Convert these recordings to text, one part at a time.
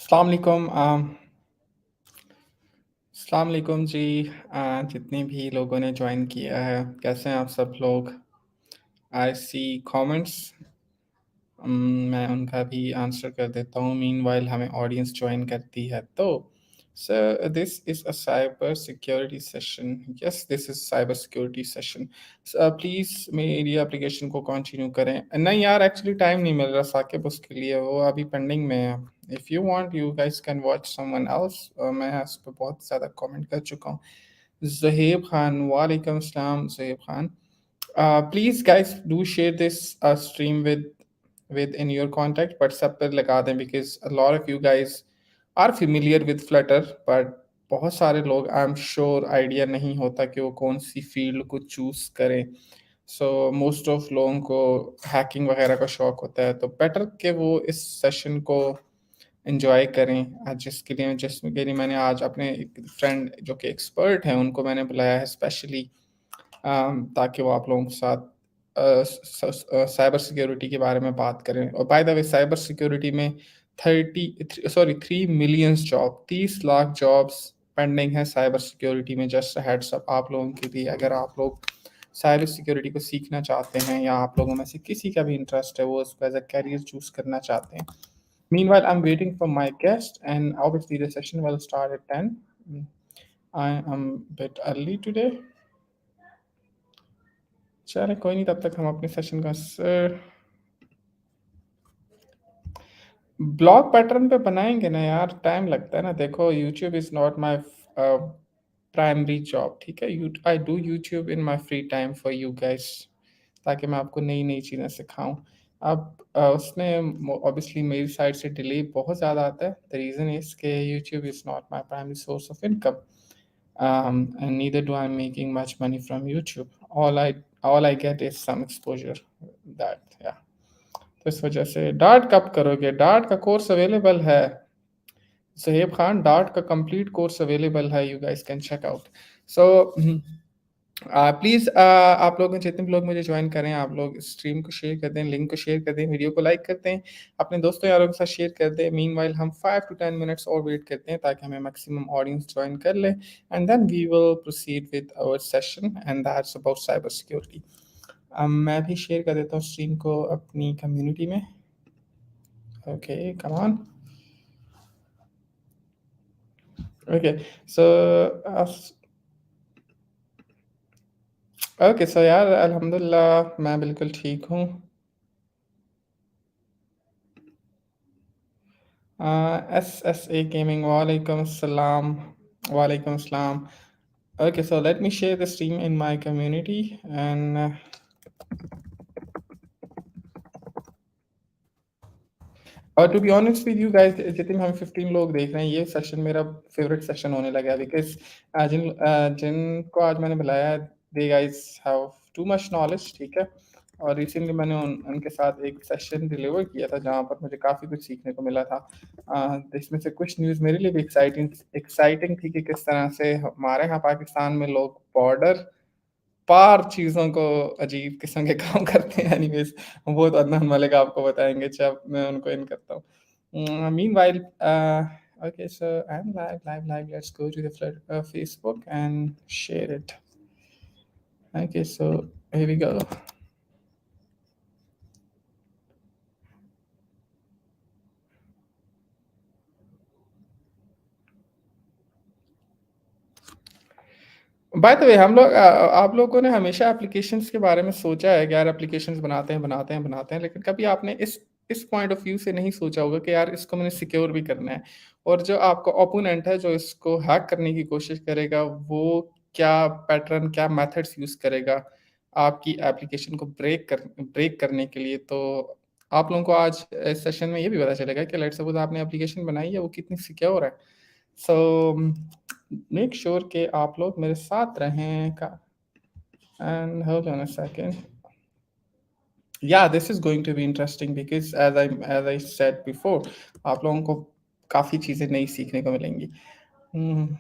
अस्सलाम वालेकुम अस्सलाम वालेकुम जी। जितने भी लोगों ने जॉइन किया है, कैसे हैं आप सब लोग? आई सी कमेंट्स। मैं उनका भी आंसर कर देता हूँ मीनवाइल हमें ऑडियंस जॉइन करती है तो। Sir this is a cyber security session. Yes, this is cyber security session. Please मेरी एप्लीकेशन को कंटिन्यू करें। नहीं यार, एक्चुअली टाइम नहीं मिल रहा साकिब उसके लिए, वो अभी पेंडिंग में है। If you want you guys can watch someone else. मैं इस पे बहुत ज़्यादा कमेंट कर चुका हूँ। ज़हीब खान, वालेकुम अस्सलाम ज़हीब Khan. Please guys do share this stream with in your contact, but सब पर लगा दें because a lot of you guys are familiar with Flutter, but बहुत सारे लोग आई एम श्योर आइडिया नहीं होता कि वो कौन सी फील्ड को चूज करें। सो मोस्ट ऑफ लोगों को हैकिंग वगैरह का शौक होता है, तो बेटर कि वो इस सेशन को एंजॉय करें। जिसके लिए मैंने आज अपने एक फ्रेंड जो कि एक्सपर्ट हैं उनको मैंने बुलाया है स्पेशली, ताकि वो आप लोगों के साथ साइबर सिक्योरिटी के बारे में बात करें। और bye the way cyber security में 3 millions job, 30 lakh jobs pending है साइबर सिक्योरिटी में। जस्ट हेड्स अप आप लोगों के लिए, अगर आप लोग साइबर सिक्योरिटी को सीखना चाहते हैं या आप लोगों में से किसी का भी इंटरेस्ट है वो उसको एज अ कैरियर चूज करना चाहते हैं। Meanwhile, I'm waiting for my guest, and obviously the session will start at 10. I am a bit early today. चलें कोई नहीं, तब तक हम अपने सेशन का ब्लॉग पैटर्न पे बनाएंगे ना यार, टाइम लगता है ना। देखो, YouTube is not my primary job, ठीक है। I do YouTube in my free time for you guys, ताकि मैं आपको नई नई चीज़ें सिखाऊं। अब उसमें ऑब्वियसली मेरी साइड से डिले बहुत ज़्यादा आता है। द रीज़न इज़ के YouTube is not my primary source of income, and neither do I'm making much money from YouTube. All I get is some exposure. That, yeah. तो इस वजह से डार्ट कब करोगे? डार्ट का कोर्स अवेलेबल है Saheb Khan, Dart का कंप्लीट कोर्स अवेलेबल है, you guys can check out. So please आप लोग जितने भी लोग मुझे ज्वाइन करें, आप लोग स्ट्रीम को शेयर कर दें, लिंक को शेयर कर दें, वीडियो को लाइक कर दें, अपने दोस्तों यारों के साथ शेयर कर दें। मीनवाइल हम 5 टू 10 मिनट्स और वेट करते हैं ताकि हमें मैक्सिमम ऑडियंस ज्वाइन कर ले, and then we will proceed with our session, and that's about cyber security. मैं भी शेयर कर देता हूँ स्ट्रीम को अपनी कम्युनिटी में। Okay, come on. Okay, so okay, so यार अल्हम्दुलिल्लाह मैं बिल्कुल ठीक हूँ। एस एस ए गेमिंग, वालेकुम अस्सलाम, वालेकुम अस्सलाम। Okay, so let me share the stream in my community, and और to be honest with you guys, जितने हम 15 लोग देख रहे हैं, ये सेशन मेरा फेवरेट सेशन होने लगा है बिकॉज़ जिनको आज मैंने बुलाया है, the guys have too much knowledge, ठीक है। और रिसेंटली मैंने उनके साथ एक सेशन डिलीवर किया था जहाँ पर मुझे काफ़ी कुछ सीखने को मिला था। इसमें से कुछ न्यूज़ मेरे लिए भी एक्साइटिंग एक्साइटिंग थी कि किस तरह से हमारे यहाँ पाकिस्तान में लोग बॉर्डर पार चीज़ों को अजीब किस्म के काम करते हैं। एनीवेज़ वो तो अदनान मलिक आपको बताएँगे जब मैं उनको इन करता हूँ। Meanwhile okay, so I'm live. Let's go to the Facebook and share it. Okay, so here we go. Bye the वे हम लोग आप लोगों ने हमेशा एप्लीकेशंस के बारे में सोचा है कि यार एप्लीकेशंस बनाते हैं, लेकिन कभी आपने इस पॉइंट ऑफ व्यू से नहीं सोचा होगा कि यार इसको मैंने सिक्योर भी करना है। और जो आपका ओपोनेंट है जो इसको हैक करने की कोशिश करेगा, वो क्या पैटर्न, क्या मेथड्स यूज़ करेगा आपकी एप्लीकेशन को ब्रेक करने के लिए। तो आप लोगों को आज इस सेशन में ये भी पता चलेगा कि लेट्स सपोज़ आपने एप्लीकेशन बनाई है, वो कितनी सिक्योर है। सो मेक श्योर कि आप लोग मेरे साथ रहें का। And hold on a second, yeah this is going to be interesting because as I said before, आप लोगों को काफ़ी चीज़ें नई सीखने को मिलेंगी। हम्म,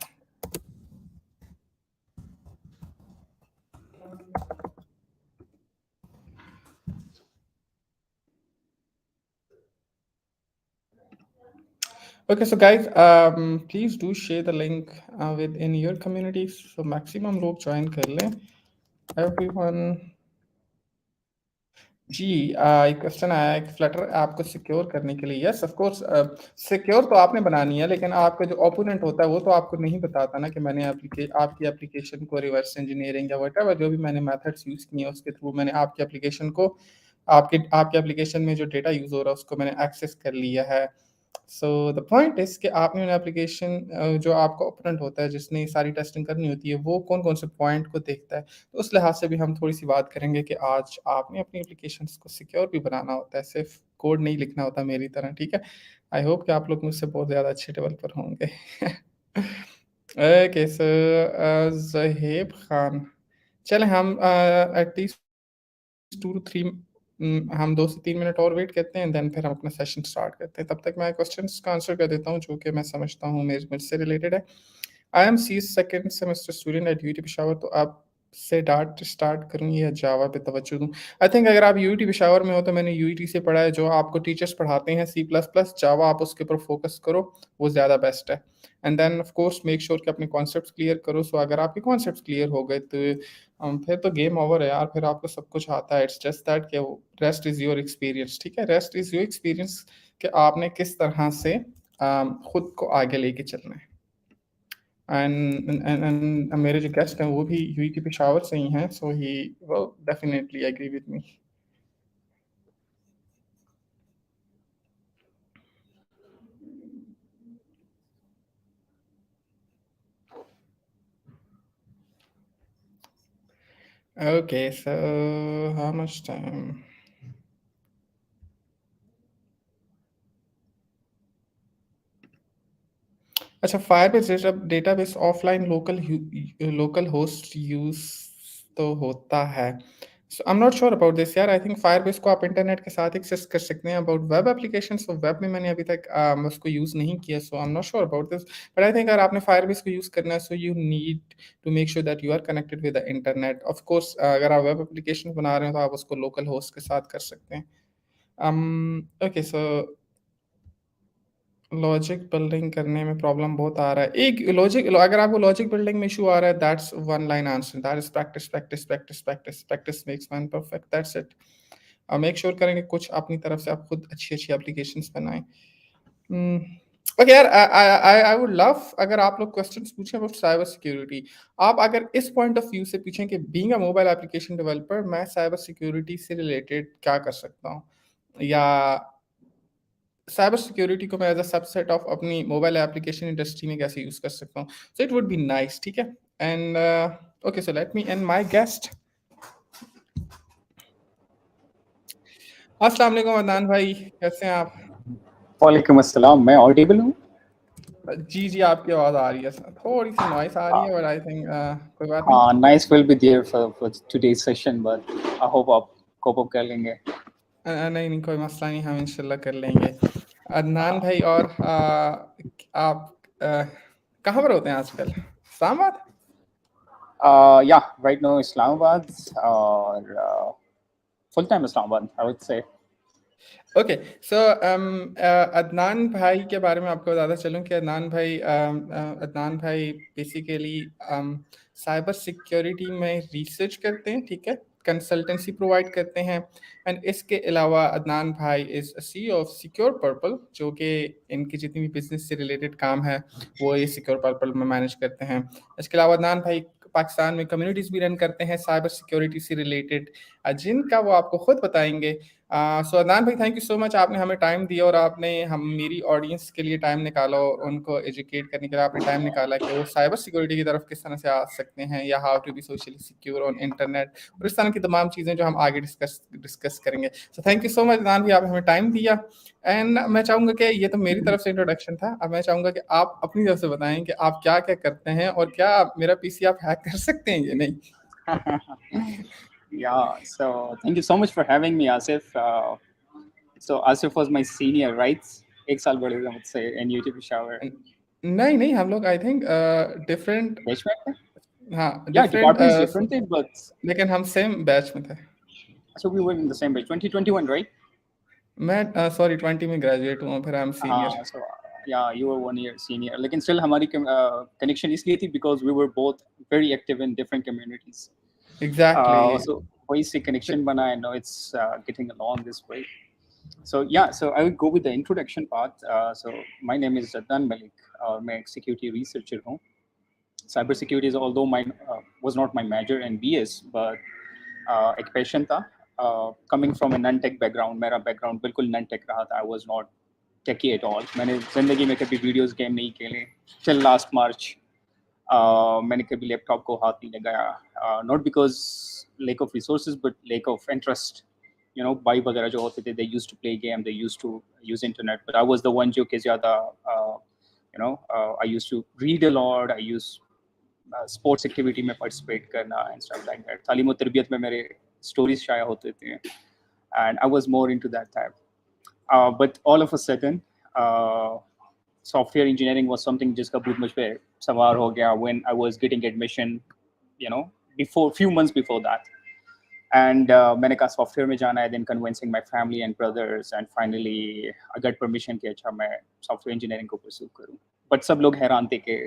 Okay, so guys, please do share the link within your communities so maximum लोग join कर लें. Everyone. जी, एक क्वेश्चन आया है कि फ्लटर ऐप को सिक्योर करने के लिए. यस, ऑफ कोर्स, सिक्योर तो आपने बनानी है, लेकिन आपका जो ओपोनेंट होता है वो तो आपको नहीं बताता ना कि मैंने आपकी एप्लीकेशन को रिवर्स इंजीनियरिंग या वट जो भी मैंने मेथड्स यूज़ किए हैं उसके थ्रू मैंने आपकी एप्लीकेशन को आपके एप्लीकेशन में जो डेटा यूज़ हो रहा है उसको मैंने एक्सेस कर लिया है. सो द पॉइंट इज़ कि आपने एप्लीकेशन जो आपका ओपोनेंट होता है जिसने ये सारी टेस्टिंग करनी होती है वो कौन-कौन से पॉइंट को देखता है. तो उस लिहाज से भी हम थोड़ी-सी बात करेंगे कि आज आपने अपनी एप्लीकेशंस को सिक्योर भी बनाना होता है, सिर्फ़ कोड नहीं लिखना होता मेरी तरह, ठीक है? आई होप कि आप लोग मुझसे बहुत ज़्यादा अच्छे डेवलपर होंगे. ओके, सो ज़हेब खान, चलें हम एटलीस्ट 2 टू 3 हम 2 से 3 मिनट और वेट करते हैं, देन फिर हम अपना सेशन स्टार्ट करते हैं. तब तक मैं क्वेश्चंस का आंसर कर देता हूँ जो कि मैं समझता हूँ मुझसे रिलेटेड है. I am C second semester student at UT Peshawar. तो आपसे डाट स्टार्ट करूँ या जावा पे तवज्जो दूँ? आई थिंक अगर आप यूटी पेशावर में हो तो मैंने यूटी से पढ़ा है, जो आपको टीचर्स पढ़ाते हैं सी प्लस प्लस जावा, आप उसके ऊपर फोकस करो, वो ज़्यादा बेस्ट है. And then of course make sure कि अपने कॉन्सेप्ट्स क्लियर करो. सो अगर आपके कॉन्सेप्ट्स क्लियर हो गए तो फिर तो गेम ओवर है यार, फिर आपको सब कुछ आता है. इट्स जस्ट दैट कि रेस्ट इज़ योर एक्सपीरियंस, ठीक है? रेस्ट इज़ योर एक्सपीरियंस कि आपने किस तरह से खुद को आगे लेके चलना है. एंड मेरे जो गेस्ट हैं वो भी यूटी पेशावर से ही हैं, so he will definitely agree with me. Okay, so how much time? अच्छा, Firebase database offline local host use तो होता है. So I am not sure about this यार. आई थिंक फायरबेस को आप इंटरनेट के साथ एक्सेस कर सकते हैं. अबाउट वेब एप्लीकेशंस, तो वेब में मैंने अभी तक उसको यूज़ नहीं किया, so I am not sure about this. But I think अगर आपने फायरबेस को यूज़ करना है so you need to make sure that you are connected with the internet. Of course अगर आप वेब एप्लीकेशन बना रहे हो तो आप उसको लोकल होस्ट के साथ कर सकते हैं. ओके, सो लॉजिक बिल्डिंग करने में प्रॉब्लम बहुत आ रहा है. एक लॉजिक अगर आपको लॉजिक बिल्डिंग में इश्यू आ रहा है, that's one line answer, that is practice, practice, practice, practice. Practice makes man perfect, that's it. Make sure करेंगे कुछ अपनी तरफ से आप खुद अच्छी-अच्छी एप्लीकेशंस बनाएँ. उम, ओके यार, आई वुड लव अगर आप लोग क्वेश्चंस पूछें अबाउट साइबर सिक्योरिटी. आप अगर इस पॉइंट ऑफ व्यू से पूछें कि being a mobile application developer मैं साइबर सिक्योरिटी से रिलेटेड क्या कर सकता हूँ? या साइबर सिक्योरिटी को मैं एज़ अ सबसेट ऑफ अपनी मोबाइल एप्लीकेशन इंडस्ट्री में कैसे यूज़ कर सकता हूँ? So it would be nice, ठीक है? And okay, so let me and my guest. अस्सलाम वालेकुम अदनान भाई, कैसे हैं आप? वालेकुम अस्सलाम, मैं ऑडिबल हूँ? जी, जी, आपकी आवाज़ आ रही है. स थोड़ी-सी नॉइज़ आ रही है, बट आई थिंक कोई बात नहीं. हाँ, nice will be there for today's session but I hope आप कोप अप कर लेंगे। नहीं, नहीं, कोई मसला नहीं, हम इंशाल्लाह कर लेंगे. अदनान भाई, और आप कहाँ पर होते हैं आजकल? इस्लामाबाद? या राइट नाउ इस्लामाबाद और full time Islamabad I would say. Okay, so Adnan भाई के बारे में आपको बताता चलूँ कि अदनान भाई बेसिकली साइबर सिक्योरिटी में रिसर्च करते हैं, ठीक है? कंसल्टेंसी प्रोवाइड करते हैं. एंड इसके अलावा अदनान भाई is CEO of secure purple, जो कि इनकी जितनी भी बिज़नेस से रिलेटेड काम है वो ये सिक्योर पर्पल में मैनेज करते हैं. इसके अलावा अदनान भाई पाकिस्तान में कम्युनिटीज़ भी रन करते हैं साइबर सिक्योरिटी से रिलेटेड, जिनका वो आपको खुद बताएँगे. सो अदनान भाई, थैंक यू सो मच, आपने हमें टाइम दिया और आपने हम मेरी ऑडियंस के लिए टाइम निकाला और उनको एजुकेट करने के लिए आपने टाइम निकाला कि वो साइबर सिक्योरिटी की तरफ किस तरह से आ सकते हैं, या how to be socially secure on internet, और इस तरह की तमाम चीज़ें जो हम आगे डिस्कस करेंगे. सो thank you so much Adnan भाई, आपने हमें टाइम दिया. एंड मैं चाहूँगा कि ये तो मेरी तरफ से इंट्रोडक्शन था, अब मैं चाहूँगा कि आप अपनी तरफ से बताएं कि आप क्या क्या करते हैं और क्या मेरा पीसी आप हैक कर सकते हैं या नहीं. Yeah, so thank you so much for having me, Asif. So Asif was my senior, right? एक साल बड़े थे मुझसे in यूट्यूब शावर. नहीं, नहीं, हम लोग आई थिंक डिफरेंट. बैच में थे? हाँ, Yeah, डिफरेंट. departments different थे, but लेकिन हम सेम बैच में थे. so we were in the same batch. 2021, right? मैं सॉरी 20 में ग्रेजुएट हुआ, फिर आई एम सीनियर. हाँ, so yeah, you were 1 year senior. लेकिन still हमारी connection इसलिए थी because we were both very active in different communities. Exactly. So वही से connection बना, and now it's getting along this way. So yeah, so I will go with the introduction part. So my name is Adnan Malik. मैं एक security researcher हूँ. Cyber security is, although mine was not my major in BS, but एक passion था. Coming from a non-tech background, मेरा background बिल्कुल non-tech रहा था. I was not techie at all. मैंने जिंदगी में कभी वीडियोस गेम नहीं खेले. Till last March, मैंने कभी लैपटॉप को हाथ नहीं लगाया. Not because lack of resources, but lack of interest. You know, भाई वगैरह जो होते थे, they used to play game, they used to use internet, but I was the one जो कि ज़्यादा, I used to read a lot. I used sports activity में participate करना एंड स्टफ लाइक दैट. तालीम और तरबियत में मेरे स्टोरीज शाया होते थे, and I was more into that type. But all of a sudden, software engineering was something जिसका भूत मुझ पे सवार हो गया when I was getting admission, you know, before few months before that. And मैंने कहा सॉफ्टवेयर में जाना है. Then convincing my family and brothers, and finally I got permission कि अच्छा मैं सॉफ्टवेयर इंजीनियरिंग को pursue करूँ. But सब लोग हैरान थे कि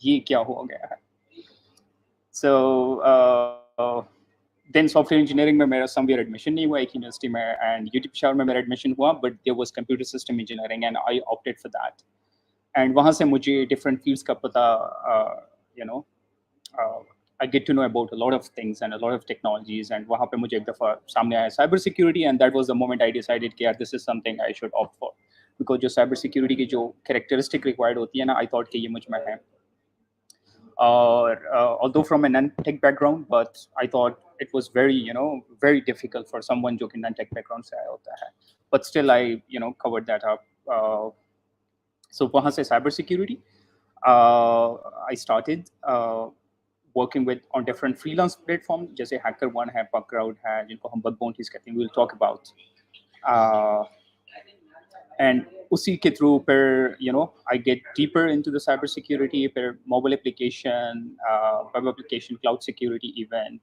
ये क्या हो गया है. So then software engineering में मेरा somewhere admission नहीं हुआ एक यूनिवर्सिटी में, and UT पेशावर में मेरा admission हुआ, but there was computer system engineering and I opted for that. And वहाँ से मुझे different fields का पता, you know, I get to know about a lot of things and a lot of technologies, and वहाँ पे मुझे एक दफ़ा सामने आया cyber security, and that was the moment I decided कि यार this is something I should opt for, because जो cyber security की जो characteristic required होती है ना, I thought कि ये मुझ में है. Although from a non-tech background, but I thought it was very, very difficult for someone जो कि non-tech background से आया होता है. But still, I, covered that up. So वहाँ से cyber security, I started working with on different freelance platforms, जैसे HackerOne है, PuckCrowd है, जिनको हम bug bounties कहते हैं. We will talk about. And उसी के through per, I get deeper into the cybersecurity per mobile application, web application, cloud security event.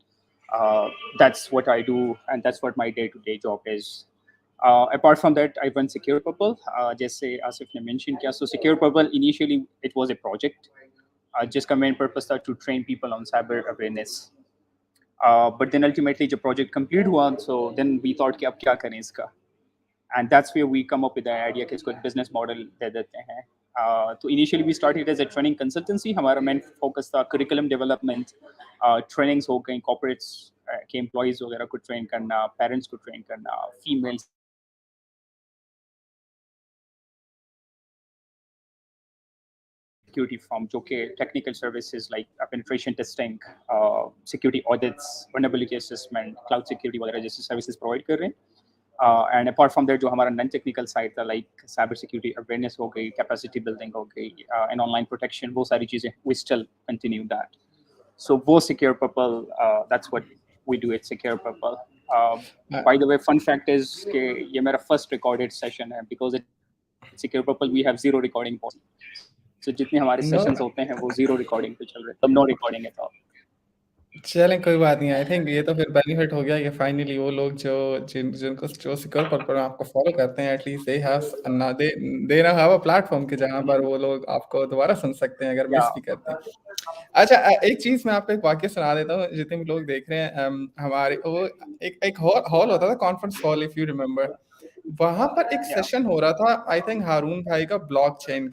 That's what I do, and that's what my day-to-day job is. Apart from that, I run Secure Purple. जैसे आसिफ ने mention किया, so Secure Purple initially it was a project. जिसका main purpose था to train people on cyber awareness. But then ultimately जब project complete हुआ, so then we thought कि अब क्या करें इसका. And that's where we come up with the idea कि इसको एक business model दे देते हैं. So initially we started as a training consultancy. हमारा main focus था curriculum development, trainings हो गई, corporates के employees वगैरह को train करना, parents को train करना, female security from जो कि technical services like penetration testing, security audits, vulnerability assessment, cloud security वगैरह जैसे services provide कर रहे हैं. And apart from that, जो हमारा non-technical side था, like cyber security awareness हो गई, capacity building हो गई, and online protection, वो सारी चीजें we still continue that. So वो Secure Purple, that's what we do at Secure Purple. By the way, fun fact is कि ये मेरा first recorded session है, because at Secure Purple we have zero recording policy. So जितने हमारे sessions No, होते हैं वो zero recording पे चल रहे हैं, तब no recording at all. चलें कोई बात नहीं. आई थिंक ये तो फिर बेनिफिट हो गया कि फाइनली वो लोग जो जिनको जो सिक्योर पर्पल आपको फॉलो करते हैं, एटलीस्ट दे हैव दे ना हैव अ प्लेटफॉर्म के जहाँ पर वो लोग आपको दोबारा सुन सकते हैं अगर मिस Yeah. भी करते हैं. अच्छा, एक चीज मैं आपको एक वाक्य सुना देता हूँ. जितने भी लोग देख रहे हैं, हमारे वो एक हॉल होता था, conference hall, if you remember. वहां पर एक Yeah. सेशन हो रहा था, आई थिंक हारून भाई का ब्लॉकचेन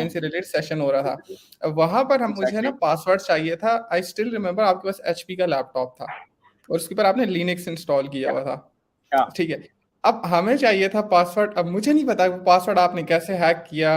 से रिलेटेड सेशन हो रहा था. वहां पर हम मुझे ना Exactly. पासवर्ड चाहिए था. आई स्टिल रिमेम्बर आपके पास एचपी का लैपटॉप था और उसके ऊपर आपने लिनक्स इंस्टॉल किया Yeah. हुआ था. Yeah. ठीक है. अब हमें चाहिए था पासवर्ड. अब मुझे नहीं पता वो पासवर्ड आपने कैसे हैक किया,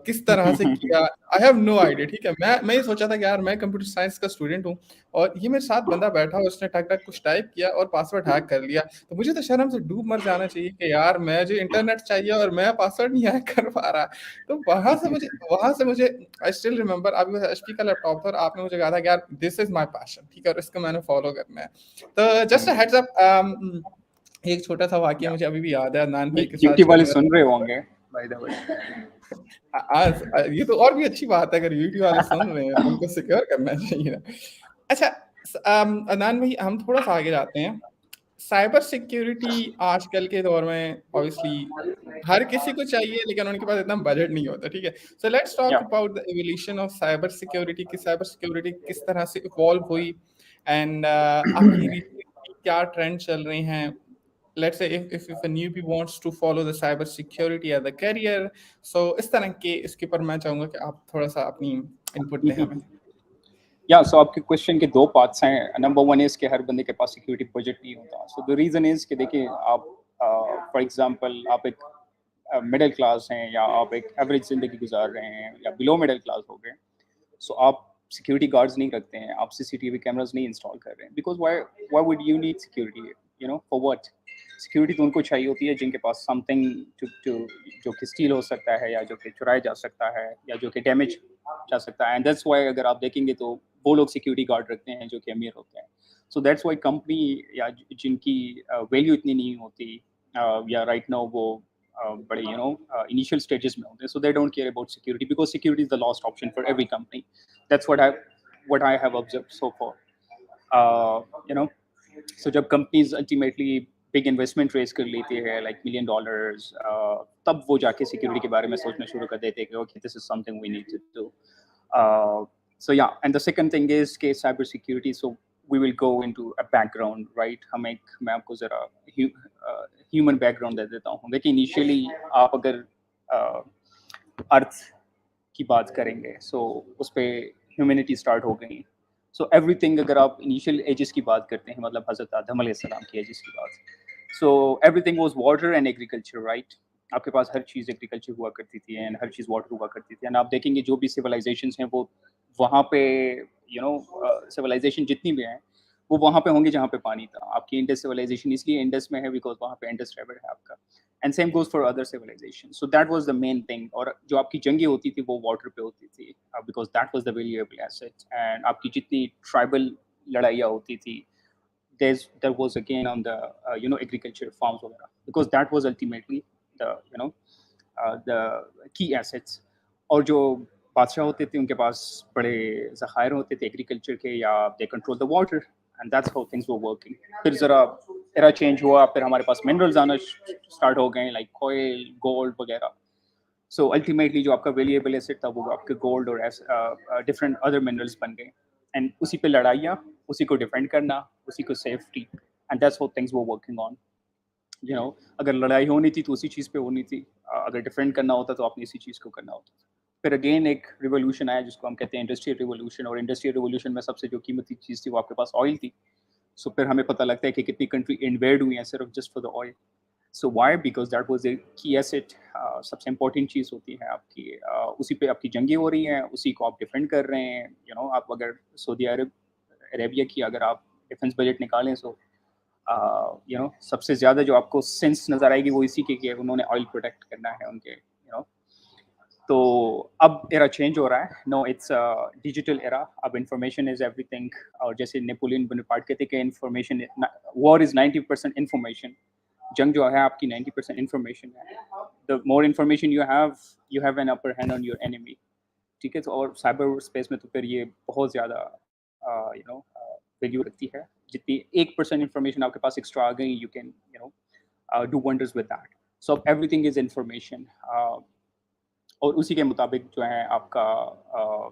किस तरह से किया. I have no idea. ठीक है, मैं ये सोचा था कि यार मैं कंप्यूटर साइंस का स्टूडेंट हूँ और ये मेरे साथ बंदा बैठा हो, उसने टक टक कुछ टाइप किया और पासवर्ड हैक कर लिया. तो मुझे तो शर्म से डूब मर जाना चाहिए कि यार मैं जो इंटरनेट चाहिए और मैं पासवर्ड नहीं हैक कर पा रहा. तो वहां से मुझे आई स्टिल रिमेम्बर आपके पास एचपी का लैपटॉप था और आपने मुझे कहा था कि यार दिस इज माई पैशन. ठीक है, और इसको मैंने फॉलो करना है. तो जस्ट हेड्स अप, एक छोटा सा वाकया मुझे अभी भी याद है अदनान भाई के साथ यूट्यूब जब वाले मैं सुन रहे होंगे बाय द वे. आज ये तो और भी अच्छी बात है, अगर यूट्यूब वाले सुन रहे हैं तो उनको सिक्योर करना चाहिए ना. अच्छा, अदनान भाई हम थोड़ा सा आगे जाते हैं. साइबर सिक्योरिटी आजकल के दौर में ऑब्वियसली हर किसी को चाहिए लेकिन उनके पास इतना बजट नहीं होता, ठीक है। So let's talk Yeah. About the evolution of cyber security, कि साइबर सिक्योरिटी किस तरह से इवॉल्व हुई, एंड आपकी रिसेंटली क्या ट्रेंड चल रहे हैं। Let's say if a newbie wants to follow the cyber security as a career, so इस तरह के इसके ऊपर मैं चाहूंगा कि आप थोड़ा सा अपनी इनपुट दें हमें। या सो आपके क्वेश्चन के दो पार्ट्स हैं। नंबर वन इज कि हर बंदे के पास सिक्योरिटी बजट नहीं होता। सो द रीज़न इज कि देखिए आप फॉर एग्जांपल आप एक मिडिल क्लास हैं या आप एक एवरेज ज़िंदगी गुजार रहे हैं या बिलो मिडिल क्लास हो गए, सो आप सिक्योरिटी गार्ड्स नहीं रखते हैं, आप सीसीटीवी कैमरास नहीं इंस्टॉल कर रहे हैं, because why would you need security, you know, for what? Security तो उनको चाहिए होती है जिनके पास समथिंग टू जो कि स्टील हो सकता है या जो कि चुराया जा सकता है या जो कि डैमेज जा सकता है। एंड दैट्स व्हाई अगर आप देखेंगे तो वो लोग सिक्योरिटी गार्ड रखते हैं जो कि अमीर होते हैं। सो दैट्स व्हाई कंपनी या जिनकी वैल्यू इतनी नहीं होती या राइट नाउ वो बड़े इनिशियल स्टेजेस में होते हैं, so they don't care about security because security is the last option for every company. That's what I have observed so far, you know. So जब companies ultimately big investment raise कर लेती है like $1 million, तब वो जाके security के बारे में सोचना शुरू कर देते हैं कि okay this is something we need to do. So yeah, and the second thing is कि cyber security, so we will go into a background, right? मैं आपको जरा human background दे देता हूँ। देखिए initially आप अगर अर्थ की बात करेंगे, so उस पे ह्यूमैनिटी स्टार्ट हो गई। सो एवरीथिंग अगर आप इनिशियल एजेस की बात करते हैं, मतलब हज़रत आदम अलैहिस्सलाम की एजेस की बात, so everything was water and agriculture, right? आपके पास हर चीज़ एग्रीकल्चर हुआ करती थी एंड हर चीज़ वाटर हुआ करती थी। एंड आप देखेंगे जो भी सिविलाइजेशंस हैं वो वहाँ पे सिविलाइजेशन जितनी भी हैं वो वहाँ पे होंगे जहाँ पे पानी था। आपकी इंडस सिविलाइजेशन इसलिए इंडस में है बिकॉज वहाँ पे इंडस रिवर है आपका। And same goes for other civilization. So that was the main thing. और जो आपकी जंगें होती थी वो वाटर पे होती थी because that was the valuable asset. And आपकी जितनी ट्राइबल लड़ाइयाँ होती थी, there was again on the agriculture farms वगैरह, because that was ultimately the the key assets। और जो बादशाह होते थे उनके पास बड़े ज़खायर होते थे एग्रीकल्चर के, या they control the water and that's how things were working. फिर ज़रा एरा चेंज हुआ, फिर हमारे पास मिनरल्स आना स्टार्ट हो गए लाइक ऑयल, गोल्ड वगैरह। सो अल्टीमेटली जो आपका वैल्यूएबल एसेट था वो आपके गोल्ड और डिफरेंट अदर मिनरल्स बन गए। एंड उसी पे लड़ाइयाँ, उसी को डिफेंड करना, उसी को safety, and that's how things were working on. अगर लड़ाई होनी थी तो उसी चीज़ पे होनी थी, अगर डिफेंड करना होता तो आपने इसी चीज़ को करना होता। फिर अगेन एक रिवोल्यूशन आया जिसको हम कहते हैं इंडस्ट्रियल रिवोल्यूशन। और इंडस्ट्रियल रिवोल्यूशन में सबसे जो कीमती चीज़ थी वो आपके पास ऑयल थी। सो फिर हमें पता लगता है कि कितनी कंट्री इन्वेड हुई हैं सिर्फ just for the oil. So why? Because that was the key asset. सबसे इंपॉर्टेंट चीज़ होती है आपकी, उसी पे आपकी जंगें हो रही हैं, उसी को आप डिफेंड कर रहे हैं। आप अगर सऊदी अरेबिया की अगर आप डिफेंस बजट निकालें, सो सबसे ज़्यादा जो आपको सेंस नज़र आएगी वो इसी की है, उन्होंने ऑयल प्रोटेक्ट करना है उनके। तो अब एरा चेंज हो रहा है। No, it's digital era. अब इंफॉर्मेशन इज़ एवरीथिंग। और जैसे नेपोलियन बोनापार्ट कहते हैं कि इंफॉर्मेशन, वॉर इज़ 90% इंफॉर्मेशन। जंग जो है आपकी 90% इंफॉर्मेशन है। The more information you have an upper hand on your enemy. ठीक है। तो और साइबर स्पेस में तो फिर ये बहुत ज़्यादा वैल्यू रखती है। जितनी 1% इंफॉर्मेशन आपके पास एक्स्ट्रा आ गई, you can do wonders with that. So everything is information. और उसी के मुताबिक जो है आपका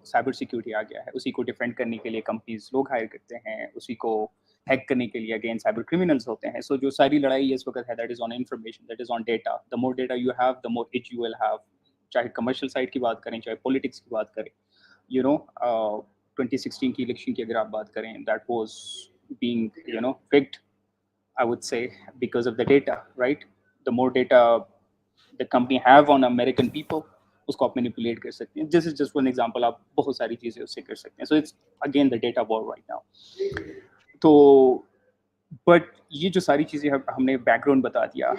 साइबर सिक्योरिटी आ गया है। उसी को डिफेंड करने के लिए कंपनीज लोग हायर करते हैं, उसी को हैक करने के लिए अगेन साइबर क्रिमिनल्स होते हैं। सो जो सारी लड़ाई इस वक्त है, that is on information, that is on data. The more data you have, the more it you will have. चाहे कमर्शियल साइड की बात करें, चाहे पॉलिटिक्स की बात करें, 2016 की इलेक्शन की अगर आप बात करें, that was being picked, I would say, because of the data, right? The more data the company have on American people, उसको आप मैनिपुलेट कर सकते हैं। This is just one example. आप बहुत सारी चीज़ें उससे कर सकते हैं। So it's again the data war right now. तो बट ये जो सारी चीज़ें हमने बैकग्राउंड बता दिया।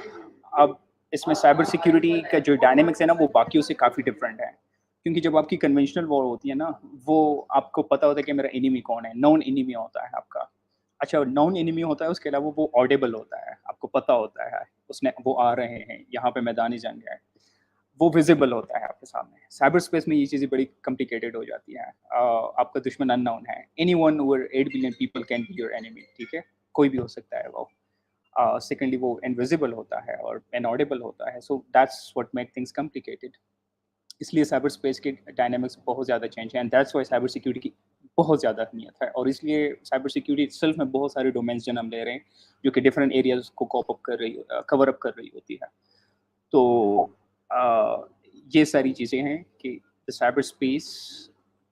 अब इसमें साइबर सिक्योरिटी का जो डायनेमिक्स है ना, वो बाकियों से काफ़ी डिफरेंट है। क्योंकि जब आपकी कन्वेंशनल वॉर होती है ना, वो आपको पता होता है कि मेरा एनिमी कौन है, नॉन एनिमी होता है आपका। अच्छा, नॉन एनिमी होता है, उसके अलावा वो ऑडिबल होता है, आपको पता होता है उसने वो आ रहे हैं, यहाँ पे मैदानी जंग है, वो विजिबल होता है आपके सामने। साइबर स्पेस में ये चीज़ें बड़ी कॉम्प्लिकेटेड हो जाती हैं। आपका दुश्मन अननोन है। Anyone over 8 billion people can be your enemy. ठीक है, कोई भी हो सकता है वो। सेकेंडली वो इनविजिबल होता है और इनऑडिबल होता है, so that's what make things complicated. इसलिए साइबर स्पेस के डायनामिक्स बहुत ज़्यादा चेंज है, and that's why cyber security की बहुत ज़्यादा अहमियत है। और इसलिए साइबर सिक्योरिटी इटसेल्फ में बहुत सारे डोमेन्स जन्म ले रहे हैं जो कि डिफरेंट एरियाज को कवर अप कर रही होती है। तो ये सारी चीज़ें हैं कि the cyber space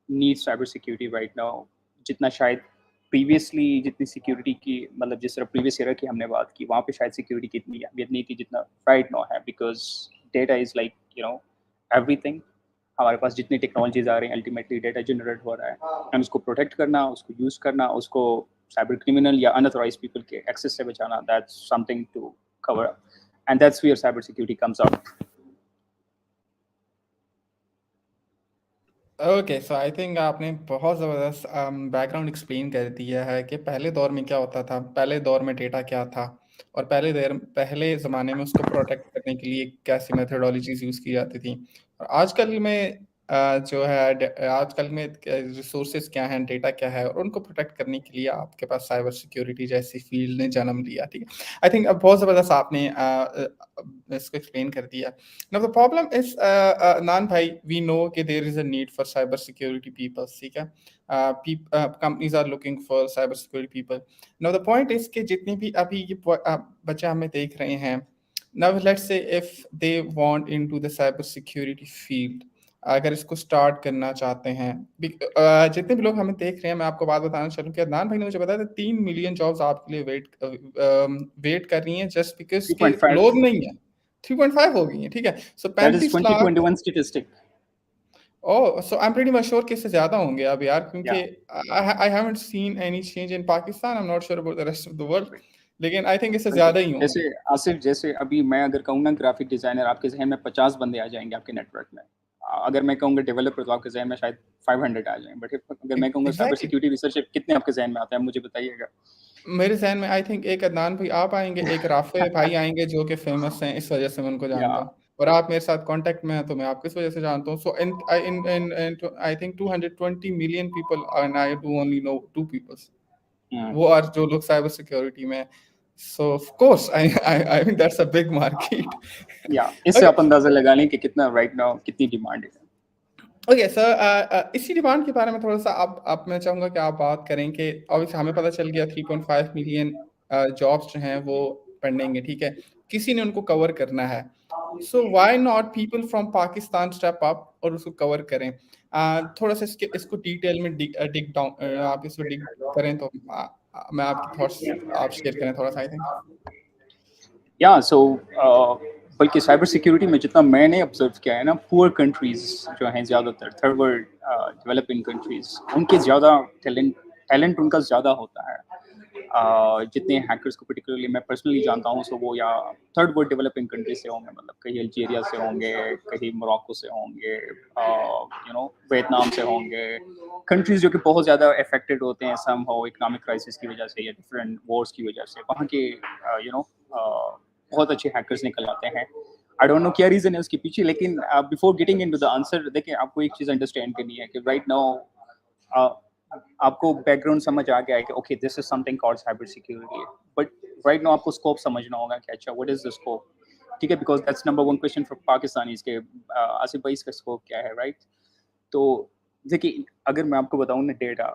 need cyber security right now, जितना शायद प्रीवियसली जितनी सिक्योरिटी की, मतलब जिस तरह प्रीवियस ईयर की हमने बात की, वहाँ पे शायद सिक्योरिटी की इतनी अहमियत नहीं थी जितना राइट नाउ है, because data is like everything. हमारे पास जितनी टेक्नोलॉजीज आ रही हैं, अल्टीमेटली डेटा जनरेट हो रहा है, हम उसको प्रोटेक्ट करना, उसको यूज़ करना, उसको साइबर क्रिमिनल या अनऑथराइज्ड पीपल के एक्सेस से बचाना, that's something to cover up, and that's where cyber security comes out. Okay, so I think आपने बहुत ज़बरदस्त बैकग्राउंड एक्सप्लेन कर दिया है कि पहले दौर में क्या होता था, पहले दौर में डेटा क्या था, और पहले ज़माने में उसको प्रोटेक्ट करने के लिए कैसी मेथडोलॉजीज यूज़ की जाती थी, और आजकल में जो है आजकल में रिसोर्सेज क्या हैं, डेटा क्या है, और उनको प्रोटेक्ट करने के लिए आपके पास साइबर सिक्योरिटी जैसी फील्ड ने जन्म लिया। ठीक है, आई थिंक बहुत ज़बरदस्त आपने इसको एक्सप्लेन कर दिया। Now the problem is, Nan bhai, we know that there is a need for cyber security people. ठीक है, companies are looking for cyber security people. Now the point is कि जितने भी अभी ये बच्चे हमें देख रहे हैं, now let's say if they want into the cyber security field, अगर इसको स्टार्ट करना चाहते हैं, जितने भी लोग हमें देख रहे हैं, मैं आपको बात बताना चाहूँ कि अदनान भाई ने मुझे बताया था 3 मिलियन जॉब्स आपके लिए वेट कर रही हैं, जस्ट बिकॉज के 3.5, लोग नहीं है। 3.5 हो गई है, ठीक है, सो that is 35 lakh. 2021 statistic. Oh, so I am pretty much sure कि इससे ज़्यादा होंगे अब यार, क्योंकि Yeah. I haven't seen any change in Pakistan, I am not sure about the rest of the world, लेकिन आई थिंक इससे बिल्कुल। ज़्यादा ही जैसे होंगे। आसिफ, जैसे अभी मैं अगर कहूँगा ग्राफिक डिजाइनर, आपके जहन में 50 बंदे आ जाएंगे आपके नेटवर्क में। अगर मैं कहूँगा डेवलपर, तो आपके जहन में शायद 500 आ जाएं। बट अगर मैं कहूँगा साइबर एग्जैक्टली, सिक्योरिटी रिसर्चर, कितने आपके जहन में आते हैं, मुझे बताइएगा। मेरे जहन में आई थिंक एक अदनान भाई आप आएंगे, एक राफे भाई आएंगे जो कि फेमस हैं, इस वजह से मैं उनको या जानता हूँ, और आप मेरे साथ कांटेक्ट में हैं तो मैं आपको इस वजह से जानता हूँ। So in in in I think 220 million people, and I do only know 2 peoples, वो आर जो लोग साइबर सिक्योरिटी में। So of course I think that's a big market. या इससे आप अंदाजा लगा लें कि कितना राइट नाउ कितनी डिमांड है। ओके सर, इसी डिमांड के बारे में थोड़ा सा आप मैं चाहूँगा कि आप बात करें कि ऑब्वियसली हमें पता चल गया 3.5 मिलियन जॉब्स जो हैं वो पेंडिंग है, ठीक है, किसी ने उनको कवर करना है, so why not people from Pakistan step up और उसको कवर करें। थोड़ा सा इसको डिटेल में डिग डाउन, आप इसको डिग करें तो मैं आपकी थॉट्स आप शेयर करें थोड़ा सा, आई थिंक। या सो बल्कि साइबर सिक्योरिटी में जितना मैंने ऑब्जर्व किया है ना, पुअर कंट्रीज जो हैं, ज़्यादातर थर्ड वर्ल्ड डेवलपिंग कंट्रीज, उनके ज़्यादा टैलेंट उनका ज़्यादा होता है। जितने हैकर्स को पर्टिकुलरली मैं पर्सनली जानता हूँ, सो वो या थर्ड वर्ल्ड डेवलपिंग कंट्री से होंगे, मतलब कहीं अल्जीरिया से होंगे, कहीं मोरक्को से होंगे, वियतनाम से होंगे। कंट्रीज जो कि बहुत ज़्यादा अफेक्टेड होते हैं सम हो इकोनॉमिक क्राइसिस की वजह से या डिफरेंट वॉर्स की वजह से, वहाँ के बहुत अच्छे हैकर्स निकल आते हैं। आई डोंट नो क्या रीज़न है उसके पीछे, लेकिन before getting into the answer, देखिए आपको एक चीज़ अंडरस्टैंड करनी है कि राइट नाउ आपको बैकग्राउंड समझ आ गया है कि okay this is something called cyber security, but right now आपको स्कोप समझना होगा कि अच्छा व्हाट इज द स्कोप। ठीक है, because that's number one question for Pakistanis के आसिफ भाई इसका स्कोप क्या है, राइट। तो देखिए, अगर मैं आपको बताऊं ना, डेटा,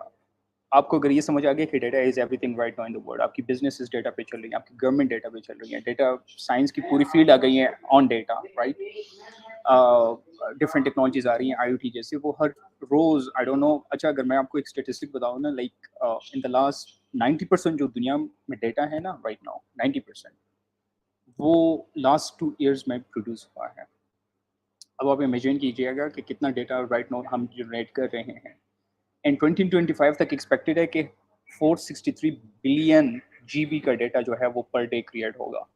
आपको अगर ये समझ आ गया कि data is everything right now in the world, आपकी बिजनेस इस डेटा पे चल रही है, आपकी गवर्नमेंट डेटा पे चल रही है, डेटा साइंस की पूरी फील्ड आ गई है on data, right. Different technologies आ रही हैं आईओटी जैसे, वो हर रोज आई डोंट नो। अच्छा, अगर मैं आपको एक स्टेटिस्टिक बताऊं ना, लाइक इन द लास्ट 90% जो दुनिया में डेटा है ना राइट नाउ, 90% वो लास्ट 2 years में प्रोड्यूस हुआ है। अब आप इमेजिन कीजिएगा कि कितना डेटा राइट नाउ हम जनरेट कर रहे हैं। एंड 2025 तक एक्सपेक्टेड है कि 463 बिलियन जीबी का डेटा जो है वो पर डे क्रिएट होगा।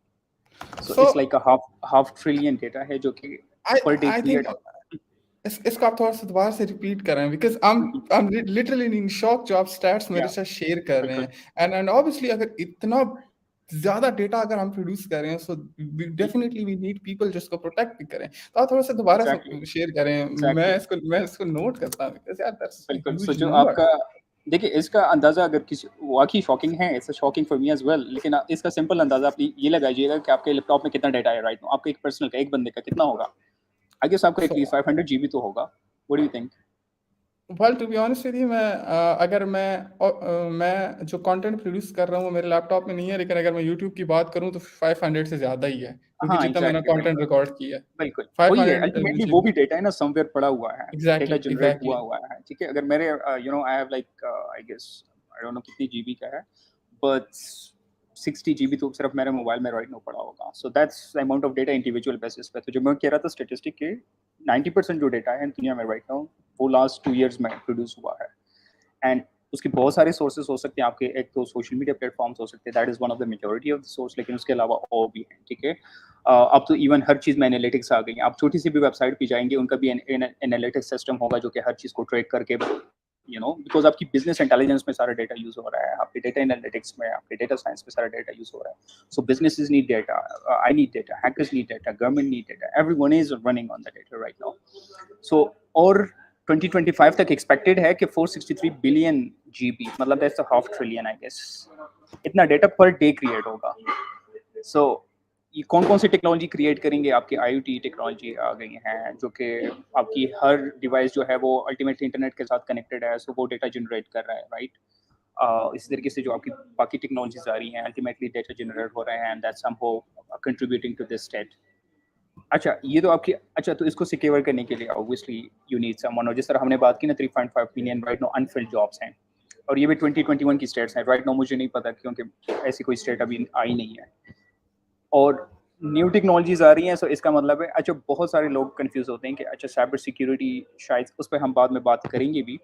So so it's like a half trillion data है जो कि आई per day I create. Think इसको आप थोड़ा सा दोबारा से रिपीट कर रहे हैं, because I am literally in shock जो आप स्टैट्स या मेरे साथ शेयर कर रहे बिल्कुल। हैं, एंड ऑब्वियसली अगर इतना ज्यादा डेटा अगर हम प्रोड्यूस कर रहे हैं, so definitely we need people जिसको प्रोटेक्ट भी करें, तो आप थोड़ा सा दोबारा एग्जैक्टली से शेयर करें, एग्जैक्टली मैं इसको नोट करता हूँ, बिकॉज यार दैट्स अ बिल्कुल। सो ह्यूज जो आपका नंबर। देखिए इसका अंदाज़ा अगर किसी वाकई शॉकिंग है, it's shocking for me as well, लेकिन इसका सिंपल अंदाज़ा आप ये लगाइएगा कि आपके लैपटॉप में कितना डाटा है राइट नाउ, आपके एक पर्सनल का, एक बंदे का कितना होगा? आई गेस आपका एटलीस्ट 500 जीबी तो होगा। What do you think? Well to be honest with you, अगर मैं जो कंटेंट प्रोड्यूस कर रहा हूँ वो मेरे लैपटॉप में नहीं है, लेकिन अगर मैं यूट्यूब की बात करूँ तो 500 से ज़्यादा ही है, क्योंकि हाँ, जितना मैंने एग्ज़ैक्टली कंटेंट बिल्कुल, रिकॉर्ड किया है बिल्कुल। वही है 500 अल्टीमेटली, वो जीबी। भी डेटा है ना समवेयर पड़ा हुआ है, डेटा एग्जैक्टली जनरेट एग्जैक्टली। हुआ है, ठीक है? अगर मेरे I have like I guess I don't know कितनी जीबी का है, बट 60 जीबी तो सिर्फ मेरे मोबाइल में राइट नाउ पड़ा होगा। सो that's the amount of data individual basis पे। तो जो मैं कह रहा था स्टैटिस्टिक के 90% जो डेटा है दुनिया में राइट नाउ वो लास्ट 2 इयर्स में प्रोड्यूस हुआ है। एंड उसके बहुत सारे सोर्सेज हो सकते हैं आपके, एक तो सोशल मीडिया प्लेटफॉर्म्स हो सकते हैं, that is one of the majority of the source, लेकिन उसके अलावा और भी हैं, ठीक है? अब तो इवन हर चीज़ में एनालिटिक्स आ गई हैं। आप छोटी सी भी वेबसाइट पे जाएंगे उनका भी एनालिटिक्स सिस्टम होगा जो कि हर चीज़ को ट्रैक करके बिकॉज आपकी बिजनेस इंटेलिजेंस में सारा डेटा यूज हो रहा है, आपके डेटा एनालिटिक्स में, आपके डेटा साइंस में सारा डेटा यूज हो रहा है। So businesses need data, I need data, hackers need data, government need data, everyone is running on the data right now. So और 2025 तक एक्सपेक्टेड है कि 463 बिलियन जीबी, मतलब that's half trillion I guess, इतना data per day create होगा। So ये कौन कौन सी टेक्नोलॉजी क्रिएट करेंगे? आपकी IoT टेक्नोलॉजी आ गई हैं जो कि आपकी हर डिवाइस जो है वो अल्टीमेटली इंटरनेट के साथ कनेक्टेड है, सो वो डेटा जनरेट कर रहा है राइट। इसी तरीके से जो आपकी बाकी टेक्नोलॉजीज आ रही हैं अल्टीमेटली डेटा जनरेट हो रहे हैं, and that's somehow contributing to this state. अच्छा, ये तो आपकी, अच्छा तो इसको सिक्योर करने के लिए ऑब्वियसली यू नीड समवन, और जिस तरह हमने बात की ना 3.5 million right no unfilled jobs हैं, और ये भी 2021 की स्टेट्स हैं राइट नो, मुझे नहीं पता क्योंकि ऐसी कोई स्टेट अभी आई नहीं है। और न्यू टेक्नोलॉजीज आ रही हैं, सो इसका मतलब है, अच्छा बहुत सारे लोग कंफ्यूज होते हैं कि अच्छा साइबर सिक्योरिटी, शायद उस पर हम बाद में बात करेंगे भी,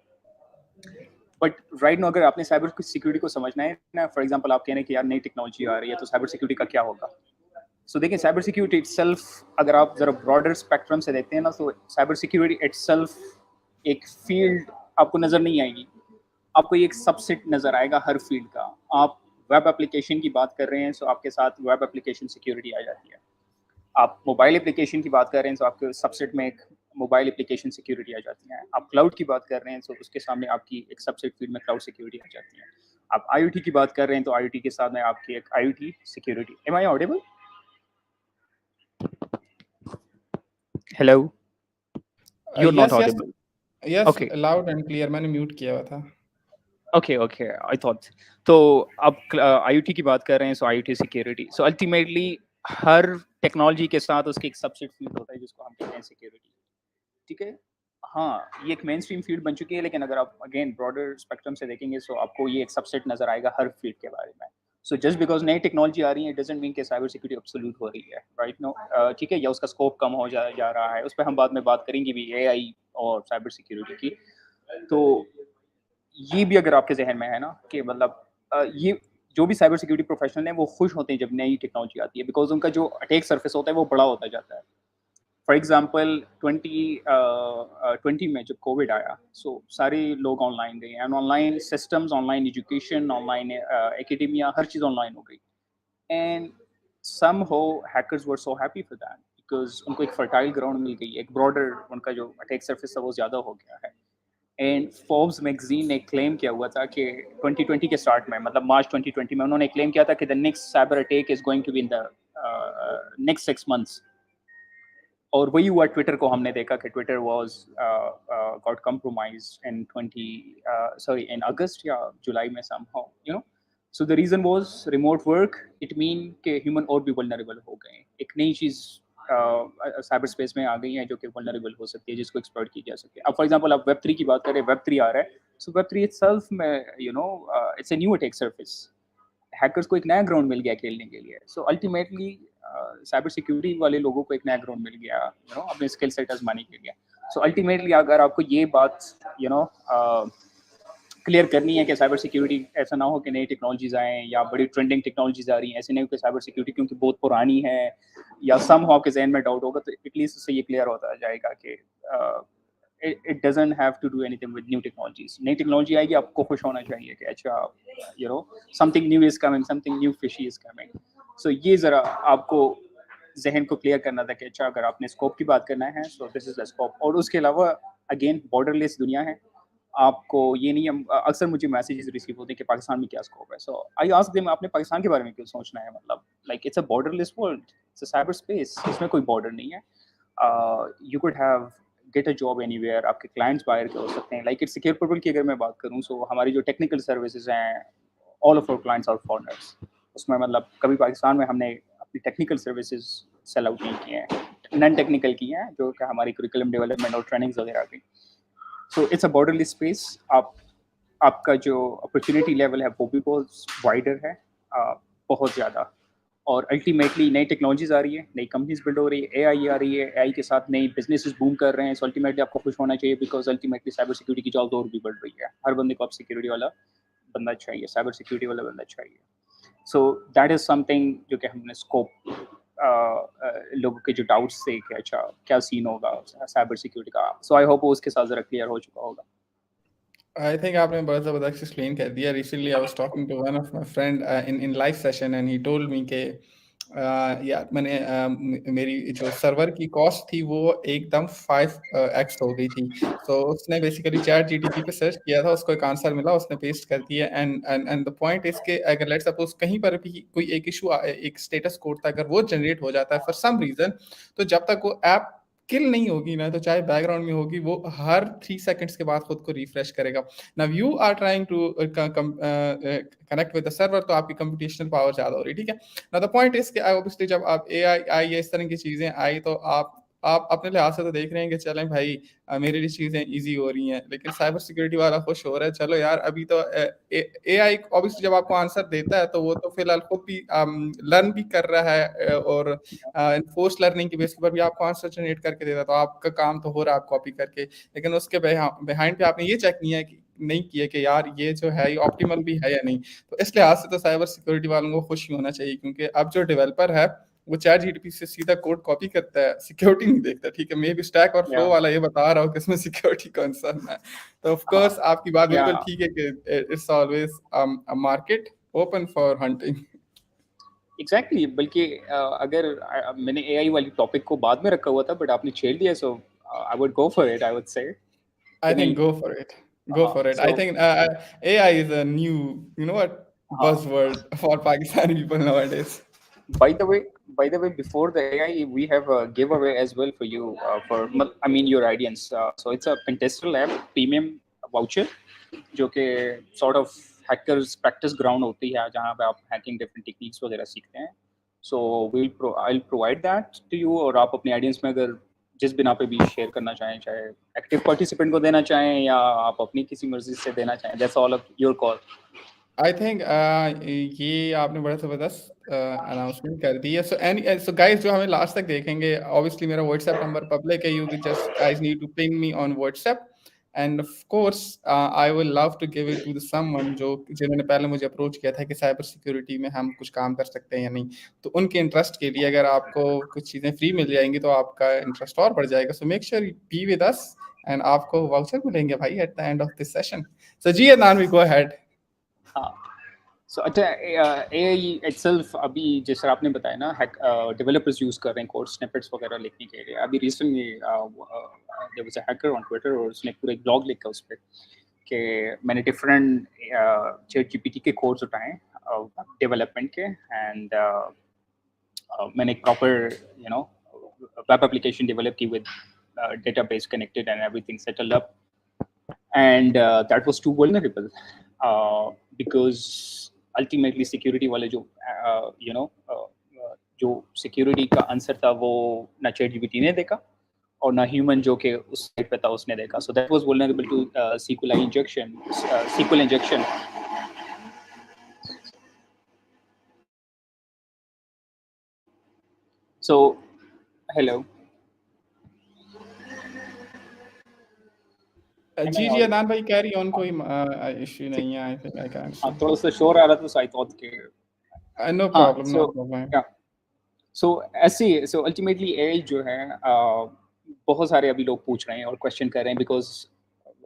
बट राइट नो अगर आपने साइबर सिक्योरिटी को समझना है ना, फॉर एग्जांपल आप कह रहे हैं कि यार नई टेक्नोलॉजी आ रही है तो साइबर सिक्योरिटी का क्या होगा? सो देखिए साइबर सिक्योरिटी इटसेल्फ अगर आप जरा ब्रॉडर स्पेक्ट्रम से देखते हैं ना, तो साइबर सिक्योरिटी इटसेल्फ एक फील्ड आपको नजर नहीं आएगी, आपको एक सबसेट नजर आएगा हर फील्ड का। आप वेब एप्लीकेशन की बात कर रहे हैं तो आपके साथ वेब एप्लीकेशन सिक्योरिटी आ जाती है। आप मोबाइल एप्लीकेशन की बात कर रहे हैं तो आपके सबसेट में एक मोबाइल एप्लीकेशन सिक्योरिटी आ जाती है। आप क्लाउड की बात कर रहे हैं तो उसके सामने आपकी एक सबसेट फील्ड में क्लाउड सिक्योरिटी आ जाती है। आप IoT की बात कर रहे हैं तो IoT के साथ में आपकी एक IoT security. Am I audible? Hello, you are not yes yes. Audible. Yes, okay loud and clear, मैंने म्यूट किया हुआ था। Okay okay, I thought. तो अब IoT की बात कर रहे हैं, so IoT security, so ultimately हर टेक्नोलॉजी के साथ उसकी एक सबसेट फील्ड होता है जिसको हम कहते हैं सिक्योरिटी, ठीक है? हाँ, ये एक मेन स्ट्रीम फील्ड बन चुकी है, लेकिन अगर आप अगेन ब्रॉडर स्पेक्ट्रम से देखेंगे तो आपको ये एक सबसेट नजर आएगा हर फील्ड के बारे में। सो जस्ट बिकॉज नई टेक्नोलॉजी आ रही है डजंट मीन कि साइबर सिक्योरिटी एब्सोल्यूट हो रही है राइट नो, ठीक है? या उसका स्कोप कम हो जा रहा है, उस पर हम बाद में बात करेंगे भी, AI और साइबर सिक्योरिटी की। तो ये भी अगर आपके जहन में है ना कि मतलब ये जो भी साइबर सिक्योरिटी प्रोफेशनल हैं वो खुश होते हैं जब नई टेक्नोलॉजी आती है, बिकॉज उनका जो अटैक सरफेस होता है वो बड़ा होता जाता है। फॉर एग्जाम्पल 2020 में जब कोविड आया, सो सारे लोग ऑनलाइन गए, and online systems, online education, online academia, her cheese online हो गई। And somehow hackers were so happy for that because उनको एक फर्टाइल ग्राउंड मिल गई, एक ब्रॉडर उनका जो अटैक सरफेस था वो ज़्यादा हो गया है। एंड फोर्ब्स मैगजीन ने क्लेम किया हुआ था कि 2020 के स्टार्ट में, मतलब मार्च 2020 में, उन्होंने क्लेम किया था कि the next cyber attack is going to be in the next 6 months। और वही हुआ, ट्विटर को हमने देखा कि Twitter was got compromised in 20 या जुलाई में somehow, you know। So the reason was remote work, it mean कि ह्यूमन और भी वल्नरेबल हो गए, एक नई चीज़ साइबर स्पेस में आ गई है जो कि वल्नरेबल हो सकती है, जिसको एक्सप्लॉइट की जा सकती है। अब फॉर एग्जांपल आप वेब 3 की बात करें, वेब 3 आ रहा है, सो वेब 3 इटसेल्फ में it's a new attack surface, hackers को एक नया ग्राउंड मिल गया खेलने के लिए। सो अल्टीमेटली साइबर सिक्योरिटी वाले लोगों को एक नया ग्राउंड मिल गया, अपने स्किल सेट आजमाने के लिए। सो अल्टीमेटली अगर आपको ये बात क्लियर करनी है कि साइबर सिक्योरिटी ऐसा ना हो कि नई टेक्नोलॉजीज आए या बड़ी ट्रेंडिंग टेक्नोलॉजीज आ रही हैं, ऐसे नहीं हो कि साइबर सिक्योरिटी क्योंकि बहुत पुरानी है या सम हो आपके जहन में डाउट होगा, तो एटलीस्ट उससे ये क्लियर होता जाएगा कि it doesn't have to do anything with new technologies। नई टेक्नोलॉजी आएगी, आपको खुश होना चाहिए कि अच्छा something new is coming, something new fishy is coming। so ये ज़रा आपको जहन को क्लियर करना था कि अच्छा अगर आपने स्कोप की बात करना है, so this is the scope. और उसके अलावा अगेन बॉर्डरलेस दुनिया है, आपको ये नहीं अक्सर मुझे मैसेजेस रिसीव होते हैं कि पाकिस्तान में क्या स्कोप है. सो आई आस्क देम आपने पाकिस्तान के बारे में क्यों सोचना है, मतलब like it's a borderless world, it's a cyber space, इसमें कोई बॉर्डर नहीं है. You could have get a job anywhere, आपके क्लाइंट्स बाहर के हो सकते हैं. लाइक इट्स सिक्योर पर्पल की अगर मैं बात करूँ, सो हमारी जो टेक्निकल सर्विसेज हैं, all of our clients are foreigners. उसमें मतलब कभी पाकिस्तान में हमने अपनी टेक्निकल सर्विसेज सेल आउट नहीं किए हैं, नॉन टेक्निकल की हैं, जो कि हमारी करिकुलम डेवलपमेंट और ट्रेनिंग्स वगैरह की. So it's a borderless space. आपका जो अपॉर्चुनिटी लेवल है वो भी बहुत वाइडर है, बहुत ज़्यादा. और अल्टीमेटली नई टेक्नोलॉजीज आ रही है, नई कंपनीज बिल्ड हो रही है, एआई आ रही है, एआई के साथ नई बिजनेसेस बूम कर रहे हैं. सो अल्टीमेटली आपको खुश होना चाहिए, बिकॉज अल्टीमेटली साइबर सिक्योरिटी की जॉब और भी बढ़ रही है. हर बंदे को अब सिक्योरिटी वाला बंदा चाहिए, साइबर सिक्योरिटी वाला बंदा चाहिए. सो दैट इज समथिंग जो कि हमने स्कोप लोगों के जो डाउट्स थे कि अच्छा क्या सीन होगा साइबर सिक्योरिटी का, सो आई होप वो उसके साथ ज़रा क्लियर हो चुका होगा. I think आपने बहुत ज़बरदस्त एक्सप्लेन कर दिया. Recently, I was talking to one of my friend in live session, and he told me कि यार मैंने मेरी जो सर्वर की कॉस्ट थी वो एकदम 5x हो गई थी. So उसने बेसिकली चैट जीटीपी पे सर्च किया था, उसको एक आंसर मिला, उसने पेस्ट कर दिया. एंड द पॉइंट इज के अगर लेट्स सपोज कहीं पर भी कोई एक इशू, एक स्टेटस कोड था, अगर वो जनरेट हो जाता है फॉर सम रीजन, तो जब तक वो ऐप किल नहीं होगी ना, तो चाहे बैकग्राउंड में होगी, वो हर 3 सेकंड्स के बाद खुद को रिफ्रेश करेगा. Now you are trying to connect with the server, तो आपकी कंप्यूटेशनल पावर ज़्यादा हो रही है, ठीक है. नाउ द पॉइंट इज कि ऑब्वियसली जब आप एआई आई या इस तरह की चीज़ें आई, तो आप अपने लिहाज से तो देख रहे हैं कि चलें भाई, मेरी लिए चीज़ें ईजी हो रही हैं, लेकिन साइबर सिक्योरिटी वाला खुश हो रहा है, चलो यार अभी तो एआई ऑब्वियसली जब आपको आंसर देता है तो वो तो फिलहाल खुद भी लर्न भी कर रहा है, और फोर्स लर्निंग की बेस पर भी आपको आंसर जनरेट करके देता है, तो आपका काम तो हो रहा है आप कॉपी करके. लेकिन उसके बिहाइंड पे आपने ये चेक नहीं किया कि यार ये जो है ये ऑप्टिमल भी है या नहीं. तो इस लिहाज से तो साइबर सिक्योरिटी वालों को खुशी होना चाहिए, क्योंकि अब जो डेवलपर है वो चैट जीटीपी से सीधा कोड कॉपी करता है, सिक्योरिटी नहीं देखता, ठीक है. मे बी स्टैक और फ्लो या वाला ये बता रहा हो कि इसमें सिक्योरिटी कंसर्न है. तो ऑफ कोर्स आपकी बात या बिल्कुल ठीक है कि it's always a market open for hunting. Exactly. बल्कि अगर मैंने एआई वाली टॉपिक को बाद में रखा हुआ था, बट आपने छेड़ दिया, so I would go for it, I would say I कि think नहीं. go for it. Go for it. I so think AI is a new, you know what, हाँ. buzzword for Pakistani people nowadays. By the way, before the AI, we have a giveaway as well for you, I mean, your audience. So it's a Pentestral app premium voucher, जो कि sort of hackers practice ground होती है, जहाँ पे आप hacking different techniques वगैरह सीखते हैं. So I'll provide that to you, और आप अपने audience में अगर जिस बिना पे भी शेयर करना चाहें, चाहे एक्टिव पार्टिसिपेंट को देना चाहें या आप अपनी किसी मर्जी से देना चाहें, that's all of your call. I think ये आपने बड़ा ज़बरदस्त अनाउंसमेंट कर दी है. सो गाइस जो हमें लास्ट तक देखेंगे, ऑब्वियसली मेरा व्हाट्सएप नंबर पब्लिक है, you just guys need to ping me on WhatsApp. And of course I will love to give it to the someone जो जिन्होंने पहले मुझे अप्रोच किया था कि साइबर सिक्योरिटी में हम कुछ काम कर सकते हैं या नहीं. तो उनके इंटरेस्ट के लिए अगर आपको कुछ चीज़ें फ्री मिल जाएंगी तो आपका इंटरेस्ट और बढ़ जाएगा. So make sure be with us, and आपको वाउचर मिलेंगे भाई at the end of this session. So ji Adnan, we go ahead. हाँ. सो अच्छा, एआई इटसेल्फ अभी जैसे आपने बताया ना, डेवलपर्स यूज कर रहे हैं कोड स्निपेट्स वगैरह लिखने के लिए. अभी recently there was a hacker on Twitter, और उसने पूरा एक ब्लॉग लिखा उस पे कि मैंने डिफरेंट चैट जीपीटी के कोड्स उठाए डेवलपमेंट के, एंड मैंने एक प्रॉपर वेब एप्लीकेशन डेवलप की with database connected and everything settled up, and that was too vulnerable, because ultimately security वाले जो जो सिक्योरिटी का आंसर था वो ना चैट जीपीटी ने देखा, और ना ह्यूमन जो कि उस साइड पे था उसने देखा. So that was vulnerable to SQL injection. So hello, जी जी अदनान भाई कैरी ऑन, कोई इश्यू नहीं है. आई थिंक आई कैन हाँ, सी. थोड़ा सा शोर आ रहा था, सो आई थॉट कि नो हाँ. Problem, no problem. सो ऐसे, सो अल्टीमेटली एआई जो है, बहुत सारे अभी लोग पूछ रहे हैं और क्वेश्चन कर रहे हैं, because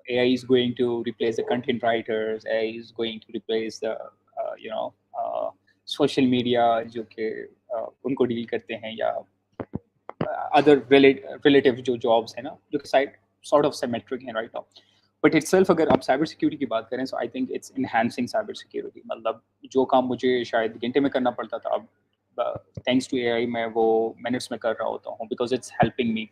AI is going to replace the content writers, AI is going to replace the social media जो कि उनको डील करते हैं, या अदर रिलेटिव जो जॉब्स हैं ना, जो कि साइड सॉर्ट ऑफ सिमेट्रिक हैं राइट नाउ. बट इटसेल्फ अगर आप साइबर सिक्योरिटी की बात करें, so I think it's enhancing cyber security. मतलब जो काम मुझे शायद घंटे में करना पड़ता था, अब थैंक्स टू एआई मैं वो मिनट्स में कर रहा होता हूँ, बिकॉज इट्स हेल्पिंग मी।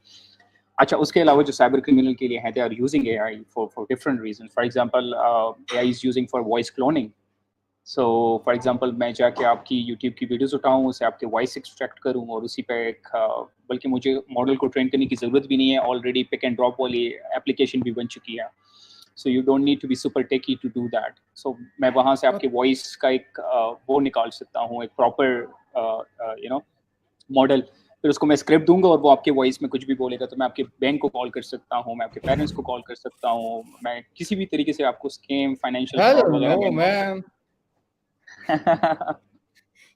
अच्छा, उसके अलावा जो साइबर क्रिमिनल के लिए हैं, they are using AI for different reason. For example, AI is using for voice cloning. So for example, मैं जाके आपकी यूट्यूब की वीडियोस उठाऊं, उसे आपके वॉइस एक्सट्रैक्ट करूं और उसी पे एक बल्कि मुझे मॉडल को ट्रेन करने की ज़रूरत भी नहीं है, ऑलरेडी पिक एंड ड्रॉप वाली एप्लीकेशन भी बन चुकी है। So you don't need to be super techie to do that. So मैं वहाँ से आपके वॉइस का एक वो निकाल सकता हूँ, एक प्रॉपर मॉडल। फिर उसको मैं स्क्रिप्ट दूंगा और वो आपके वॉइस में कुछ भी बोलेगा। तो मैं आपके बैंक को कॉल कर सकता हूँ, मैं आपके पेरेंट्स को कॉल कर सकता हूँ, मैं किसी भी तरीके से आपको स्कैम, फाइनेंशियल हेल फ्रॉड वगैरह नो में इन्वॉल्व मैन,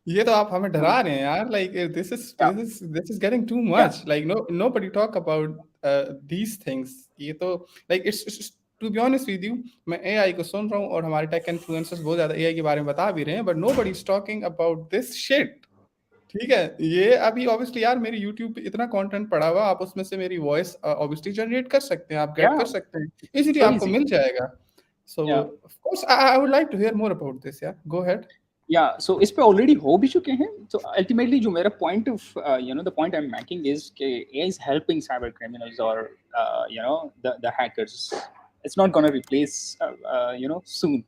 ये तो आप हमें डरा रहे हैं यार, like yeah this is getting too yeah much, like nobody talk about these things. ये तो like it's to be honest with you, मैं एआई को सुन रहा हूँ और हमारे टेक इन्फ्लुएंसर्स बहुत ज्यादा एआई के बारे में बता भी रहे हैं, but nobody is talking about this shit. ठीक है, ये अभी ऑब्वियसली यार मेरे YouTube पे इतना कंटेंट पड़ा हुआ, आप उसमें से मेरी वॉइस ऑब्वियसली जनरेट कर सकते हैं, आप या गेट कर सकते हैं, इजीली सो आपको इजी। मिल जाएगा। So yeah of course I would like to hear more about this, yeah go ahead. या सो इस पे ऑलरेडी हो भी चुके हैं। तो अल्टीमेटली जो मेरा point of the point I am making is कि AI is helping cyber criminals और the hackers. It's not gonna replace soon.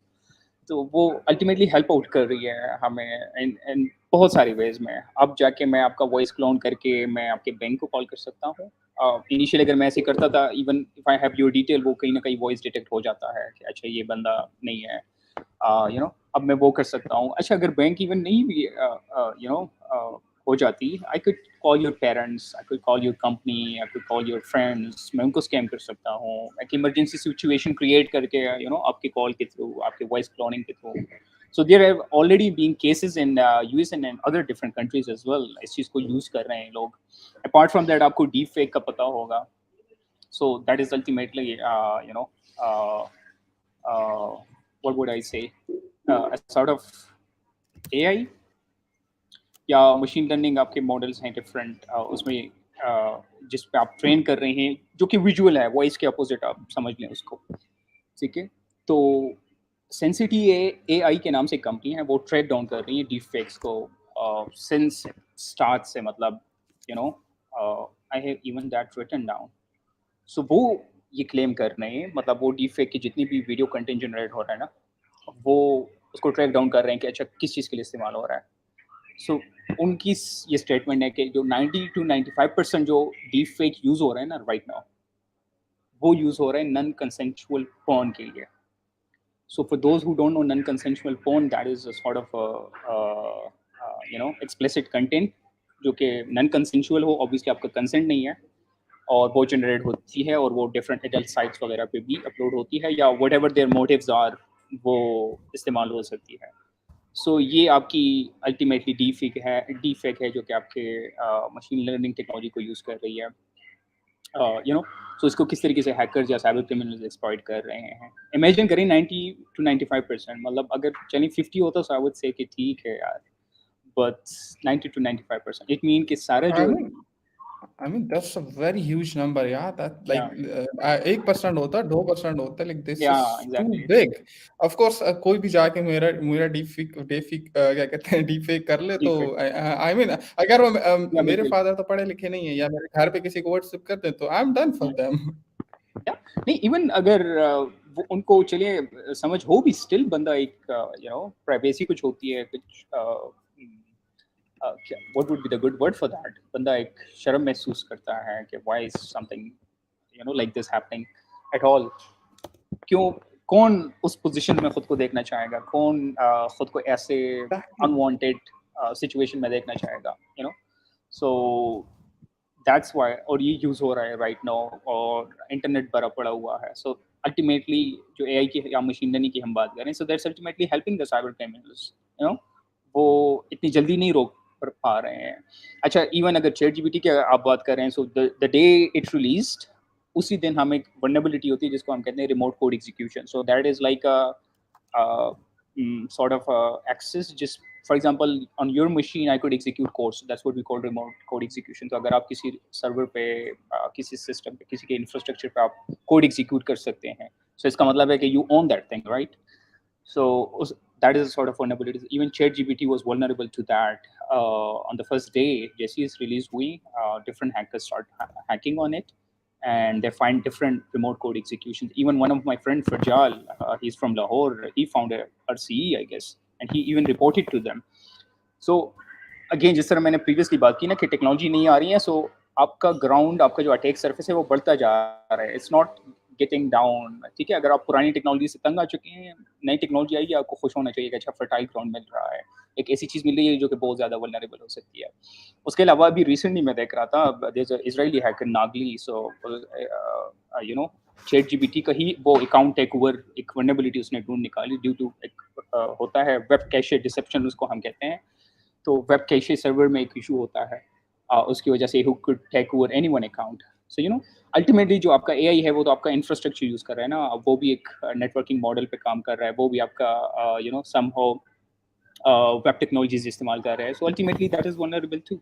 तो वो अल्टीमेटली हेल्प आउट कर रही है हमें इन बहुत सारी वेज में। अब जाके मैं आपका वॉइस क्लोन करके मैं आपके बैंक को कॉल कर सकता हूँ। इनिशियली अगर मैं ऐसे करता था, even if I have your detail, वो कहीं ना कहीं वॉइस डिटेक्ट हो जाता है कि अच्छा ये बंदा नहीं है। अब मैं वो कर सकता हूँ। अच्छा, अगर बैंक इवन नहीं भी हो जाती, I could call your parents, I could call your company, I could call your friends. मैं उनको स्कैम कर सकता हूँ एक इमरजेंसी सिचुएशन क्रिएट करके, आपके कॉल के थ्रू, आपके वॉइस क्लोनिंग के through. So there have already been cases in US and other different countries as well. इस चीज़ को यूज़ कर रहे हैं लोग। अपार्ट फ्रॉम दैट, आपको डीप फेक का पता होगा। So that is ultimately, what would I say, a sort of AI या मशीन लर्निंग आपके मॉडल्स हैं डिफरेंट, उसमें जिस पे आप ट्रेन कर रहे हैं, जो कि विजुअल है, वॉइस के अपोजिट आप समझ लें उसको। ठीक है, तो सेंसिटी एआई के नाम से कंपनी है, वो ट्रैक डाउन कर रही है डीप फेक्स को सिंस स्टार्ट से। मतलब you know I have even that written down. So वो ये क्लेम कर रहे हैं, मतलब वो डीप फेक की जितनी भी वीडियो कंटेंट जनरेट हो रहा है ना, वो उसको ट्रैक डाउन कर रहे हैं कि अच्छा किस चीज़ के लिए इस्तेमाल हो रहा है। सो उनकी ये स्टेटमेंट है कि जो 90 to 95% जो डीप फेक यूज़ हो रहा है ना राइट नाउ, वो यूज़ हो रहा है नॉन कंसेंचुअल पोर्न के लिए। So for those who don't know, non-consensual porn, that is a sort of explicit content जो कि non-consensual हो, obviously आपका consent नहीं है, और वो जनरेट होती है और वो डिफरेंट एडल्ट साइट्स वगैरह पे भी अपलोड होती है, या whatever their motives are, वो इस्तेमाल हो सकती है। सो ये आपकी अल्टीमेटली डी फेक है जो कि आपके मशीन लर्निंग टेक्नोलॉजी को यूज़ कर रही है। सो इसको किस तरीके से हैकर्स या साइबर क्रिमिनल्स एक्सप्लॉइट कर रहे हैं। इमेजिन करें 90 to 95%, मतलब अगर चलिए 50 होता तो आई वुड से कि ठीक है यार, बट 90 to 95% इट मीन कि सारा आई जो mean I mean that's a very huge number, yeah. That या like 1% होता, 2% होता, like this या is too exactly big. Of course, कोई भी जाके मेरा मेरा डीफेक क्या कहते हैं डीफेक कर ले डी तो फेक आई मीन अगर वो या मेरे बिल्कुल। फादर तो पढ़े लिखे नहीं है या मेरे घर पे किसी को व्हाट्सएप कर दे तो I am done for them. या नहीं, इवन अगर वो उनको चलिए समझ हो भी, स्टिल बंदा एक प्राइवेसी कुछ होती है, कुछ what would be the good word for that, बंदा एक शर्म महसूस करता है कि why is something like this happening at all. क्यों, कौन उस पोजीशन में खुद को देखना चाहेगा, कौन खुद को ऐसे अनवांटेड सिचुएशन में देखना चाहेगा, सो दैट्स वाई। और ये यूज़ हो रहा है राइट नाउ, और इंटरनेट भरा पड़ा हुआ है। सो अल्टीमेटली जो एआई की या मशीन लर्निंग की हम बात करें, so that's ultimately helping the cyber criminals. वो इतनी जल्दी नहीं रोक पा रहे हैं। अच्छा, इवन अगर चैट जीपीटी की आप बात कर रहे हैं, so the day it released, उसी दिन हमें एक वल्नरेबिलिटी होती है जिसको हम कहते हैं remote code execution. So that is like sort of access, just for example on your machine I could execute code, so that's what we call remote code execution। तो अगर आप किसी सर्वर पे किसी सिस्टम पे किसी के इंफ्रास्ट्रक्चर पे आप कोड एग्जीक्यूट कर सकते हैं, So इसका मतलब है कि you own that thing, right? So that is a sort of vulnerability. Even ChatGPT was vulnerable to that. On the first day, Jesse's release हुई, different hackers start hacking on it, and they find different remote code executions. Even one of my friend Fajal, he's from Lahore, he found a RCE, I guess, and he even reported to them. So again जिस तरह मैंने previously बात की ना कि technology नहीं आ रही है, सो आपका ग्राउंड, आपका जो अटैक सरफेस है वो बढ़ता जा रहा है. It's not getting down. ठीक है, अगर आप पुरानी टेक्नोलॉजी से तंग आ चुके हैं, नई टेक्नोलॉजी आएगी, आपको खुश होना चाहिए कि अच्छा फर्टाइल ग्राउंड मिल रहा है, एक ऐसी चीज़ मिल रही है जो कि बहुत ज़्यादा वल्नरेबल हो सकती है. उसके अलावा अभी रिसेंटली मैं देख रहा था, देयर इज इजरायली हैकर नागली, so you know chat GPT का ही वो अकाउंट टेक ओवर, एक वल्नरेबिलिटी उसने ढूंढ निकाली ड्यू टू एक होता है वेब कैशे डिसेप्शन उसको हम कहते हैं. तो वेब कैशे सर्वर में एक इशू होता है, उसकी वजह से who could take over anyone account. So ultimately जो आपका एआई है वो तो आपका इंफ्रास्ट्रक्चर यूज कर रहा है ना, वो भी एक नेटवर्किंग मॉडल पे काम कर रहा है, वो भी आपका समहाउ वेब टेक्नोलॉजीज इस्तेमाल कर रहा है. So ultimately that is vulnerable too.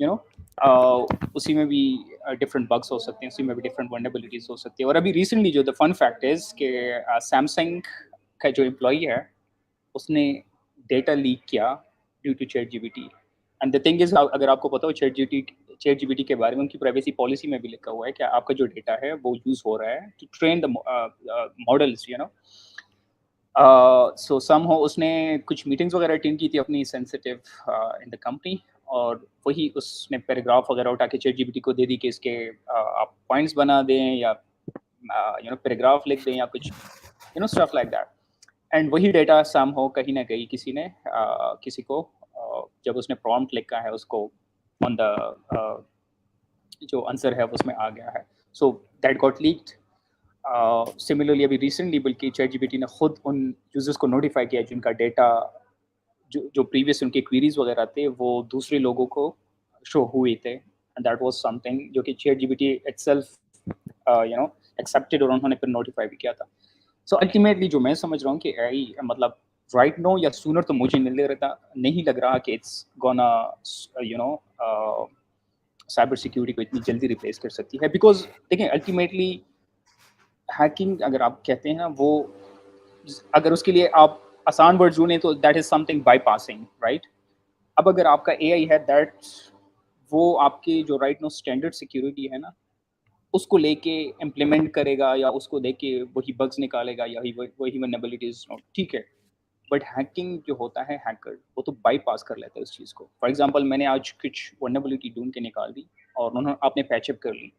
You know उसी में भी डिफरेंट बग्स हो सकते हैं, उसी में भी डिफरेंट वल्नरेबिलिटीज हो सकती है. और अभी रिसेंटली जो द फन फैक्ट इज कि सैमसंग का जो एम्प्लॉई है उसने डेटा लीक किया due to chat GPT. And the thing is, अगर आपको पता हो चैट जीपीटी के बारे में, उनकी प्राइवेसी पॉलिसी में भी लिखा हुआ है कि आपका जो डेटा है वो यूज हो रहा है to train the models. So somehow उसने कुछ मीटिंग्स वगैरह अटेंड की थी अपनी सेंसिटिव इन द कंपनी, और वही उसने पैराग्राफ वगैरह उठा के चैट जीपीटी को दे दी कि इसके आप पॉइंट्स बना दें या पैराग्राफ लिख दें या कुछ स्टफ लाइक दैट. एंड वही डेटा समहाउ कहीं ना कहीं किसी ने किसी को जब उसने प्रॉम्प्ट लिखा है उसको ऑन द जो आंसर है उसमें आ गया है. So that got leaked. Similarly अभी रिसेंटली बल्कि चैट जीपीटी ने खुद उन यूजर्स को नोटिफाई किया जिनका डेटा जो प्रीवियस उनके क्वेरीज वगैरह थे वो दूसरे लोगों को शो हुए थे. एंड दैट वाज समथिंग जो कि चैट जीपीटी इटसेल्फ एक्सेप्टेड, और उन्होंने फिर नोटिफाई भी किया था. सो अल्टीमेटली जो मैं समझ रहा हूँ कि एआई मतलब राइट नो या सूनर तो मुझे नहीं लग रहा कि इट्स गोना साइबर सिक्योरिटी को इतनी जल्दी रिप्लेस कर सकती है. बिकॉज देखें अल्टीमेटली हैकिंग अगर आप कहते हैं ना, वो अगर उसके लिए आप आसान वर्ड ढूंढें तो that is something bypassing, right. अब अगर आपका एआई है दैट वो आपके जो राइट नो स्टैंडर्ड सिक्योरिटी है ना उसको लेके इम्प्लीमेंट करेगा या उसको लेके वही बग्स निकालेगा या वही वल्नरेबिलिटीज, ठीक है. बट हैकिंग जो होता है, हैकर वो तो बाईपास कर लेता है उस चीज़ को. फॉर एग्जांपल मैंने आज कुछ वल्नरेबिलिटी ढूंढ के निकाल दी और उन्होंने आपने पैचअप कर ली.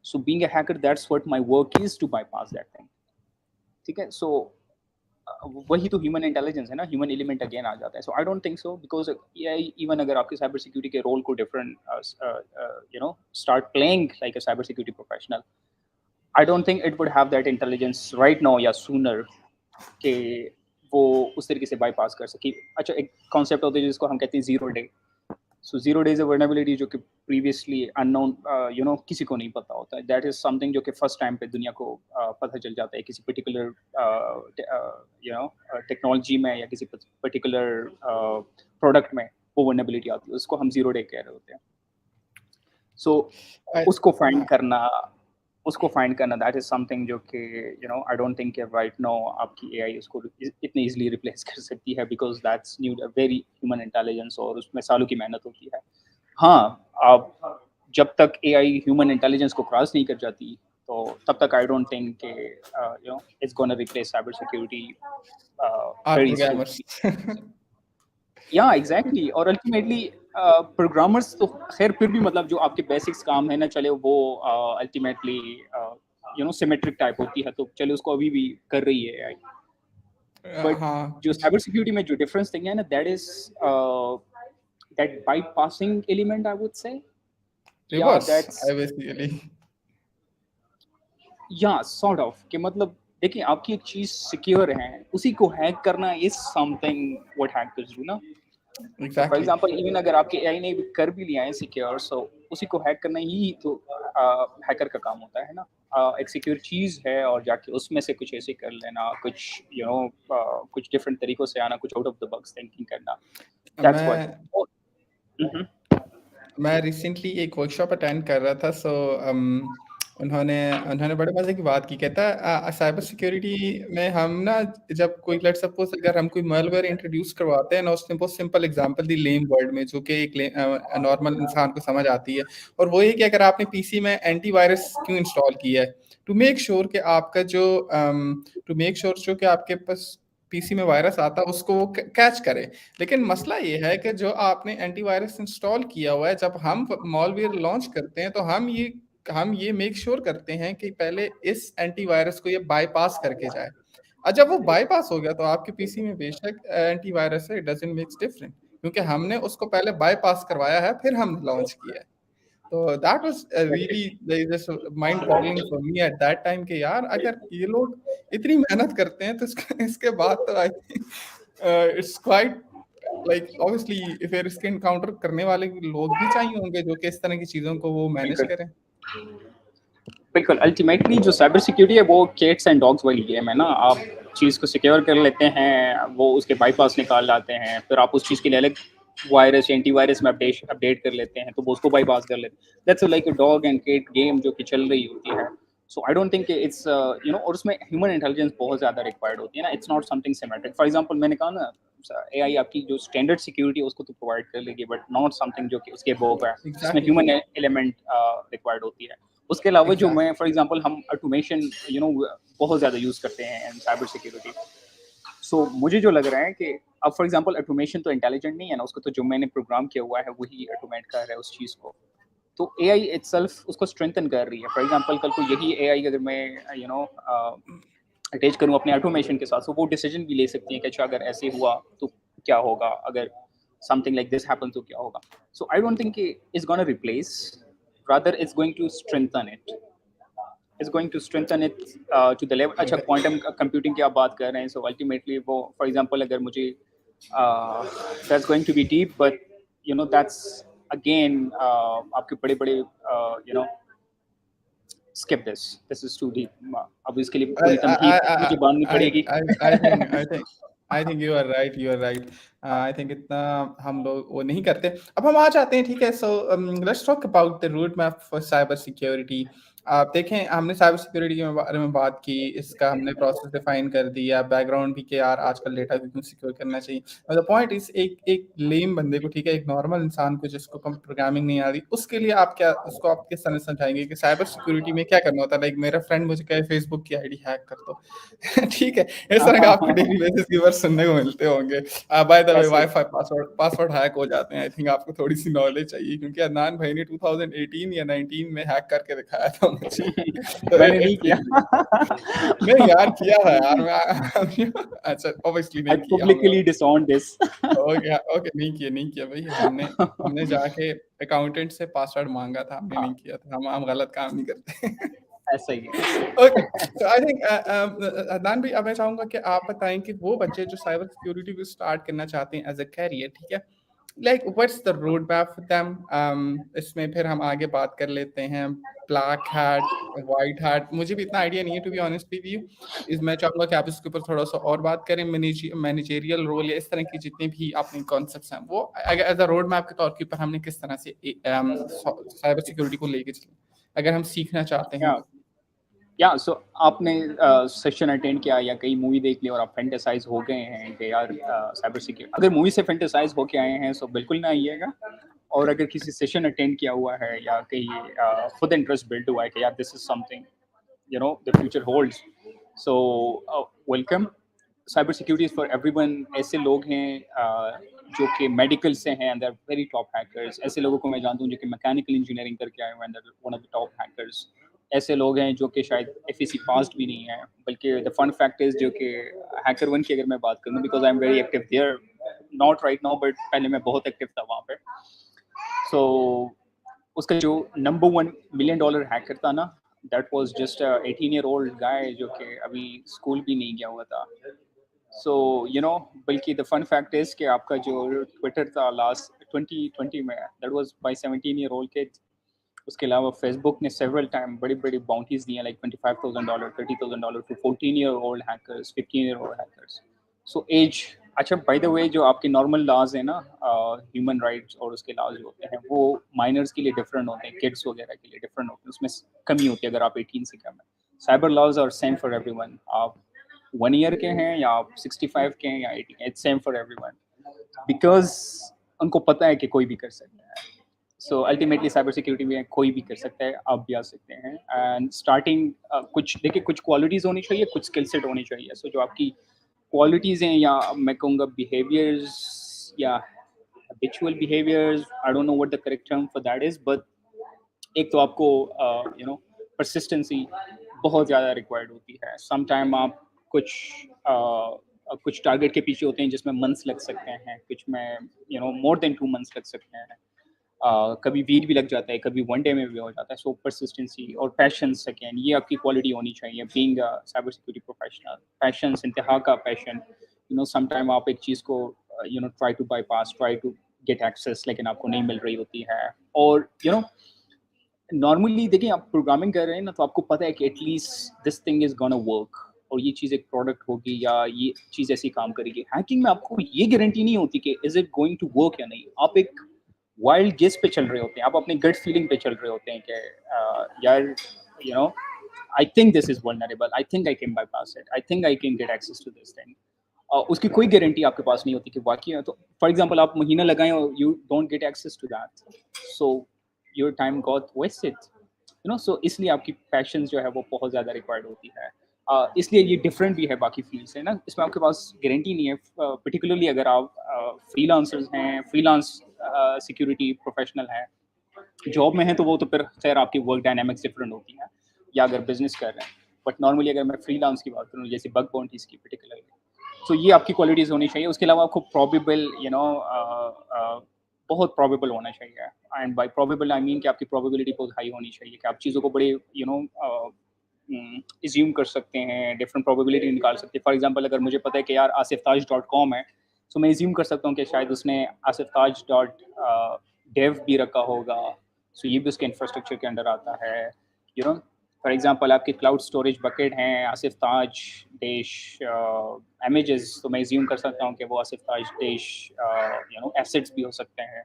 So being a hacker that's what my work is, to bypass that thing. ठीक है. सो वही तो ह्यूमन इंटेलिजेंस है ना, ह्यूमन एलिमेंट अगेन आ जाता है. So I don't think so, because even अगर आपके साइबर सिक्योरिटी के रोल को different start playing like a cyber security professional, I don't think it would have that intelligence right now या sooner कि वो उस तरीके से बाईपास कर सके. अच्छा, एक कॉन्सेप्ट होता है जिसको हम कहते हैं zero day. So zero days vulnerability जो कि प्रीवियसली अननोन किसी को नहीं पता होता है, दैट इज समथिंग जो कि फर्स्ट टाइम पे दुनिया को पता चल जाता है किसी पर्टिकुलर टेक्नोलॉजी में या किसी पर्टिकुलर प्रोडक्ट में वो वर्नेबिलिटी आती है, उसको हम जीरो डे कह रहे होते हैं. सो उसको फाइंड करना दैट इज समथिंग जो कि आई डोंट थिंक राइट नाउ आपकी एआई उसको इतनी इजीली रिप्लेस कर सकती है, because that's need a very human intelligence और उसमें सालों की मेहनत होती है. हाँ, आप जब तक एआई ह्यूमन इंटेलिजेंस को क्रॉस नहीं कर जाती तो तब तक I don't think it's gonna replace cyber security very programmers. Soon. Yeah exactly. और अल्टीमेटली प्रोग्रामर्स तो खैर फिर भी मतलब जो आपके बेसिक्स काम है ना, चले वो अल्टीमेटली सिमेट्रिक टाइप होती है तो चले उसको अभी भी कर रही है एआई. बट हाँ, जो साइबर सिक्योरिटी में जो डिफरेंस थिंग है ना, that is that bypassing element I would से. या रिवर्स दैट्स आई बेसिकली. या सॉर्ट ऑफ कि मतलब देखिए आपकी एक चीज सिक्योर है, उसी को हैक करना is something what hackers do ना. तो फॉर एग्जैक्टली. एग्जांपल इवन अगर आपके एआई ने कर भी लिया है सिक्योर, सो उसी को हैक करना ही तो हैकर का काम होता है ना. एक सिक्योर चीज है और जाके उसमें से कुछ ऐसे कर लेना, कुछ कुछ डिफरेंट तरीकों से आना, कुछ out of the box thinking करना. दैट्स मैं व्हाट. मैं रिसेंटली एक वर्कशॉप अटेंड कर रहा था. सो उन्होंने उन्होंने बड़े मज़े की बात की। कहता है साइबर सिक्योरिटी में हम ना, जब कोई लेट्स सपोज़ अगर हम कोई मैलवेयर इंट्रोड्यूस करवाते हैं ना, उसने बहुत सिंपल एग्ज़ाम्पल दी लेम वर्ड में, जो कि एक नॉर्मल इंसान को समझ आती है। और वो ये कि अगर आपने पीसी में एंटीवायरस क्यों इंस्टॉल किया है? टू मेक श्योर कि आपका जो टू मेक श्योर जो कि आपके पास पीसी में वायरस आता है उसको वो कैच करे। लेकिन मसला ये है कि जो आपने एंटीवायरस इंस्टॉल किया हुआ है, जब हम मॉलवेयर लॉन्च करते हैं तो हम ये मेक श्योर करते हैं कि पहले इस एंटीवायरस को ये बाईपास करके जाए। और जब वो बाईपास हो गया तो आपके पीसी में बेशक एंटीवायरस है, इट डजंट मेक्स डिफरेंट, क्योंकि हमने उसको पहले बाईपास करवाया है, फिर हमने लॉन्च किया है। तो that was really just mind boggling for me at that time कि यार अगर ये लोग इतनी मेहनत करते हैं तो इसके बाद तो आई think it's quite like obviously फिर इसके इनकाउंटर करने वाले लोग भी चाहिए होंगे जो कि इस तरह की चीज़ों को वो मैनेज बिल्कुल करें। बिल्कुल, अल्टीमेटली जो साइबर सिक्योरिटी है वो कैट्स एंड डॉग्स वाली गेम है ना। आप चीज़ को सिक्योर कर लेते हैं, वो उसके बाईपास निकाल लाते हैं, फिर आप उस चीज़ के लिए अलग वायरस या एंटीवायरस में अपडेट अपडेट कर लेते हैं, तो वो उसको बाईपास कर लेते हैं। That's like a dog and cat game जो कि चल रही होती है। So I don't think it's और उसमें ह्यूमन इंटेलिजेंस बहुत ज़्यादा रिक्वायर्ड होती है ना। It's not something symmetric. For example मैंने कहा ना, एआई आपकी जो स्टैंडर्ड सिक्योरिटी है उसको तो प्रोवाइड कर लेगी, बट नॉट समथिंग जो कि उसके अबव है, जिसमें एग्जैक्टली। ह्यूमन एलिमेंट रिक्वायर्ड होती है। उसके अलावा जो एग्जैक्टली। मैं फॉर एग्जांपल हम ऑटोमेशन बहुत ज़्यादा यूज़ करते हैं इन साइबर सिक्योरिटी। सो मुझे जो लग रहा है कि अब फॉर एग्जांपल ऑटोमेशन तो इंटेलिजेंट नहीं है ना, उसको तो जो मैंने प्रोग्राम किया हुआ है वही ऑटोमेट कर रहा है उस चीज़ को। तो एआई इटसेल्फ उसको स्ट्रेंथन कर रही है। फॉर एग्जांपल कल को यही एआई अगर मैं अटैच करूँ अपने ऑटोमेशन के साथ, तो वो डिसीजन भी ले सकती है कि अच्छा अगर ऐसे हुआ तो क्या होगा, अगर समथिंग लाइक दिस हैपन तो क्या होगा। So I don't think it's gonna replace, rather it's going to strengthen it, is going to strengthen it to the level. अच्छा क्वांटम कंप्यूटिंग की आप बात कर रहे हैं, सो अल्टीमेटली वो फॉर एग्जांपल अगर मुझे that's going to be deep, but that's again आपके बड़े बड़े skip this is too deep। अब इसके लिए I पूरी I तमहीद मुझे बांधनी I पड़ेगी। I I think you are right, you are right। I think इतना हम लोग वो नहीं करते। अब हम आ जाते हैं, ठीक है। So let's talk about the road map for cyber security. आप देखें, हमने साइबर सिक्योरिटी के बारे में बात की, इसका हमने प्रोसेस डिफाइन कर दिया, बैकग्राउंड भी कि यार आजकल डेटा भी क्यों सिक्योर करना चाहिए। द पॉइंट इज एक एक लेम बंदे को, ठीक है, एक नॉर्मल इंसान को जिसको प्रोग्रामिंग नहीं आ रही, उसके लिए आप क्या उसको आप किस तरह समझाएंगे कि साइबर सिक्योरिटी में क्या करना होता है। लाइक मेरा फ्रेंड मुझे कहे फेसबुक की आईडी हैक कर दो ठीक है, इस तरह का आपको डेली बेसिस के ऊपर सुनने को मिलते होंगे। बाय द वे ऐसे वाईफाई पासवर्ड पासवर्ड हैक हो जाते हैं। आई थिंक आपको थोड़ी सी नॉलेज चाहिए, क्योंकि अदनान भाई ने 2018 या 19 में हैक करके दिखाया था मुझे। तो मैंने नहीं किया। नहीं यार, किया था यार मैं अच्छा ऑब्वियसली आई नहीं किया हमने। Publicly डिसऑन this. ओके ओके, नहीं किया भाई, हमने हमने जाके अकाउंटेंट से पासवर्ड मांगा था, हमने नहीं हाँ, किया था। हम गलत काम नहीं करते ऐसा ही है। ओके। तो आई थिंक अदनान भाई, अब मैं चाहूंगा कि आप बताएं कि वो बच्चे जो साइबर सिक्योरिटी को स्टार्ट करना चाहते हैं एज अ कैरियर, ठीक है, like what's the road map for them. इसमें फिर हम आगे बात कर लेते हैं ब्लैक हैट, वाइट हैट। मुझे भी इतना आइडिया नहीं है to be honest with you. इस मैं चाहूंगा कि आप इसके ऊपर थोड़ा सा और बात करें। मैनेजेरियल रोल या इस तरह की जितने भी आपने कॉन्सेप्ट्स हैं, वो एज अ रोड मैप के तौर के ऊपर हमने किस तरह से साइबर सिक्योरिटी को लेके चलें, अगर हम सीखना चाहते हैं या तो। या सो आपने सेशन अटेंड किया या कई मूवी देख ली और आप फैंटेसाइज हो गए हैं कि यार साइबर सिक्योरिटी, अगर मूवी से फैंटेसाइज होके आए हैं सो बिल्कुल ना आइएगा। और अगर किसी सेशन अटेंड किया हुआ है या कहीं खुद इंटरेस्ट बिल्ड हुआ है कि यार this is something the future holds, so welcome. Cyber security is for everyone. ऐसे लोग हैं जो कि मेडिकल से हैं and they are very top hackers. ऐसे लोगों को मैं जानता हूँ जो कि मैकेनिकल इंजीनियरिंग करके आए हुए हैं, one of the top hackers. ऐसे लोग हैं जो कि शायद एफएसी पास्ट भी नहीं है, बल्कि द फन फैक्ट इज जो कि हैकर वन की अगर मैं बात करूँ, because I am very active there, not right now but पहले मैं बहुत एक्टिव था वहाँ पे। सो उसका जो नंबर $1 million हैकर था ना, दैट वाज जस्ट 18-year-old गाय जो कि अभी स्कूल भी नहीं गया हुआ था। सो बल्कि द फन फैक्ट इज कि आपका जो ट्विटर था लास्ट 2020 में, that was by 17-year-old kid. उसके अलावा फेसबुक ने सेवरल टाइम बड़ी बड़ी बाउंटीज दी हैं, like $25,000, $30,000 to 14-year-old hackers, 15-year-old hackers. So as अच्छा, बाय द वे, जो आपके नॉर्मल लॉज है ना, ह्यूमन राइट्स और उसके लॉज जो होते हैं वो माइनर्स के लिए डिफरेंट होते हैं, किड्स वगैरह के लिए डिफरेंट होते हैं, उसमें कमी होती है अगर आप 18 से कम है। Cyber laws are same for everyone, आप 1 ईयर के हैं या आप 65 के हैं या 80 के, it's same for everyone, because उनको पता है कि कोई भी कर सकता है। सो अल्टीमेटली साइबर सिक्योरिटी में कोई भी कर सकता है, आप भी आ सकते हैं। एंड स्टार्टिंग कुछ देखिए, कुछ क्वालिटीज़ होनी चाहिए, कुछ स्किल सेट होनी चाहिए। सो जो आपकी क्वालिटीज़ हैं, या मैं कहूँगा बिहेवियर्स या habitual behaviours, I don't know what the correct term for that is, but एक तो आपको परसिस्टेंसी बहुत ज़्यादा रिक्वायर्ड होती है। सम टाइम आप कुछ कुछ टारगेट के पीछे होते हैं जिसमें मंथ्स लग सकते हैं, कुछ में मोर देन 2 मंथ्स लग सकते हैं। कभी वीक भी लग जाता है, कभी 1 डे में भी हो जाता है। सो परसिस्टेंसी और पैशंस, सेकेंड, ये आपकी क्वालिटी होनी चाहिए being a cyber security professional. Patience, इंतहा का पैशन। सम टाइम आप एक चीज़ को try to bypass, try to get access, लेकिन आपको नहीं मिल रही होती है। और नॉर्मली देखिए, आप प्रोग्रामिंग कर रहे हैं ना, तो आपको पता है कि at least this thing is gonna work, और ये चीज़ एक प्रोडक्ट होगी या ये चीज़ ऐसी काम करेगी। हैकिंग में आपको ये गारंटी नहीं होती कि is it going to work या नहीं। आप एक वाइल्ड गेस पे चल रहे होते हैं, आप अपने गट फीलिंग पे चल रहे होते हैं कि यार, you know I think this is vulnerable, I think I can bypass it, I think I can get access to this thing. उसकी कोई गारंटी आपके पास नहीं होती कि वाकई है। तो फॉर एग्जांपल, आप महीना लगाएं और you don't get access to that, so your time got wasted. So इसलिए आपकी पैशन जो है वो बहुत ज़्यादा रिक्वायर्ड होती है। इसलिए ये डिफरेंट भी है बाकी फील्ड से ना, इसमें आपके पास गारंटी नहीं है। पर्टिकुलरली अगर आप फ्रीलांसर्स हैं, फ्रीलांस सिक्योरिटी प्रोफेशनल हैं, जॉब में हैं, तो वो तो फिर खैर आपकी वर्क डायनामिक्स डिफरेंट होती हैं, या अगर बिजनेस कर रहे हैं। बट नॉर्मली अगर मैं फ्रीलांस की बात करूँ, जैसे बग बाउंटीज की पर्टिकुलरली, तो ये आपकी क्वालिटीज़ होनी चाहिए। उसके अलावा आपको प्रोबेबल, बहुत प्रोबेबल होना चाहिए। And by probable I mean कि आपकी प्रोबेबिलिटी बहुत हाई होनी चाहिए, कि आप चीज़ों को बड़े इज्यूम कर सकते हैं, डिफरेंट प्रोबेबिलिटी निकाल सकते हैं। फॉर एग्जांपल, अगर मुझे पता है कि यार आसिफताज.com है, तो मैं इज्यूम कर सकता हूँ कि शायद उसने आसिफताज.dev भी रखा होगा, सो ये भी उसके इंफ्रास्ट्रक्चर के अंडर आता है। फॉर एग्जांपल, आपके क्लाउड स्टोरेज बकेट हैं आसिफ ताज डेश इमेजेस, तो मैं इज्यूम कर सकता हूँ कि वो आसिफ ताज डेश एसेट्स भी हो सकते हैं।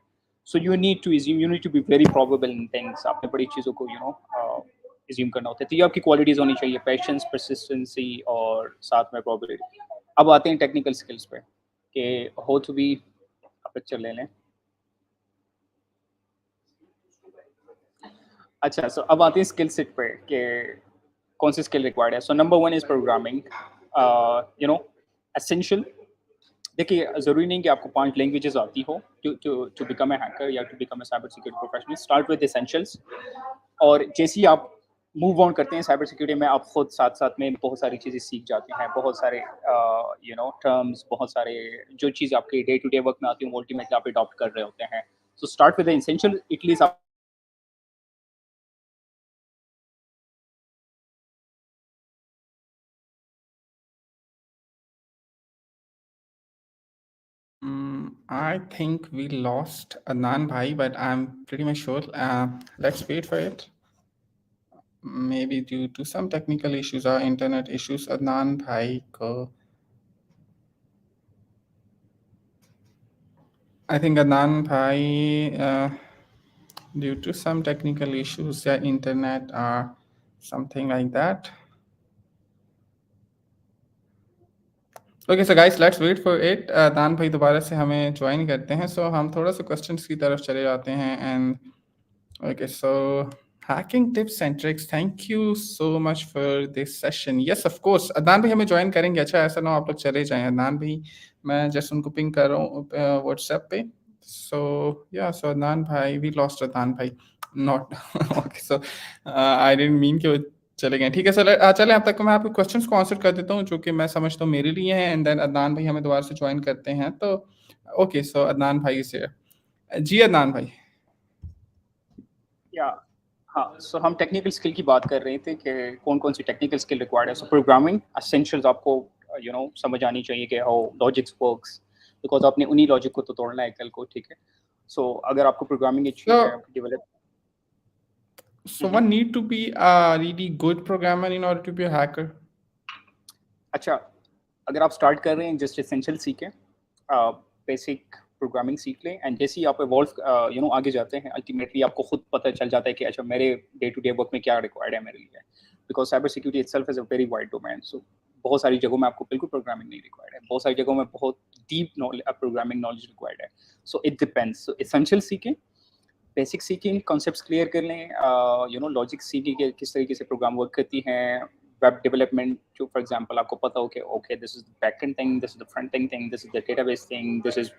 So you need to assume, you need to be very probable in things. आपने बड़ी चीज़ों को इज्यूम करना होता है। तो ये आपकी क्वालिटीज़ होनी चाहिए, पेशेंस, परसिस्टेंसी और साथ में प्रोबेबिलिटी। अब आते हैं टेक्निकल स्किल्स पे, कि हो टू बी, पिक्चर ले लें। अच्छा, सो अब आते हैं स्किल सेट पे कि कौन सी स्किल रिक्वायर्ड है। So number 1 is programming, essential. देखिए, ज़रूरी नहीं कि आपको 5 लैंग्वेजेस आती हो टू बिकम ए हैकर या to become a cyber security professional. Start with essentials, और जैसे ही आप मूव ऑन करते हैं साइबर सिक्योरिटी में, आप खुद साथ साथ में बहुत सारी चीज़ें सीख जाते हैं, बहुत सारे टर्म्स, बहुत सारे जो चीज़ आपके डे टू डे वर्क में आती है, वो अल्टीमेटली आप अडॉप्ट कर रहे होते हैं। So start with the essential, at least आप I think we lost Adnan Bhai, but I'm pretty much sure. Let's wait for it. Maybe due to some technical issues or internet issues, Adnan Bhai ko. I think Adnan Bhai, due to some technical issues, या internet or something like that. Okay so guys, let's wait for it. दान भाई दोबारा से हमें join करते हैं, सो हम थोड़ा सा क्वेश्चंस की तरफ चले जाते हैं। And okay, so hacking tips and tricks, thank you so much for this session. Yes of course, Adnan भाई हमें ज्वाइन करेंगे। अच्छा, ऐसा ना हो आप लोग चले जाएं। अदनान भाई, मैं जस्ट उनको पिंग कर रहा हूँ व्हाट्सएप पे। सो या, सो अदनान भाई, वी लॉस्ट अदनान भाई, not okay. So I didn't mean कि वो चले गए। ठीक है सर, चले अब तक मैं आपके क्वेश्चंस को आंसर कर देता हूँ जो कि मैं समझता हूँ मेरे लिए हैं, एंड देन अदनान भाई हमें दोबारा से ज्वाइन करते हैं। तो ओके, सो अदनान भाई से जी, अदनान भाई। या हाँ, सो हम टेक्निकल स्किल की बात कर रहे थे कि कौन कौन सी टेक्निकल स्किल रिक्वायर्ड है। सो प्रोग्रामिंग एसेंशियल्स आपको समझ आनी चाहिए कि हाउ लॉजिक्स वर्क्स, बिकॉज आपने उन्हीं लॉजिक को तो तोड़ना है कल को। ठीक है, सो अगर आपको प्रोग्रामिंग अच्छी So, है develop. so one need to be a really good programmer in order to be a hacker. अच्छा, अगर आप स्टार्ट कर रहे हैं, जस्ट एसेंशियल सीखें। बेसिक प्रोग्रामिंग सीख लें, एंड जैसे ही आप इवॉल्व आगे जाते हैं, अल्टीमेटली आपको खुद पता चल जाता है कि अच्छा मेरे डे टू डे वर्क में क्या रिक्वायर्ड है मेरे लिए, because cyber security itself is a very wide domain. So बहुत सारी जगहों में आपको बिल्कुल प्रोग्रामिंग नहीं रिक्वायर्ड है, बहुत सारी जगहों में बहुत डीप प्रोग्रामिंग नॉलेज रिक्वायर्ड है. सो इट डिपेंड्स. सो एसेंशियल सीखें, बेसिक सीखें, कॉन्सेप्ट्स क्लियर कर लें, लॉजिक सीखें कि किस तरीके से प्रोग्राम वर्क करती हैं. वेब डेवलपमेंट जो फॉर एग्जांपल आपको पता हो कि okay this is the backend thing, this is the front end thing, this is the database thing, this is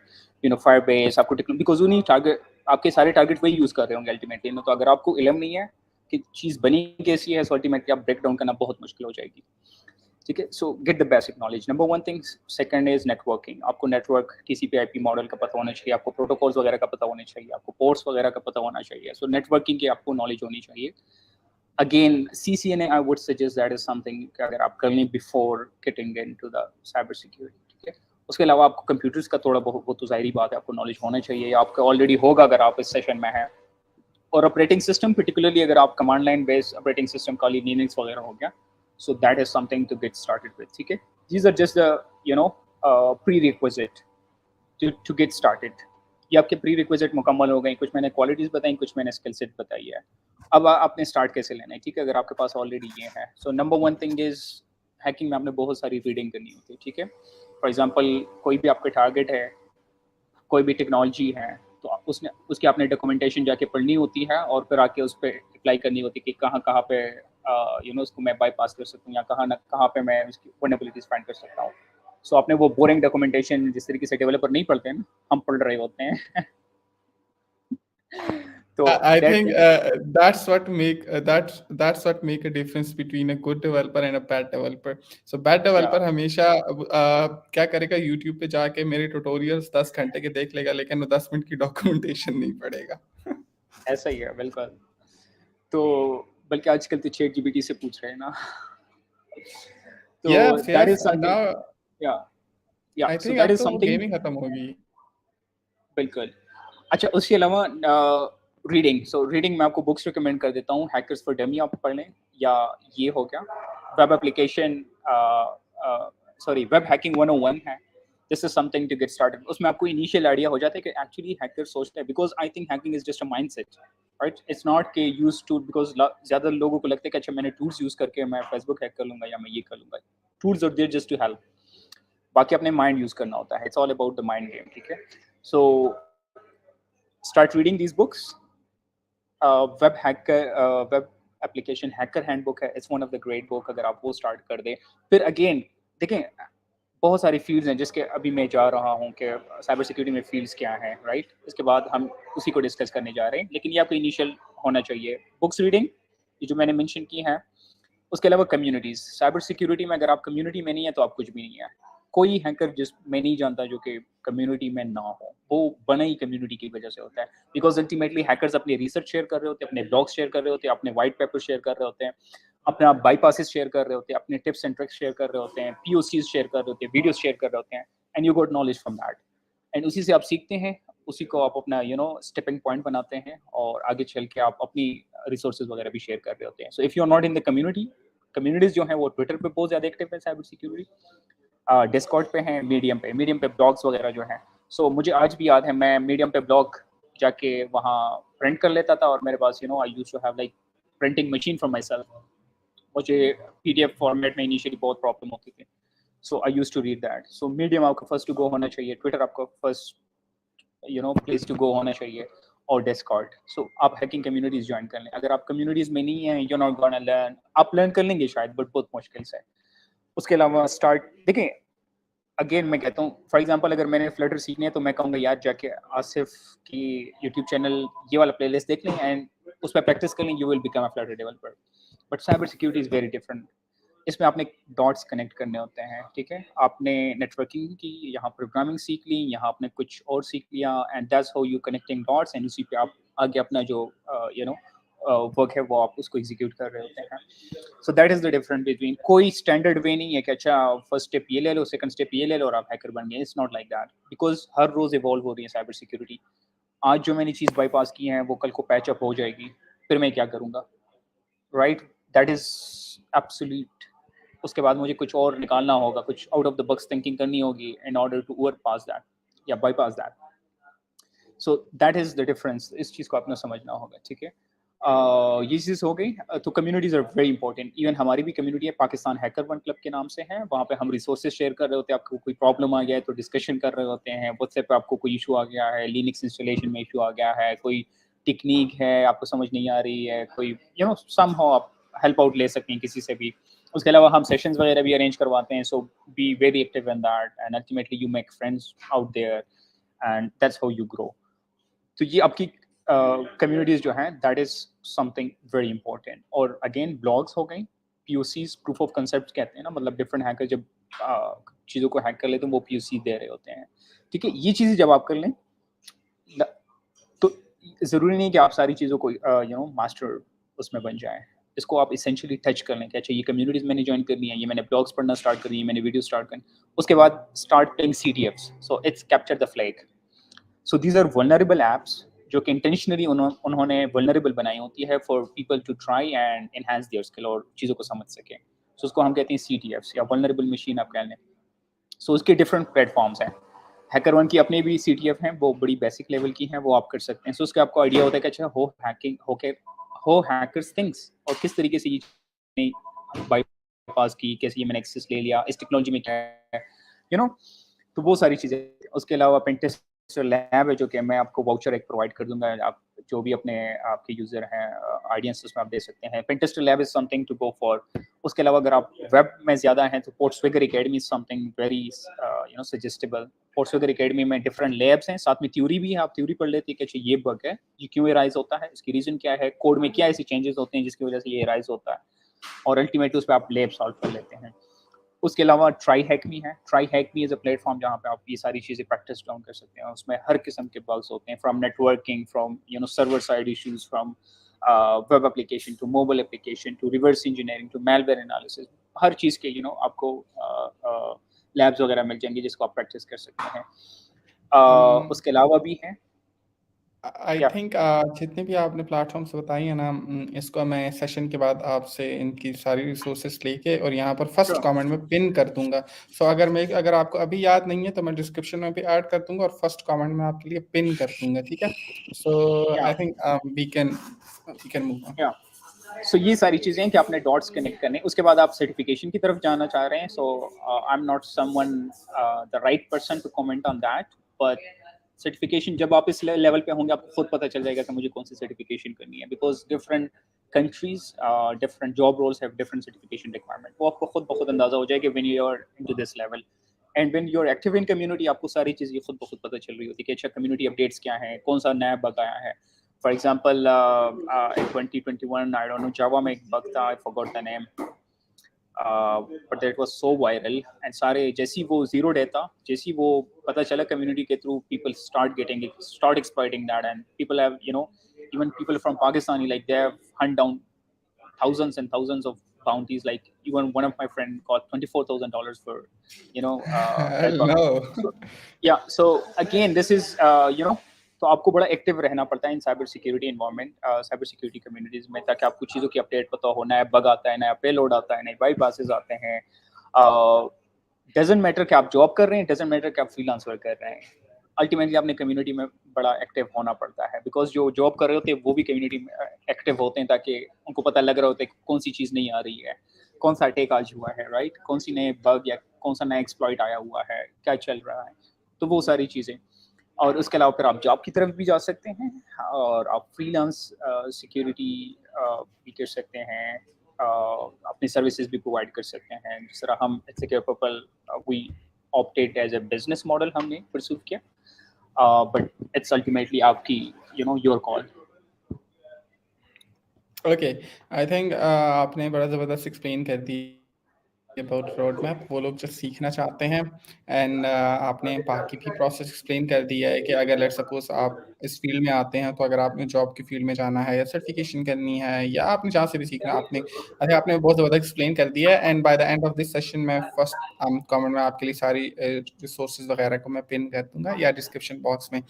Firebase. आपको टेक्नोलॉजी बिकॉज उन्हीं टारगेट आपके सारे टारगेट वही यूज कर रहे होंगे अल्टीमेटली. तो अगर आपको इल्म नहीं है कि चीज़ बनी कैसी है, सो अल्टीमेटली आप ब्रेक डाउन करना बहुत मुश्किल हो जाएगी. ठीक है. सो get the basic knowledge, number one thing. Second is networking. आपको नेटवर्क TCP/IP मॉडल का पता होना चाहिए, आपको प्रोटोकॉल्स वगैरह का पता होना चाहिए, आपको पोर्ट्स वगैरह का पता होना चाहिए. सो नेटवर्किंग की आपको नॉलेज होनी चाहिए. Again CCNA I would suggest that is something अगर आप कर लें before getting into the cyber security. ठीक है. उसके अलावा आपको कंप्यूटर्स का थोड़ा बहुत, वो तो जाहिर बात है, आपको नॉलेज होना चाहिए, आपका ऑलरेडी होगा अगर आप इस सेशन में हैं. और ऑपरेटिंग सिस्टम, पर्टिकुलरली अगर आप command line based operating system का लिनक्स वगैरह हो गया, so that is something to get started with. ठीक है. These are just the prerequisite to get started. ये आपके prerequisite मुकम्मल हो गए. कुछ मैंने क्वालिटीज बताई, कुछ मैंने स्किल सेट बताई है. अब आपने स्टार्ट कैसे लेना है. ठीक है. अगर आपके पास ऑलरेडी ये है, so number one thing is hacking में आपने बहुत सारी रीडिंग करनी होती है. ठीक है. फॉर एग्जाम्पल कोई भी आपका टारगेट है, कोई भी टेक्नोलॉजी है, तो उसकी आपने डॉक्यूमेंटेशन जाके पढ़नी होती है और फिर आके उस पर अप्लाई करनी होती है कि कहाँ कहाँ पे उसको मैं बाईपास कर सकता हूँ, या कहाँ पे मैं उसकी वल्नरेबिलिटीज फाइंड कर सकता हूँ. सो आपने वो बोरिंग डॉक्यूमेंटेशन जिस तरीके से डेवलपर नहीं पढ़ते हैं, हम पढ़ रहे होते हैं. तो I that think that's what make a difference between a good developer and a bad developer. So bad या developer हमेशा क्या करेगा, YouTube पे जाके मेरे ट्यूटोरियल्स 10 घंटे के देख लेगा, लेकिन वो 10 मिनट की डॉक्यूमेंटेशन नहीं पढ़ेगा. ऐसा ही है बिल्कुल. तो बल्कि आजकल तो ChatGPT से पूछ रहे हैं ना. तो Yes, that yes. Is something. Now या या I सो think दैट अब इज तो वो समथिंग. गेमिंग खत्म होगी. बिल्कुल. अच्छा, उसके अलावा रीडिंग. सो रीडिंग मैं आपको बुक्स रिकमेंड कर देता हूँ. हैकर्स फॉर डमी आप पढ़ लें, या ये हो गया web application, sorry web hacking 101 है. This is something to get started. उसमें आपको इनिशियल आइडिया हो जाता है कि एक्चुअली हैकर सोचते हैं, because I think hacking is just a mindset, right. It's not के यूज टू, बिकॉज ज़्यादा लोगों को लगता है कि अच्छा मैंने टूल्स यूज करके मैं फेसबुक हैक कर लूंगा या मैं ये कर लूंगा. Tools are there just to help, बाकी अपने माइंड यूज करना होता है. It's all about the mind game. ठीक है. So start reading these books. Web application hacker handbook है. It's one of the great book. अगर आप वो स्टार्ट कर दें, फिर अगेन देखें बहुत सारी फील्ड्स हैं जिसके अभी मैं जा रहा हूँ कि साइबर सिक्योरिटी में फील्ड्स क्या हैं, राइट. इसके बाद हम उसी को डिस्कस करने जा रहे हैं, लेकिन ये आपको इनिशियल होना चाहिए. बुक्स रीडिंग ये जो मैंने मेंशन की हैं. उसके अलावा कम्युनिटीज़. साइबर सिक्योरिटी में अगर आप कम्युनिटी में नहीं है तो आप कुछ भी नहीं है. कोई हैकर जिस मैं नहीं जानता जो कि कम्युनिटी में ना हो, वो बना ही कम्युनिटी की वजह से होता है. बिकॉज अल्टीमेटली हैकर्स अपने रिसर्च शेयर कर रहे होते हैं, अपने ब्लॉग्स शेयर कर रहे होते हैं, अपने वाइट पेपर शेयर कर रहे होते हैं, अपना बाईपासेस शेयर कर रहे होते हैं, अपने टिप्स एंड ट्रिक्स शेयर कर रहे होते हैं, POCs शेयर कर रहे होते हैं, वीडियोस शेयर कर रहे होते हैं, and you got knowledge from that. And उसी से आप सीखते हैं, उसी को आप अपना स्टेपिंग पॉइंट बनाते हैं, और आगे चल के आप अपनी रिसोर्सेज वगैरह भी शेयर कर रहे होते हैं. So if you are not in the community, communities जो है वो ट्विटर पे बहुत ज़्यादा एक्टिव है साइबर सिक्योरिटी, डिस्कॉर्ड पे हैं, मीडियम पे ब्लॉग्स वगैरह जो हैं. सो मुझे आज भी याद है, मैं मीडियम पे ब्लॉग जाके वहाँ प्रिंट कर लेता था, और मेरे पास I used to have like printing machine for myself. मुझे PDF फॉर्मेट में इनिशियली बहुत प्रॉब्लम होती थी. So I used to read that. So medium आपका फर्स्ट टू गो होना चाहिए, ट्विटर आपका फर्स्ट प्लेस टू गो होना चाहिए, और डिस्कॉर्ड. सो आप हैकिंग कम्युनिटीज ज्वाइन कर लें. अगर आप कम्युनिटीज में नहीं हैं, यू नॉट गोना लर्न. आप लर्न कर लेंगे शायद, बट बहुत मुश्किल से. उसके अलावा स्टार्ट देखें, अगेन मैं कहता हूँ, फॉर एग्जांपल अगर मैंने फ्लटर सीखनी है तो मैं कहूँगा यार जाके आसिफ की यूट्यूब चैनल ये वाला प्लेलिस्ट देख लें एंड उस पर प्रैक्टिस कर लें, you will become a Flutter developer. But cyber security is very different. इसमें आपने डॉट्स कनेक्ट करने होते हैं. ठीक है. आपने नेटवर्किंग की, यहाँ प्रोग्रामिंग सीख ली, यहाँ आपने कुछ और सीख लिया, and that's how you connecting dots, and उसी पे आप आगे अपना जो वर्क है वो आप उसको एग्जीक्यूट कर रहे होते हैं. So that is the difference between. कोई स्टैंडर्ड वे नहीं है कि अच्छा फर्स्ट स्टेप ये ले लो, सेकंड स्टेप ये ले लो और आप हैकर बन गए. It's not like that, because हर रोज इवॉल्व हो रही है साइबर सिक्योरिटी. आज जो मैंने चीज़ बाईपास की है वो कल को पैच अप हो जाएगी, फिर मैं क्या करूँगा, राइट. That is absolute. उसके बाद मुझे कुछ और निकालना होगा, कुछ out of the box thinking करनी होगी in order to over pass that. या bypass that. So that is the difference. इस चीज़ को आपने समझना होगा, ठीक है। ये चीज़ हो गई। तो communities are very important. Even हमारी भी कम्युनिटी है, पाकिस्तान हैकर वन क्लब के नाम से है। वहाँ पे हम रिसोर्सेज शेयर कर रहे होते हैं। आपको कोई प्रॉब्लम आ गया है तो डिस्कशन कर रहे होते हैं। व्हाट्सएप पे आपको कोई इशू आ गया है, लिनक्स इंस्टॉलेशन में इशू आ गया है, कोई टेक्निक है आपको समझ नहीं आ रही है, कोई समहाउ आप हेल्प आउट ले सकते हैं किसी से भी। उसके अलावा हम सेशंस वगैरह भी अरेंज करवाते हैं। So be very active in that and ultimately you make friends out there and that's how you grow. तो ये आपकी कम्युनिटीज जो हैं, that is something very important. और अगेन ब्लॉग्स हो गई, पीओसीज, प्रूफ ऑफ कंसेप्ट कहते हैं ना, मतलब डिफरेंट हैकर जब चीज़ों को हैक कर लेते हैं वो पीओसी दे रहे होते हैं, ठीक है। ये चीज़ें जब आप कर लें तो ज़रूरी नहीं कि आप सारी चीज़ों को मास्टर उसमें बन जाएं। इसको आप इसेंशियली टच कर लें कि अच्छा ये कम्युनिटीज़ मैंने ज्वाइन करनी है, ये मैंने ब्लॉग्स पढ़ना स्टार्ट करनी है, मैंने वीडियो स्टार्ट करनी। उसके बाद start playing CTFs, so it's capture the flag. So these are vulnerable apps जो कि इंटेंशनली उन्होंने वल्नरेबल बनाई होती है for people to try and enhance their skill और चीज़ों को समझ सकें। सो उसको हम कहते हैं CTFs या वल्नरेबल मशीन आप कह लें। सो उसके डिफरेंट प्लेटफॉर्म्स हैं। हैकर1 की अपनी भी CTF हैं, वो बड़ी बेसिक लेवल की हैं, वो आप कर सकते हैं। सो उसका आपको आइडिया होता है कि अच्छा हो हैकर्स थिंग्स और किस तरीके से ये बाईपास की, कैसे ये मैंने एक्सेस ले लिया, इस टेक्नोलॉजी में क्या है, तो वो सारी चीज़ें। उसके अलावा पेंटेस्टर लैब है जो कि मैं आपको वाउचर एक प्रोवाइड कर दूंगा, आप जो भी अपने आपके यूज़र हैं ऑडियंस उसमें आप दे सकते हैं। Pentester Lab is something to go for. उसके अलावा अगर आप वेब में ज़्यादा हैं तो PortSwigger Academy is something very suggestable. PortSwigger Academy में डिफरेंट लैब्स हैं, साथ में थ्योरी भी है, आप थ्योरी पढ़ लेते हैं कि अच्छा ये बग है, ये क्यों एराइज होता है, इसकी रीज़न क्या है, कोड में क्या ऐसे चेंजेस होते हैं जिसकी वजह से ये एराइज होता है, और अल्टीमेटली उस पर आप लैब सॉल्व कर लेते हैं। उसके अलावा ट्राई हैक भी है। ट्राई हैक भी एज अ प्लेटफॉर्म जहाँ पे आप ये सारी चीज़ें प्रैक्टिस डाउन कर सकते हैं। उसमें हर किस्म के बग्स होते हैं, from networking, from server side issues, from web application to mobile application to reverse engineering to malware analysis. हर चीज़ के आपको लैब्स वगैरह मिल जाएंगे जिसको आप प्रैक्टिस कर सकते हैं। उसके अलावा भी हैं आई क्या? थिंक जितने भी आपने प्लेटफॉर्म्स बताई हैं ना, इसको मैं सेशन के बाद आपसे इनकी सारी रिसोर्सेज लेके और यहाँ पर फर्स्ट Sure. कमेंट में पिन कर दूंगा। सो अगर आपको अभी याद नहीं है तो मैं डिस्क्रिप्शन में भी ऐड कर दूंगा और फर्स्ट कमेंट में आपके लिए पिन कर दूंगा, ठीक है। So Yeah. I think we can move on. Yeah. So ये सारी चीज़ें हैं कि आपने डॉट्स कनेक्ट करने। उसके बाद आप सर्टिफिकेशन की तरफ जाना चाह रहे हैं। So I am not someone the right person to comment on that, but certification जब आप इस लेवल पे होंगे आपको खुद पता चल जाएगा कि मुझे कौन सी सर्टिफिकेशन करनी है, because different countries different job roles have different certification requirement. वो आपको खुद ब खुद अंदाजा हो जाएगा when you are into this level and when you are active in community. आपको सारी चीज़ें खुद ब खुद पता चल रही होती है कि अच्छा कम्युनिटी अपडेट्स क्या हैं, कौन सा नया बग आया है। For example, in 2021, I don't know, Java में एक bug था, I forgot the name, but that was so viral and सारे जैसी वो zero day था, जैसी वो पता चला community के through, people start exploiting that, and people have, even people from Pakistan, like they have hunt down thousands and thousands of bounties. Like even one of my friend got $24,000 for, that bug. No. So yeah, so again, this is तो आपको बड़ा active रहना पड़ता है in cyber security environment, cyber security communities में, ताकि आपको चीज़ों की अपडेट पता हो। नया बग आता है, नया पेलोड आता है, नए बाईपासेस आते हैं। डजेंट मैटर कि आप जॉब कर रहे हैं, डजेंट मैटर कि आप फ्रीलांस वर्क कर रहे हैं, अल्टीमेटली अपने कम्युनिटी में बड़ा एक्टिव होना पड़ता है। बिकॉज जो जॉब कर रहे होते हैं वो भी कम्युनिटी में एक्टिव होते हैं, ताकि उनको पता लग रहा होता है कौन सी चीज़ नहीं आ रही है, कौन सा अटैक आज हुआ है, राइट, कौन सी नए बग या कौन सा नया एक्सप्लॉइट आया हुआ है, क्या चल रहा है, तो वो सारी चीज़ें। और उसके अलावा फिर आप जॉब की तरफ भी जा सकते हैं और आप फ्रीलांस सिक्योरिटी भी कर सकते हैं, अपनी सर्विसेज भी प्रोवाइड कर सकते हैं। जिस तरह हम Secure Purple we opted as a business model हमने परस्यू किया, बट इट्स अल्टीमेटली आपकी your call. Okay, I think आपने बड़ा ज़बरदस्त एक्सप्लेन कर दिया अबाउट रोड मैप, वो लोग जो सीखना चाहते हैं। एंड आपने बाकी भी प्रोसेस एक्सप्लेन कर दिया है कि अगर लेट सपोज आप इस फील्ड में आते हैं, तो अगर आपने जॉब की फील्ड में जाना है या सर्टिफिकेशन करनी है या आपने जहाँ से भी सीखना, आपने बहुत ज़्यादा एक्सप्लेन कर दिया है। And by the end of this session मैं फर्स्ट कमेंट में आपके लिए सारी रिसोर्सेज वगैरह को मैं पिन कर दूंगा या डिस्क्रिप्शन बॉक्स में।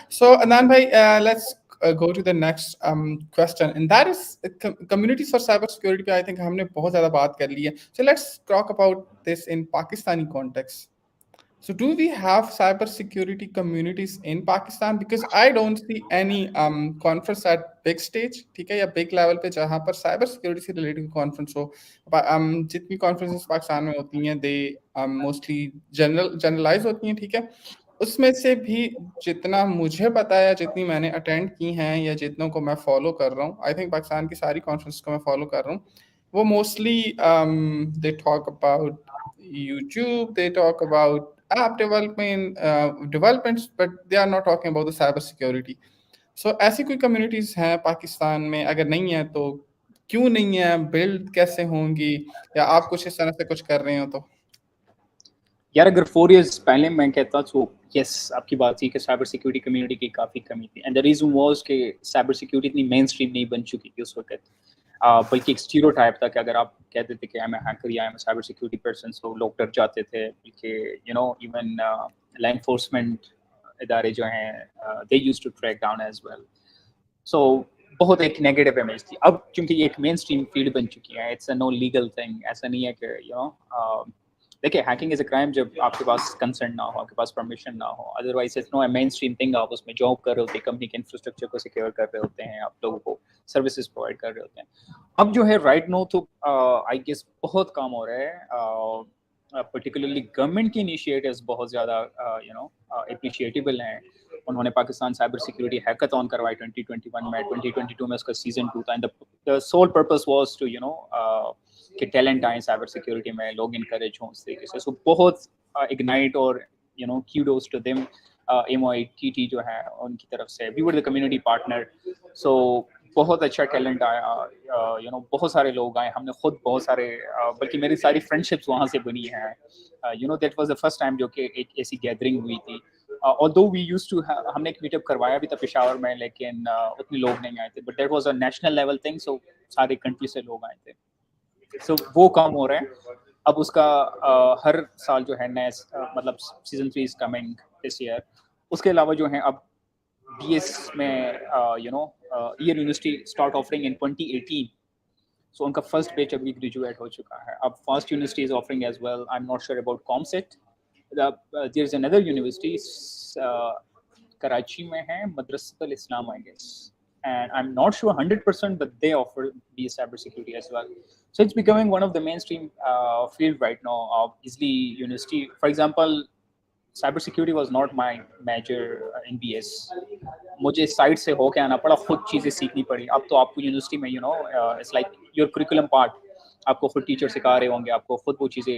So, Adnan bhai, let's go to the next question, and that is communities for cybersecurity. I think हमने बहुत ज़्यादा बात कर ली है. So let's talk about this in Pakistani context. So do we have cyber security communities in Pakistan? Because I don't see any conference at big stage, ठीक है, या big level पे जहाँ पर cyber security से related conference हो. जितनी conferences Pakistan में होती हैं, they mostly generalize होती हैं, ठीक है. उसमें से भी जितना मुझे पता है, जितनी मैंने अटेंड की हैं या जितनों को मैं फॉलो कर रहा हूँ, आई थिंक पाकिस्तान की सारी कॉन्फ्रेंस को मैं फॉलो कर रहा हूँ, वो mostly they talk about YouTube, they talk about app developments, but they are not talking about the cyber security. So ऐसी कोई कम्युनिटीज हैं पाकिस्तान में? अगर नहीं है तो क्यों नहीं है, बिल्ड कैसे होंगी, या आप कुछ इस तरह से कुछ कर रहे हो तो? यार अगर 4 इयर्स पहले मैं कहता तो यस, आपकी बात थी कि साइबर सिक्योरिटी कम्युनिटी की काफ़ी कमी थी, एंड द रीज़न वाज कि साइबर सिक्योरिटी इतनी मेन स्ट्रीम नहीं बन चुकी थी उस वक्त. बल्कि एक स्टीरियोटाइप था कि अगर आप कहते थे कि आई एम अ हैकर या I am a cyber security person, तो लोग डर जाते थे. बल्कि इवन लॉ एनफोर्समेंट इदारे जो हैं, they used to track down as well. So बहुत एक नेगेटिव इमेज थी. अब क्योंकि ये एक मेन स्ट्रीम फील्ड बन चुकी है, it's a no legal thing. ऐसा नहीं है कि देखिए, हैकिंग इज अ क्राइम जब आपके पास कंसर्न ना हो, आपके पास परमिशन ना हो. Otherwise it's no mainstream thing. आप उसमें जॉब कर रहे होते हैं, कंपनी के इंफ्रास्ट्रक्चर को सिक्योर कर रहे होते हैं, आप लोगों को सर्विसेज प्रोवाइड कर रहे होते हैं. अब जो है राइट नो तो आई गेस बहुत काम हो रहा है. पर्टिकुलरली गवर्नमेंट की इनिशिएटिव्स बहुत ज़्यादा अप्रिशिएटेबल हैं. उन्होंने पाकिस्तान साइबर सिक्योरिटी हैकाथॉन करवाई 2021 में. 2022 में उसका सीजन 2 था, and the sole purpose was to कि टैलेंट आए साइबर सिक्योरिटी में, लोग इनकरेज हों उस तरीके से. सो बहुत इग्नाइट और क्यूडोज टू देम. MOITT जो है उनकी तरफ से, we were the community partner. So बहुत अच्छा टैलेंट आया. बहुत सारे लोग आए. हमने खुद बहुत सारे बल्कि मेरी सारी फ्रेंडशिप्स वहाँ से बनी हैं. That was the first time जो कि एक ऐसी गैदरिंग हुई थी. ऑल्दो वी यूज्ड टू, हमने एक मीटअप करवाया भी था पेशावर में, लेकिन उतने लोग नहीं आए थे. But that was a national level thing, so सारे कंट्री से लोग आए थे. सो वो काम हो रहा है. अब उसका हर साल जो है नया मतलब season 3 is coming this year. उसके अलावा जो है अब BS में year university start offering in 2018. So उनका फर्स्ट बैच अभी ग्रेजुएट हो चुका है. अब first university is offering as well. I am not sure about COMSATS. There is another university Karachi में है, Madressatul Islam I guess, and I'm not sure 100%, but they offer BS cybersecurity as well. So it's becoming one of the mainstream field right now of easily university. For example, cybersecurity was not my major in BS. मुझे side से होके आना पड़ा, खुद चीज़ें सीखनी पड़ी. अब तो आपको यूनिवर्सिटी में it's like your curriculum part. आपको खुद टीचर सिखा रहे होंगे, आपको खुद वो चीज़ें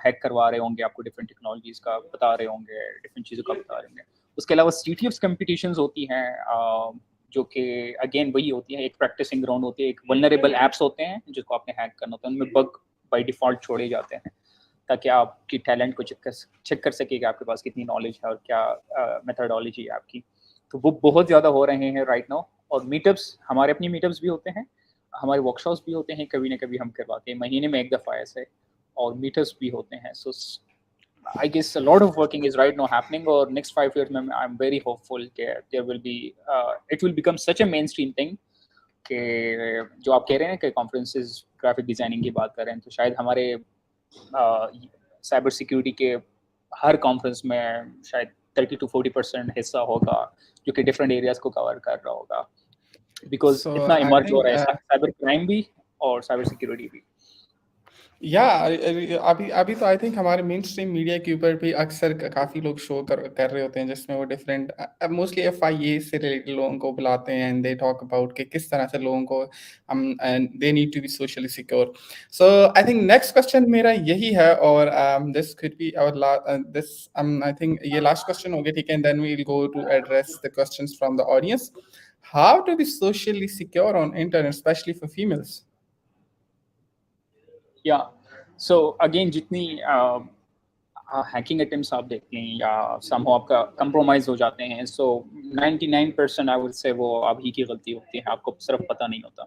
हैक करवा रहे होंगे, आपको डिफरेंट टेक्नोलॉजीज़ का बता रहे होंगे, डिफरेंट चीज़ों का बता रहे होंगे. उसके अलावा CTFs कम्पिटिशन्स होती हैं, जो कि अगेन वही होती है, एक प्रैक्टिसिंग ग्राउंड होती है. एक वल्नरेबल ऐप्स होते हैं जिसको आपने हैक करना होता है, उनमें बग बाय डिफ़ॉल्ट छोड़े जाते हैं ताकि आपकी टैलेंट को चेक कर सके कि आपके पास कितनी नॉलेज है और क्या मेथडोलॉजी है आपकी. तो वो बहुत ज़्यादा हो रहे हैं राइट नाउ. और मीटअप्स, हमारे अपनी मीटअप्स भी होते हैं, हमारे वर्कशॉप्स भी होते हैं, कभी ना कभी हम करवाते हैं, महीने में एक दफ़ा ऐसे. और मीटअप्स भी होते हैं. सो I guess a lot of working is right now happening. Or next 5 years, I'm very hopeful that there will be, it will become such a mainstream thing कि जो आप कह रहे हैं कि कॉन्फ्रेंसेस ग्राफिक डिज़ाइनिंग की बात कर रहे हैं, तो शायद हमारे साइबर सिक्योरिटी के हर कॉन्फ्रेंस में शायद 30 to 40% हिस्सा होगा जो कि डिफरेंट एरियाज को कवर कर रहा होगा. बिकॉज So इतना I इमर्ज हो think रहा है साइबर क्राइम भी और साइबर सिक्योरिटी भी. या अभी अभी तो आई थिंक हमारे मेन स्ट्रीम मीडिया के ऊपर भी अक्सर काफ़ी लोग शो कर रहे होते हैं, जिसमें वो डिफरेंट मोस्टली FIA से रिलेटेड लोगों को बुलाते हैं, एंड दे टॉक अबाउट कि किस तरह से लोगों को they need to be socially secure. So I think next question मेरा यही है, और this could be our this I think ये लास्ट क्वेश्चन हो गया, ठीक है, and then we will go to address the questions from the audience. How to be socially secure on internet, specially for females? Yeah so again जितनी hacking attempts आप देखते हैं या समहाउ आपका कंप्रोमाइज हो जाते हैं, सो 99% आई वुड से वो आप ही की गलती होती है, आपको सिर्फ पता नहीं होता.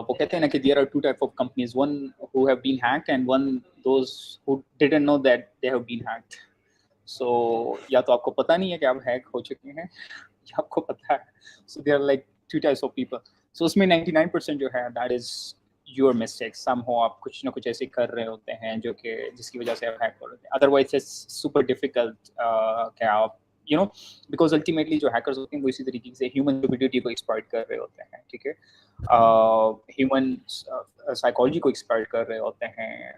वो कहते हैं ना कि there are two type of companies, one who have been hacked and one those who didn't know that they have been hacked. So या तो आपको पता नहीं है कि आप हैक हो चुके हैं, या आपको पता है. So there are like two types of people. So उसमें 99% जो है that is your mistakes somehow आप कुछ ना कुछ ऐसे कर रहे होते हैं जो कि जिसकी वजह से आप हैक कर रहे हैं, अदरवाइज इट्स सुपर डिफिकल्ट क्या आप बिकॉज अल्टीमेटली जो हैकर्स होते हैं वो इसी तरीके से ह्यूमन स्टुपिडिटी को एक्सप्लॉइट कर रहे होते हैं, ठीक है, ह्यूमन साइकोलॉजी को एक्सप्लॉइट कर रहे होते हैं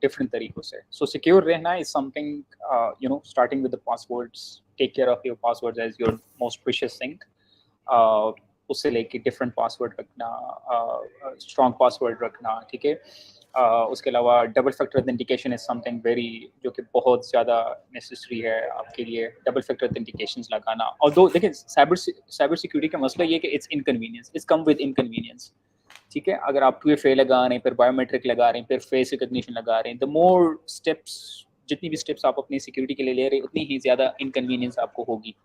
डिफरेंट तरीकों से. सो सिक्योर रहना is something starting with the passwords, take care of your passwords as your most precious thing. उससे लेके डिफरेंट पासवर्ड रखना, स्ट्रॉन्ग पासवर्ड रखना, ठीक है. उसके अलावा double factor authentication is something very जो कि बहुत ज़्यादा नेसेसरी है आपके लिए. डबल फैक्टर ऑथेंटिकेशन लगाना, और दो देखिए साइबर सिक्योरिटी का मसला ये कि it's inconvenience, it's come with inconvenience, ठीक है. अगर आप 2FA लगा रहे हैं, फिर बायोमेट्रिक लगा रहे हैं, फिर फेस रिकग्निशन लगा रहे हैं, द मोर स्टेप्स, जितनी भी स्टेप्स आप अपनी सिक्योरिटी के लिए ले रहे हैं उतनी ही ज़्यादा इनकन्वीनियंस आपको होगी,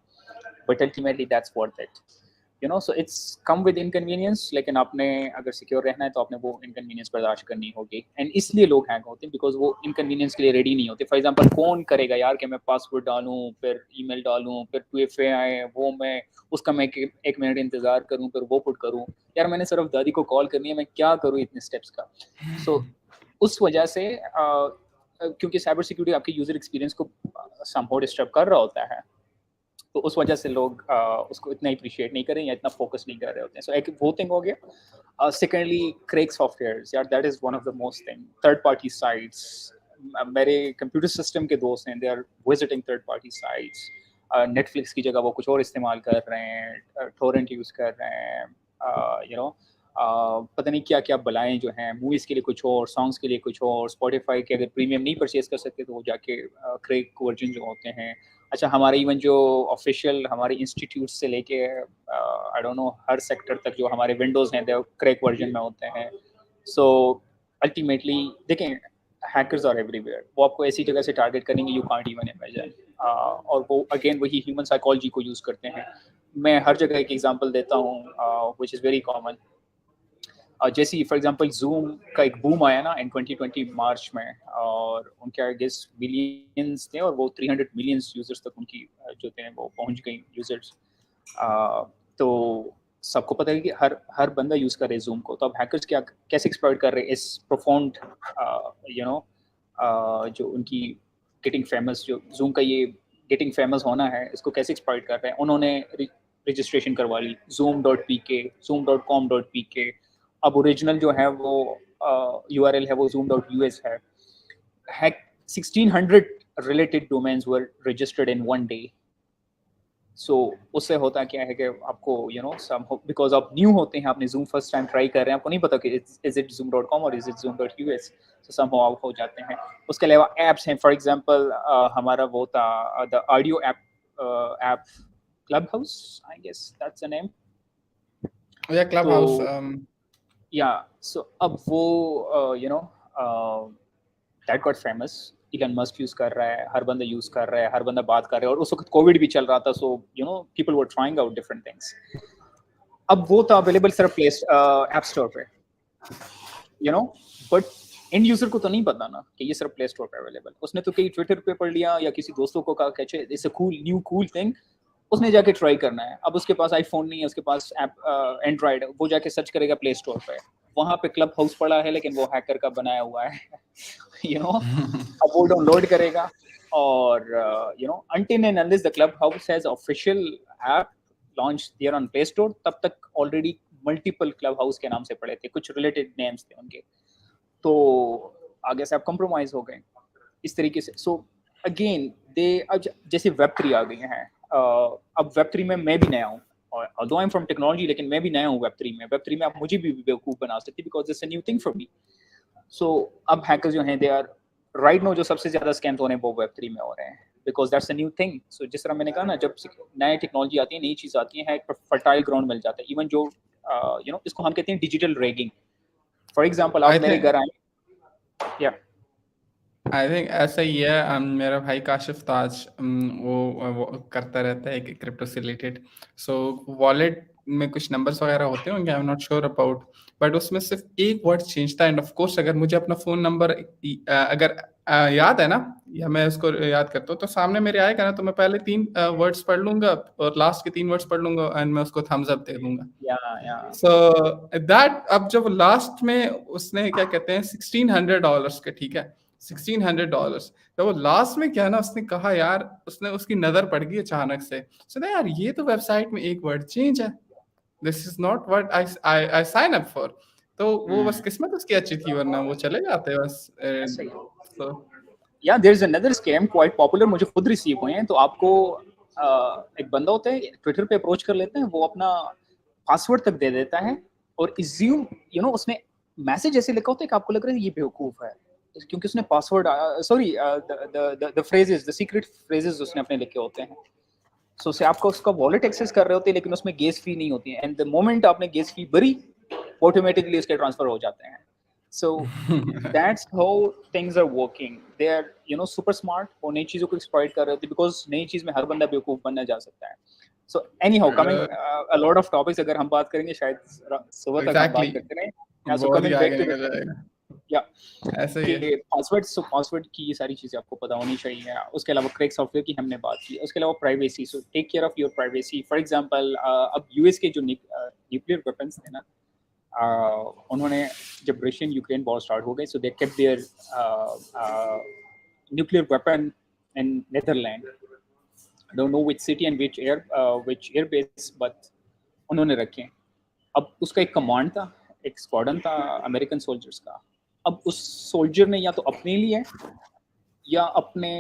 but ultimately that's worth it, so it's come with inconvenience. लेकिन आपने अगर सिक्योर रहना है तो आपने वो इनकन्वीनियंस बर्दाश्त करनी होगी, एंड इसलिए लोग हैक होते हैं बिकॉज वो इनकन्वीनियंस के लिए रेडी नहीं होते. फॉर एग्जांपल कौन करेगा यार कि मैं पासवर्ड डालूं, फिर ईमेल डालूं, फिर 2FA आए, वो मैं उसका मैं एक मिनट इंतजार करूं, फिर वो पुट करूं. यार मैंने सिर्फ दादी को कॉल करनी है, मैं क्या करूं इतने स्टेप्स का. सो उस वजह से क्योंकि साइबर सिक्योरिटी आपके यूजर एक्सपीरियंस को समहाउ डिस्टर्ब कर रहा होता है, तो उस वजह से लोग उसको इतना अप्रिशिएट नहीं करें या इतना फोकस नहीं कर रहे होते हैं. सो एक वो थिंग हो गया. सेकेंडली क्रेक सॉफ्टवेयर्स, यार that is one of the most thing. Third party sites, मेरे कंप्यूटर सिस्टम के दोस्त हैं, they are visiting third party sites. Netflix की जगह वो कुछ और इस्तेमाल कर रहे हैं, टोरेंट यूज़ कर रहे हैं, पता नहीं क्या क्या बलाएं जो हैं, मूवीज़ के लिए कुछ और, सॉन्ग्स के लिए कुछ और. स्पॉटिफाई के अगर प्रीमियम नहीं परचेज कर सकते तो वो जाके क्रेक वर्जन जो होते हैं. अच्छा, हमारे इवन जो ऑफिशियल हमारे इंस्टीट्यूट से लेके आई डोंट नो हर सेक्टर तक जो हमारे विंडोज़ हैं वो क्रेक वर्जन में होते हैं. सो अल्टीमेटली देखें, हैकर्स आर एवरीवेयर. वो आपको ऐसी जगह से टारगेट करेंगे यू कांट इवन इमेजिन, और वो अगेन वही ह्यूमन साइकोलॉजी को यूज़ करते हैं. मैं हर जगह एक एग्जांपल देता हूँ विच इज़ वेरी कॉमन. जैसे फॉर एग्जांपल जूम का एक बूम आया ना इन 2020 मार्च में, और उनके आई गेस बिलियंस थे और वो 300 मिलियंस यूजर्स तक उनकी जो थे वो पहुंच गई यूजर्स. तो सबको पता है कि हर बंदा यूज़ कर रहे हैं जूम को. तो अब हैकर्स क्या कैसे एक्सप्लॉइट कर रहे हैं इस प्रोफाउंड जो उनकी गेटिंग फेमस, जो जूम का ये गेटिंग फेमस होना है, इसको कैसे एक्सप्लॉइट कर रहे हैं. उन्होंने रजिस्ट्रेशन करवा ली zoom.pk, zoom.com.pk. अब ओरिजिनल जो है वो URL है वो zoom.us है. Hack 1600 related domains were registered in one day. So उससे होता क्या है कि आपको सम बिकॉज आप न्यू होते हैं, आपने जूम फर्स्ट टाइम ट्राई कर रहे हैं, आपको नहीं पता कि इज इट zoom.com और is it zoom.us. So some out हो जाते हैं. उसके अलावा एप्स हैं, फॉर एग्जांपल हमारा वो था the audio app Clubhouse, I guess that's the name. Yeah Clubhouse. Yeah so अब वो that got famous. Elon Musk use कर रहा है, हर बंदा यूज कर रहा है, हर बंदा बात कर रहा है, और उस वक्त कोविड भी चल रहा था. So people were trying out different things. अब वो था अवेलेबल सिर्फ ऐप स्टोर पे, बट एंड यूजर को तो नहीं पता ना कि ये सिर्फ प्ले स्टोर पे अवेलेबल. उसने तो कहीं ट्विटर पे पढ़ लिया या किसी दोस्तों को कहा कि इट्स अ कूल थिंग, उसने जाके ट्राई करना है. अब उसके पास आईफोन नहीं है, उसके पास ऐप एंड्रॉइड, वो जाके सर्च करेगा प्ले स्टोर पे, वहां पे क्लब हाउस पड़ा है लेकिन वो हैकर का बनाया हुआ है. अब वो डाउनलोड करेगा, और until and unless the clubhouse has official app launched there on play store, तब तक ऑलरेडी मल्टीपल क्लब हाउस के नाम से पड़े थे, कुछ रिलेटेड नेम्स थे उनके. तो आगे से आप कॉम्प्रोमाइज हो गए इस तरीके से. सो अगेन दे अब जैसे Web3 आ गई हैं, अब Web3 में मैं भी नया हूँ, और दो आई एम फ्रॉम टेक्नोलॉजी, लेकिन मैं भी नया हूँ Web3 में आप मुझे भी बेवकूफ़ बना सकते because it's a new thing for me. So अब हैकर्स जो हैं दे आर राइट नो, जो सबसे ज़्यादा स्कैम्स हो रहे हैं वो Web3 में हो रहे हैं because that's a new thing. So जिस तरह मैंने कहा ना, जब नए टेक्नोलॉजी आती है, नई चीज़ आती है, एक फर्टाइल ग्राउंड मिल जाता है. इवन जो इसको हम कहते हैं डिजिटल रैगिंग. फॉर एग्जाम्पल आप मेरे घर आए, या आई थिंक ऐसा ही है. मेरा भाई काशिफ ताज वो करता रहता है क्रिप्टो से रिलेटेड. सो वॉलेट में कुछ नंबर्स वगैरह होते होंगे, आई am not sure about, but उसमें सिर्फ एक वर्ड चेंज था. एंड ऑफ कोर्स अगर मुझे अपना फ़ोन नंबर अगर याद है ना, या मैं इसको याद करता हूँ, तो सामने मेरे आएगा ना, तो मैं पहले 3 वर्ड्स पढ़ लूँगा और लास्ट के 3 वर्ड्स पढ़ लूँगा एंड मैं उसको थम्स अप दे दूँगा। या या सो दैट अब जब लास्ट में उसने क्या कहते हैं $1600 के, ठीक है, $1600 तो वो लास्ट में क्या ना उसने कहा यार, उसने उसकी नज़र पड़ गई अचानक से, सुना यार ये तो वेबसाइट में एक वर्ड चेंज है, this is not what I sign up for. तो वो बस किस्मत उसकी अच्छी थी, वरना वो चले जाते बस। ऐसा ही है। तो yeah there is another scam quite popular, मुझे खुद रिसीव हुए हैं। तो आपको एक बंदा होता है ट्विटर पे अप्रोच कर लेते हैं, वो अपना पासवर्ड तक दे देता है और इज्यूम उसने मैसेज ऐसे लिखा होता है कि आपको लग रहा है ये बेवकूफ है, क्योंकि उसने password sorry the phrases, the secret phrases उसने अपने लिखे होते हैं। सो से आपको उसका वॉलेट एक्सेस कर रहे होते हैं, लेकिन उसमें गैस फी नहीं होती है, एंड द मोमेंट आपने गैस फी भरी ऑटोमेटिकली उसके ट्रांसफर हो जाते हैं। सो that's how things are working. They are super smart, और नई चीजों को एक्सप्लॉइट कर रहे होते हैं, बिकॉज नई चीज में हर बंदा बेवकूफ बनना जा सकता है। So any how coming a lot of topics, अगर हम बात करेंगे शायद सुबह तक हम एग्जैक्टली बात करते रहें। सो बहुत ही कमिंग बैक आगे टू निकल द जाएगा, या ऐसे ही है। कि पासवर्ड, सो पासवर्ड की ये सारी चीजें आपको पता होनी चाहिए। उसके अलावा क्रैक सॉफ्टवेयर की हमने बात की, उसके अलावा privacy, so take care of your privacy. For example अब यूएस के जो न्यूक्लियर वेपन्स थे ना, उन्होंने जब रशियन यूक्रेन वॉर स्टार्ट हो गई, so they kept their nuclear weapon in Netherland. I don't know which city and which air base, but उन्होंने रखे। अब उसका एक कमांड था, एक स्क्वाड्रन था अमेरिकन सोल्जर्स का। अब उस सोल्जर ने या तो अपने लिए या अपने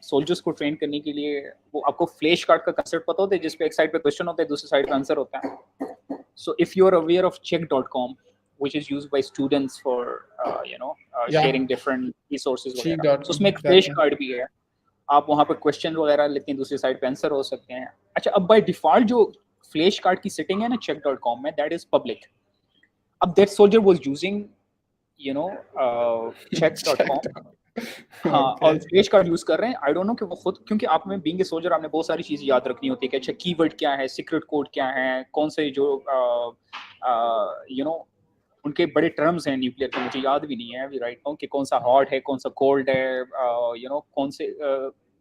सोल्जर्स को ट्रेन करने के लिए, वो आपको फ्लैश कार्ड का कंसेप्ट पता होता है, जिसपे एक साइड पे क्वेश्चन होता है, दूसरी साइड पे आंसर होता है। So if you're aware of check.com, which is used by students for या sharing different resources cheek वगैरह, डॉट so कॉम उसमें एक फ्लैश एग्जैक्टली। कार्ड भी है। आप वहाँ पे क्वेश्चन वगैरह लिखते हैं, दूसरी साइड पे आंसर हो सकते हैं। अच्छा, अब बाय डिफॉल्ट जो फ्लैश कार्ड की सेटिंग है ना check.com में, दैट इज पब्लिक। अब that soldier was using you know check.com, हाँ, और ओके, फ्लैश कार्ड यूज कर रहे हैं। आई डोंट नो कि वो खुद, क्योंकि आप में बीइंग ए सोल्जर आपने बहुत सारी चीजें याद रखनी होती है कि अच्छा कीवर्ड क्या है, सीक्रेट कोड क्या है, कौन से जो यू नो उनके बड़े टर्म्स हैं न्यूक्लियर के, मुझे याद भी नहीं है अभी राइट नाउ कि कौन सा हॉट है, कौन सा कोल्ड है,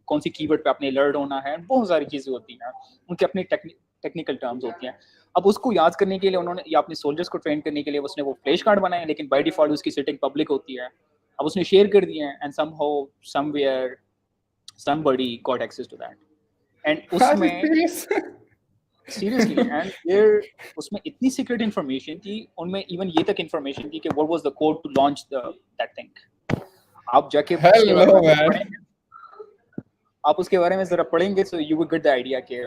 कौन सी कीवर्ड पे आपने अलर्ट होना है। बहुत सारी चीजें होती हैं, उनके अपने टेक्निकल टर्म्स होती हैं। अब उसको याद करने के लिए उन्होंने, या अपने सोल्जर्स को ट्रेन करने के लिए उसने वो फ्लैश कार्ड बनाए, लेकिन बाय डिफॉल्ट उसकी सेटिंग पब्लिक होती है। अब उसने शेयर कर दिए हैं, and somehow somewhere somebody got access to that, and उसमें सीरियस। सीरियसली, एंड देयर उसमें इतनी सीक्रेट इन्फॉर्मेशन थी, उनमें इवन ये तक इन्फॉर्मेशन थी कि what was the code to launch the that thing. आप जाके उसके बारे हेलो में अगर मैन। पढ़ेंगे, आप उसके बारे में जरा पढ़ेंगे, so you will get the idea कि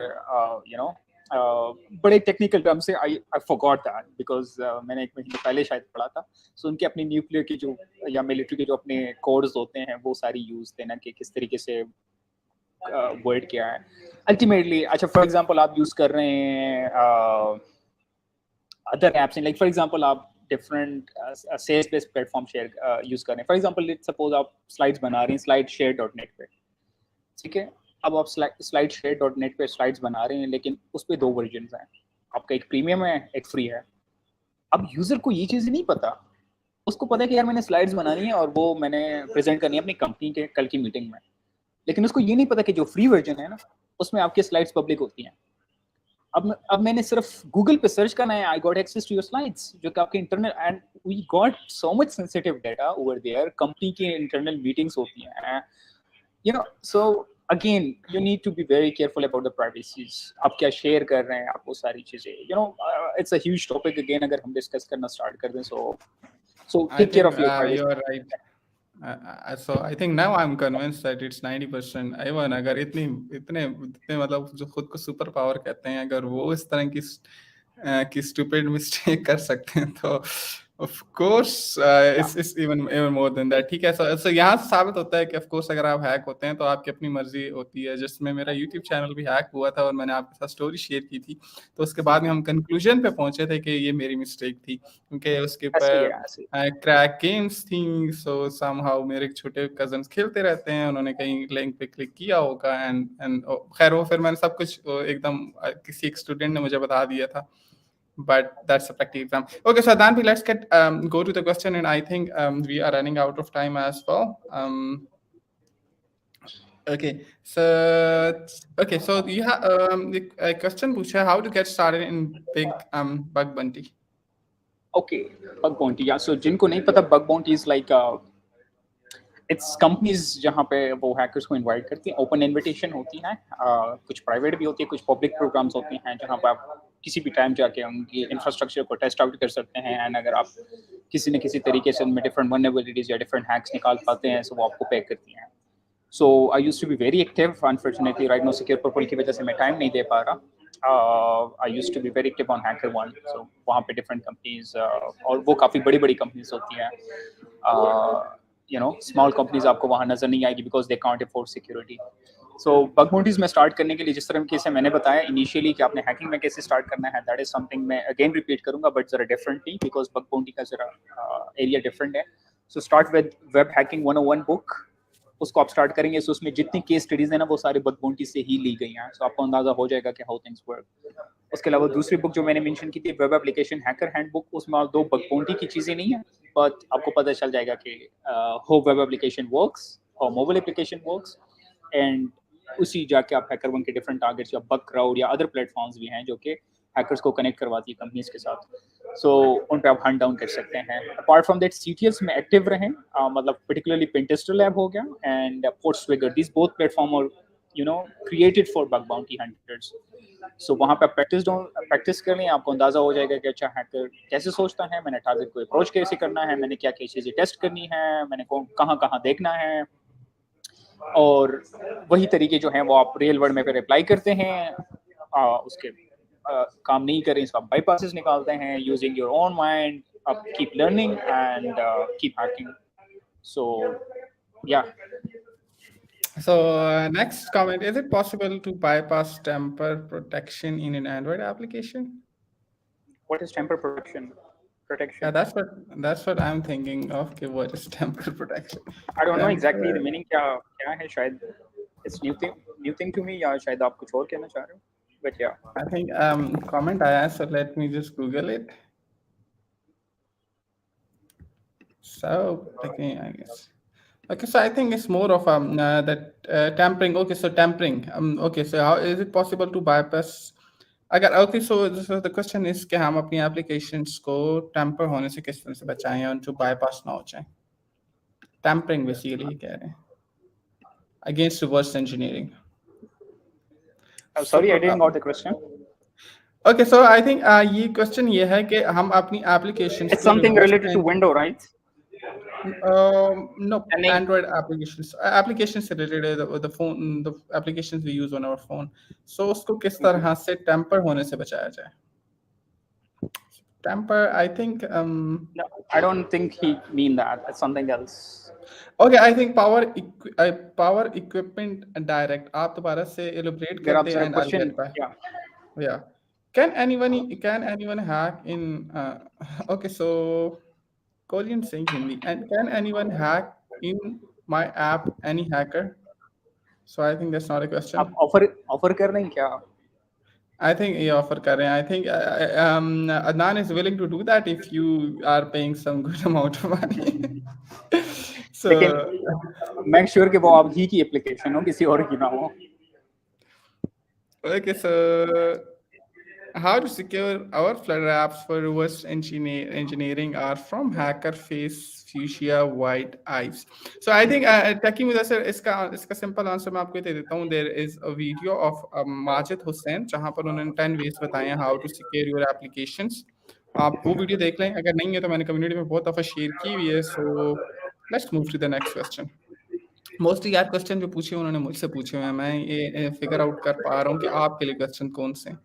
बड़े टेक्निकल टर्म से आई फॉरगॉट दैट, बिकॉज मैंने एक महीने पहले शायद पढ़ा था। सो उनके अपने न्यूक्लियर के जो या मिलिट्री के जो अपने कोड्स होते हैं, वो सारी यूज थे ना, कि किस तरीके से वर्ड क्या है अल्टीमेटली। अच्छा, फॉर एग्जांपल आप यूज कर रहे हैं other apps, like for example आप different sales based platform share use कर रहे हैं। फॉर एग्जांपल लेट्स सपोज आप स्लाइड्स बना रहे हैं स्लाइड शेयर डॉट नेट पे, ठीक है। अब आप स्लाइड शेयर डॉट नेट पे स्लाइड्स बना रहे हैं, लेकिन उस पर 2 वर्जन हैं, आपका एक प्रीमियम है, एक फ्री है। अब यूजर को ये चीज़ नहीं पता, उसको पता है कि यार मैंने स्लाइड्स बनानी है और वो मैंने प्रेजेंट करनी है अपनी कंपनी के कल की मीटिंग में, लेकिन उसको ये नहीं पता कि जो फ्री वर्जन है ना, उसमें आपकी स्लाइड्स पब्लिक होती हैं। अब मैंने सिर्फ गूगल पे सर्च करना है, I got access to your slides, जो कि आपके internal, and we got so much sensitive data over there. Company की इंटरनल मीटिंग्स होती हैं, so again you need to be very careful about the privacies. आप क्या शेयर कर रहे हैं, आप वो सारी चीजें, it's a huge topic again, अगर हम डिस्कस करना स्टार्ट कर दें। So I take care think of your you privacy. are right. So I think now I'm convinced that it's 90%। even अगर इतने इतने मतलब जो खुद को सुपर पावर कहते हैं, अगर वो इस तरह की स्टूपिड मिस्टेक कर सकते हैं, तो of course it's even more than that. ठीक है, सो यहाँ से साबित होता है कि ऑफ कोर्स अगर आप हैक होते हैं तो आपकी अपनी मर्जी होती है। जिसमें मेरा यूट्यूब चैनल भी हैक हुआ था और मैंने आपके साथ स्टोरी शेयर की थी, तो उसके बाद में हम कंक्लूजन पे पहुंचे थे कि ये मेरी मिस्टेक थी, क्योंकि उसके ऐसे ही है, ऊपर ऐसे ही। क्रैक गेम्स थी। सो समहाउ मेरे छोटे कजन्स खेलते रहते हैं, उन्होंने कहीं लिंक पे क्लिक किया होगा, एंड खैर वो फिर मैंने सब कुछ एकदम किसी एक स्टूडेंट ने मुझे बता दिया था। But that's a practical exam. Okay, so Danby, let's go to the question, and I think we are running out of time as well. Okay, so you have a question पूछा how to get started in big bug bounty. Okay, bug bounty, या सो जिनको नहीं पता, bug bounty is like it's companies जहाँ पे वो hackers को invite करती हैं, ओपन इनविटेशन होती हैं, कुछ प्राइवेट भी होती है, कुछ पब्लिक प्रोग्राम्स होते हैं जहाँ पे आप किसी भी टाइम जाके उनकी इंफ्रास्ट्रक्चर को टेस्ट आउट कर सकते हैं, एंड अगर आप किसी न किसी तरीके से उनमें डिफरेंट वल्नरेबिलिटीज या डिफरेंट हैक्स निकाल पाते हैं, सो वो आपको पे करती हैं. So I used to be very active. Unfortunately, right now secure purple की वजह से मैं टाइम नहीं दे पा रहा. I used to be very active on HackerOne. So वहाँ पे different companies और वो काफ़ी बड़ी companies होती हैं. Small companies आपको वहाँ नज़र नहीं आएगी because they can't afford security. So bug bounties में start करने के लिए जिस तरह से मैंने बताया initially कि आपने hacking में कैसे start करना है, that is something मैं again repeat करूँगा, but ज़रा differently because bug bounty का ज़रा area different है. So start with Web Hacking 101 book. उसको आप स्टार्ट करेंगे, सो उसमें जितनी केस स्टडीज है ना वो सारे बग बाउंटी से ही ली गई हैं, सो आपको अंदाजा हो जाएगा कि हाउ थिंग्स वर्क. उसके अलावा दूसरी बुक जो मैंने मेंशन की थी, वेब एप्लीकेशन हैकर हैंडबुक, उसमें दो बग बाउंटी की चीज़ें नहीं है, बट आपको पता चल जाएगा कि how web application works, how mobile application works, and उसी जाके आप हैकर वन के डिफरेंट टारगेट्स या बग क्राउड या अदर प्लेटफॉर्म्स भी हैं जो कि हैकर्स को कनेक्ट करवाती है कंपनीज के साथ, सो उन पे आप हंट डाउन कर सकते हैं. अपार्ट फ्रॉम दैट CTLs में एक्टिव रहें, मतलब पर्टिकुलरली पिंटेस्टर लैब हो गया and PortSwigger, this both platform are created for bug bounty hunters. So वहाँ पे प्रैक्टिस कर लें, आपको अंदाजा हो जाएगा कि अच्छा हैकर कैसे सोचता है, मैंने टारगेट को अप्रोच कैसे करना है, मैंने क्या क्या चीज़ें टेस्ट करनी है, मैंने कहाँ कहाँ देखना है, और वही तरीके जो हैं वो आप रियल वर्ल्ड में फिर अप्लाई करते हैं. उसके काम नहीं करें, इसका बाईपासेस निकालते हैं, यूजिंग योर ओन माइंड, आप keep learning and keep hacking. So yeah, So next comment: is it possible to bypass tamper protection in an Android application? What is tamper protection? Yeah, that's what I'm thinking of. Okay, what is tamper protection? I don't know exactly the Tamper. Meaning क्या क्या है, शायद it's new thing to me, या शायद आप कुछ और कहना चाह रहे हो, बट या. I think comment आया, so let me just Google it. So again, I guess. Okay, so I think it's more of that tampering. Okay, so tampering. Okay, so how is it possible to bypass? अगर okay, so the question is कि हम अपनी applications को tamper होने से किस तरह से बचाएं और जो bypass ना हो जाए. Tampering basically कह रहे हैं. Against reverse engineering. So sorry, I didn't got the question. okay, so I think ये question ये है कि हम अपनी applications इट्स को something reverse related to window, right? No, नहीं, Android applications. Applications related the phone, the applications we use on our phone. So उसको किस तरह से tamper होने से बचाया जाए? Tamper, I think. no, I don't think he mean that. It's something else. Okay, I think power equipment direct. आप दोबारा से elaborate There कर are they sort of and I'll question. get back. Yeah. Yeah. Can anyone hack in? Okay, so Korean saying Hindi. And can anyone hack in my app? Any hacker? So I think that's not a आप question. Offer कर रहे हैं क्या? I think ये offer कर रहे हैं. I think Adnan is willing to do that if you are paying some good amount of money. So लेकिन मेक श्योर कि वो आप ही की एप्लीकेशन हो, किसी और की ना हो. okay, so how to secure our Flutter apps for reverse engineering are from hacker face fuchsia white eyes. So I think techie मुझे सर इसका simple answer मैं आपको दे देता हूँ. There is a video of Majid Hussain जहाँ पर उन्होंने 10 ways बताए हैं how to secure your applications. आप वो वीडियो देख लें, अगर नहीं है तो मैंने कम्युनिटी में बहुत दफ़ा शेयर की हुई है. So let's move to the next question. Mostly यार क्वेश्चन जो पूछे उन्होंने मुझसे पूछे हुए हैं, मैं ये फिगर आउट कर पा रहा हूँ कि आपके लिए क्वेश्चन कौन से हैं.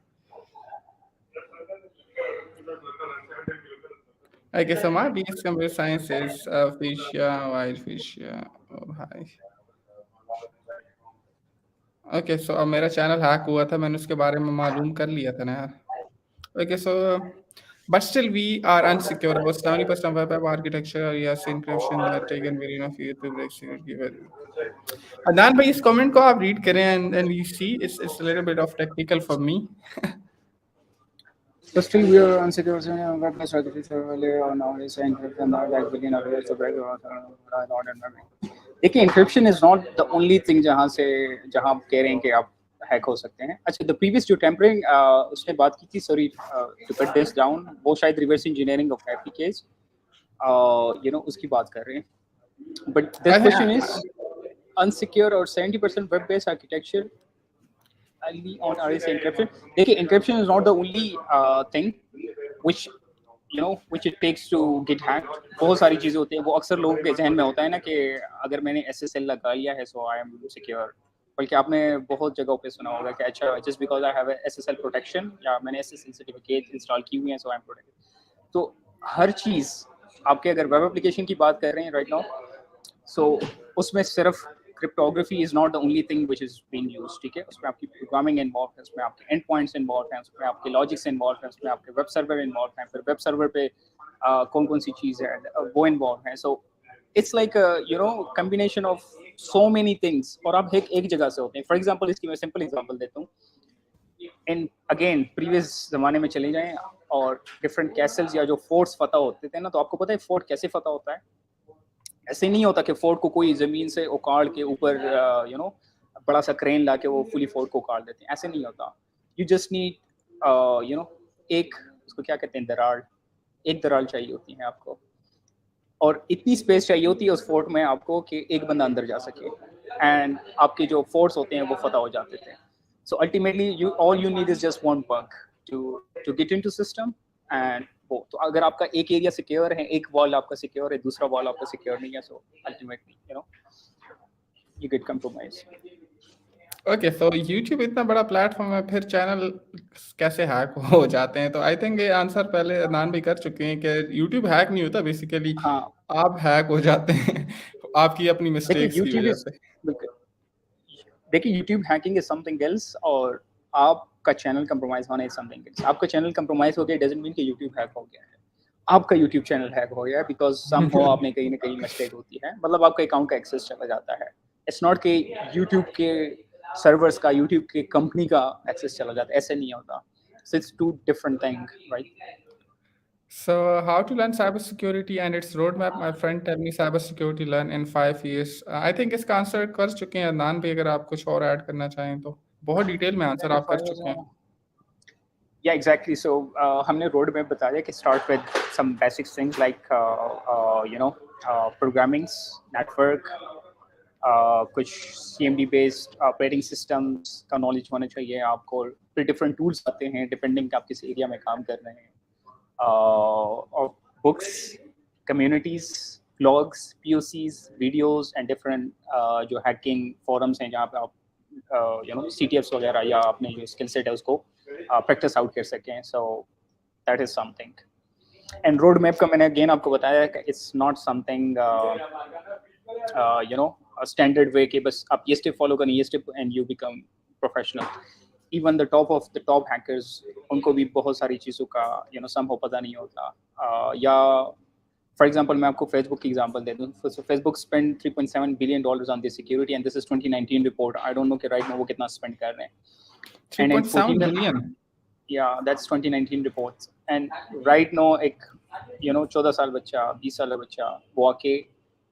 I guess so my BS computer science is fuchsia, white fuchsia. Oh, hi. Okay, so अब मेरा चैनल हैक हुआ था, मैंने उसके बारे में मालूम कर लिया था ना यार. Okay, so but still we are unsecure. About 70% of web architecture are yes encryption that taken very enough year to break security value. Adnan भाई इस कमेंट को आप रीड करें and you see it's a little bit of technical for me. So still we are unsecure web-based architecture earlier or nowadays encryption that billion ways to break not in memory. देखिए encryption is not the only thing जहाँ आप कह रहे हैं कि आप hack हो सकते हैं. अच्छा, द प्रीवियस जो टेम्परिंग उसने बात की थी, sorry to cut this down, वो शायद रिवर्स इंजीनियरिंग ऑफ एपीकेज उसकी बात कर रहे हैं. बट दिस अच्छा, question is unsecure or 70% web-based architecture only on RSA encryption. देखिए encryption is not the only thing which which it takes to get hacked. बहुत सारी चीजें होती हैं. वो अक्सर लोगों के जहन में होता है ना कि अगर मैंने SSL लगा लिया है so I am secure. बल्कि आपने बहुत जगहों पे सुना होगा कि अच्छा just because I have a SSL protection या मैंने SSL certificate इंस्टॉल की हुई है so I am protected. तो हर चीज आपके अगर वेब एप्लीकेशन की बात कर रहे हैं राइट नाउ, सो उसमें सिर्फ cryptography is not the only thing which is being used. ठीक है, उसमें आपकी प्रोग्रामिंग इन्वॉल्व है, उसमें आपके एंड पॉइंट्स इन्वॉल्व हैं, उसमें आपके लॉजिक्स इन्वॉल्व हैं, उसमें आपके वेब सर्वर इन्वॉल्व हैं, फिर वेब सर्वर पे कौन कौन सी चीज़ है वो इन्वॉल्व हैं. सो it's like combination of so many things, और आप एक जगह से होते हैं. फॉर एग्जाम्पल इसकी मैं सिंपल एग्जाम्पल देता हूँ. इन अगेन प्रीवियस जमाने में चले जाएं और डिफरेंट कैसल्स या जो फोर्ट्स फतह होते थे ना, तो आपको पता है फोर्ट कैसे फतह होता है. ऐसे नहीं होता कि फोर्ट को कोई जमीन से उखाड़ के ऊपर बड़ा सा क्रेन ला के वो फुली फोर्ट को उखाड़ देते हैं. ऐसे नहीं होता. यू जस्ट नीड एक, उसको क्या कहते हैं, दरार. एक दरार चाहिए होती है आपको, और इतनी स्पेस चाहिए होती है उस फोर्ट में आपको कि एक बंदा अंदर जा सके, एंड आपके जो फोर्ट्स होते हैं वो फतह हो जाते थे. So ultimately all you need is just one bug to get into system. And वो तो अगर आपका एक एरिया सिक्योर है, एक वॉल आपका सिक्योर है, दूसरा वॉल आपका सिक्योर नहीं है, so ultimately you get compromise. Okay, तो यूट्यूब इतना बड़ा प्लेटफॉर्म है, फिर चैनल कैसे हैक हो जाते हैं? तो आई थिंक ये आंसर पहले अदनान भी कर चुके हैं कि यूट्यूब हैक नहीं होता, बेसिकली हाँ, आप हैक हो जाते हैं आपकी अपनी देखिए मिस्टेक्स की यूट्यूब वजह इज, से। देखिए YouTube hacking is something else, और आपका चैनल कंप्रोमाइज होना इज समथिंग एल्स. आपका चैनल कंप्रोमाइज हो गया डजंट मीन कि यूट्यूब हैक हो गया है. आपका यूट्यूब चैनल हैक हो गया है बिकॉज सम हो आपने कहीं ना कहीं मिस्टेक होती है, मतलब आपका अकाउंट का एक्सेस चला जाता है. इट्स नॉट कि यूट्यूब के सर्वर्स का, यूट्यूब के कंपनी का एक्सेस चला जाता है, ऐसे नहीं होता. So it's two different thing, right. So how to learn cybersecurity and its roadmap? My friend tell me cybersecurity learn in 5 years. I think इसका आंसर कर चुके हैं अदनान भी, अगर आप कुछ और ऐड करना चाहें तो बहुत डिटेल में आंसर आप कर चुके हैं. Yeah, exactly. So हमने रोड मैप बताया कि start with some basic things like programmings, network, कुछ CMD based ऑपरेटिंग सिस्टम्स का नॉलेज होना चाहिए आपको. फिर डिफरेंट टूल्स आते हैं डिपेंडिंग आप किस एरिया में काम कर रहे हैं, और books, communities, blogs, POCs, videos and different जो हैकिंग फोरम्स हैं जहाँ पे आप CTFs वगैरह या अपने जो स्किल सेट है उसको प्रैक्टिस आउट कर सकें. So that is something. And road map का मैंने अगेन आपको बताया कि इट्स नॉट समथिंग स्टैंडर्ड वे कि बस आप ये स्टेप फॉलो करें, ये step and you become professional. Even the top of the top hackers, उनको भी बहुत सारी चीज़ों का सम हो पता नहीं होता. या फॉर एग्जांपल मैं आपको फेसबुक की एग्जांपल दे दूं. Facebook spend $3.7 billion on this security and this is 2019 report. I don't no कि राइट में वो कितना स्पेंड कर रहे हैं. And in 3.7 14, billion. yeah, that's 2019 reports. And right now एक 14 साल बच्चा, 20 साल बच्चा वो आके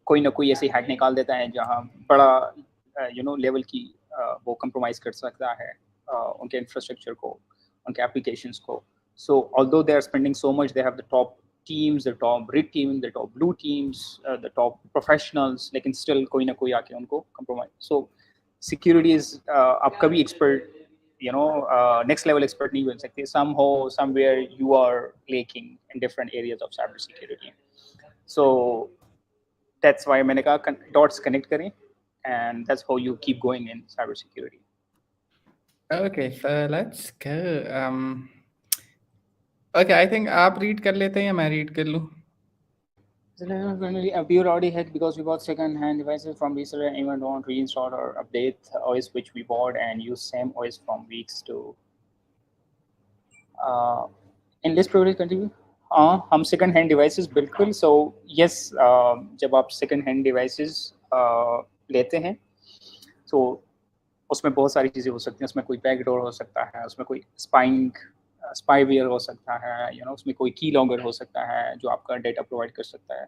कोई ना कोई ऐसी हैक निकाल देता है जहाँ बड़ा लेवल की वो कंप्रोमाइज कर सकता है उनके इंफ्रास्ट्रक्चर को, उनके एप्लीकेशंस को. So although they are spending so much, they have the top teams, the top red team, the top blue teams, the top professionals, लेकिन still कोई ना कोई आके उनको compromise. So security is आप कभी expert next level expert नहीं बन सकते. Somehow somewhere you are lacking in different areas of cyber security. So that's why मैंने कहा dots connect करें, and that's how you keep going in cyber security. Okay, so let's go. Okay, I think आप read कर लेते हैं या मैं read कर लूँ? We were already hit because we bought second-hand devices from reseller and even don't reinstall or update OS which we bought and use same OS from weeks to in list privilege continue. हाँ, हम second hand devices बिल्कुल. So yes, जब आप second hand devices लेते हैं तो उसमें बहुत सारी चीज़ें हो सकती हैं. उसमें कोई बैकडोर हो सकता है, उसमें कोई स्पाईवेयर हो सकता है, उसमें कोई की लॉगर हो सकता है जो आपका डेटा प्रोवाइड कर सकता है.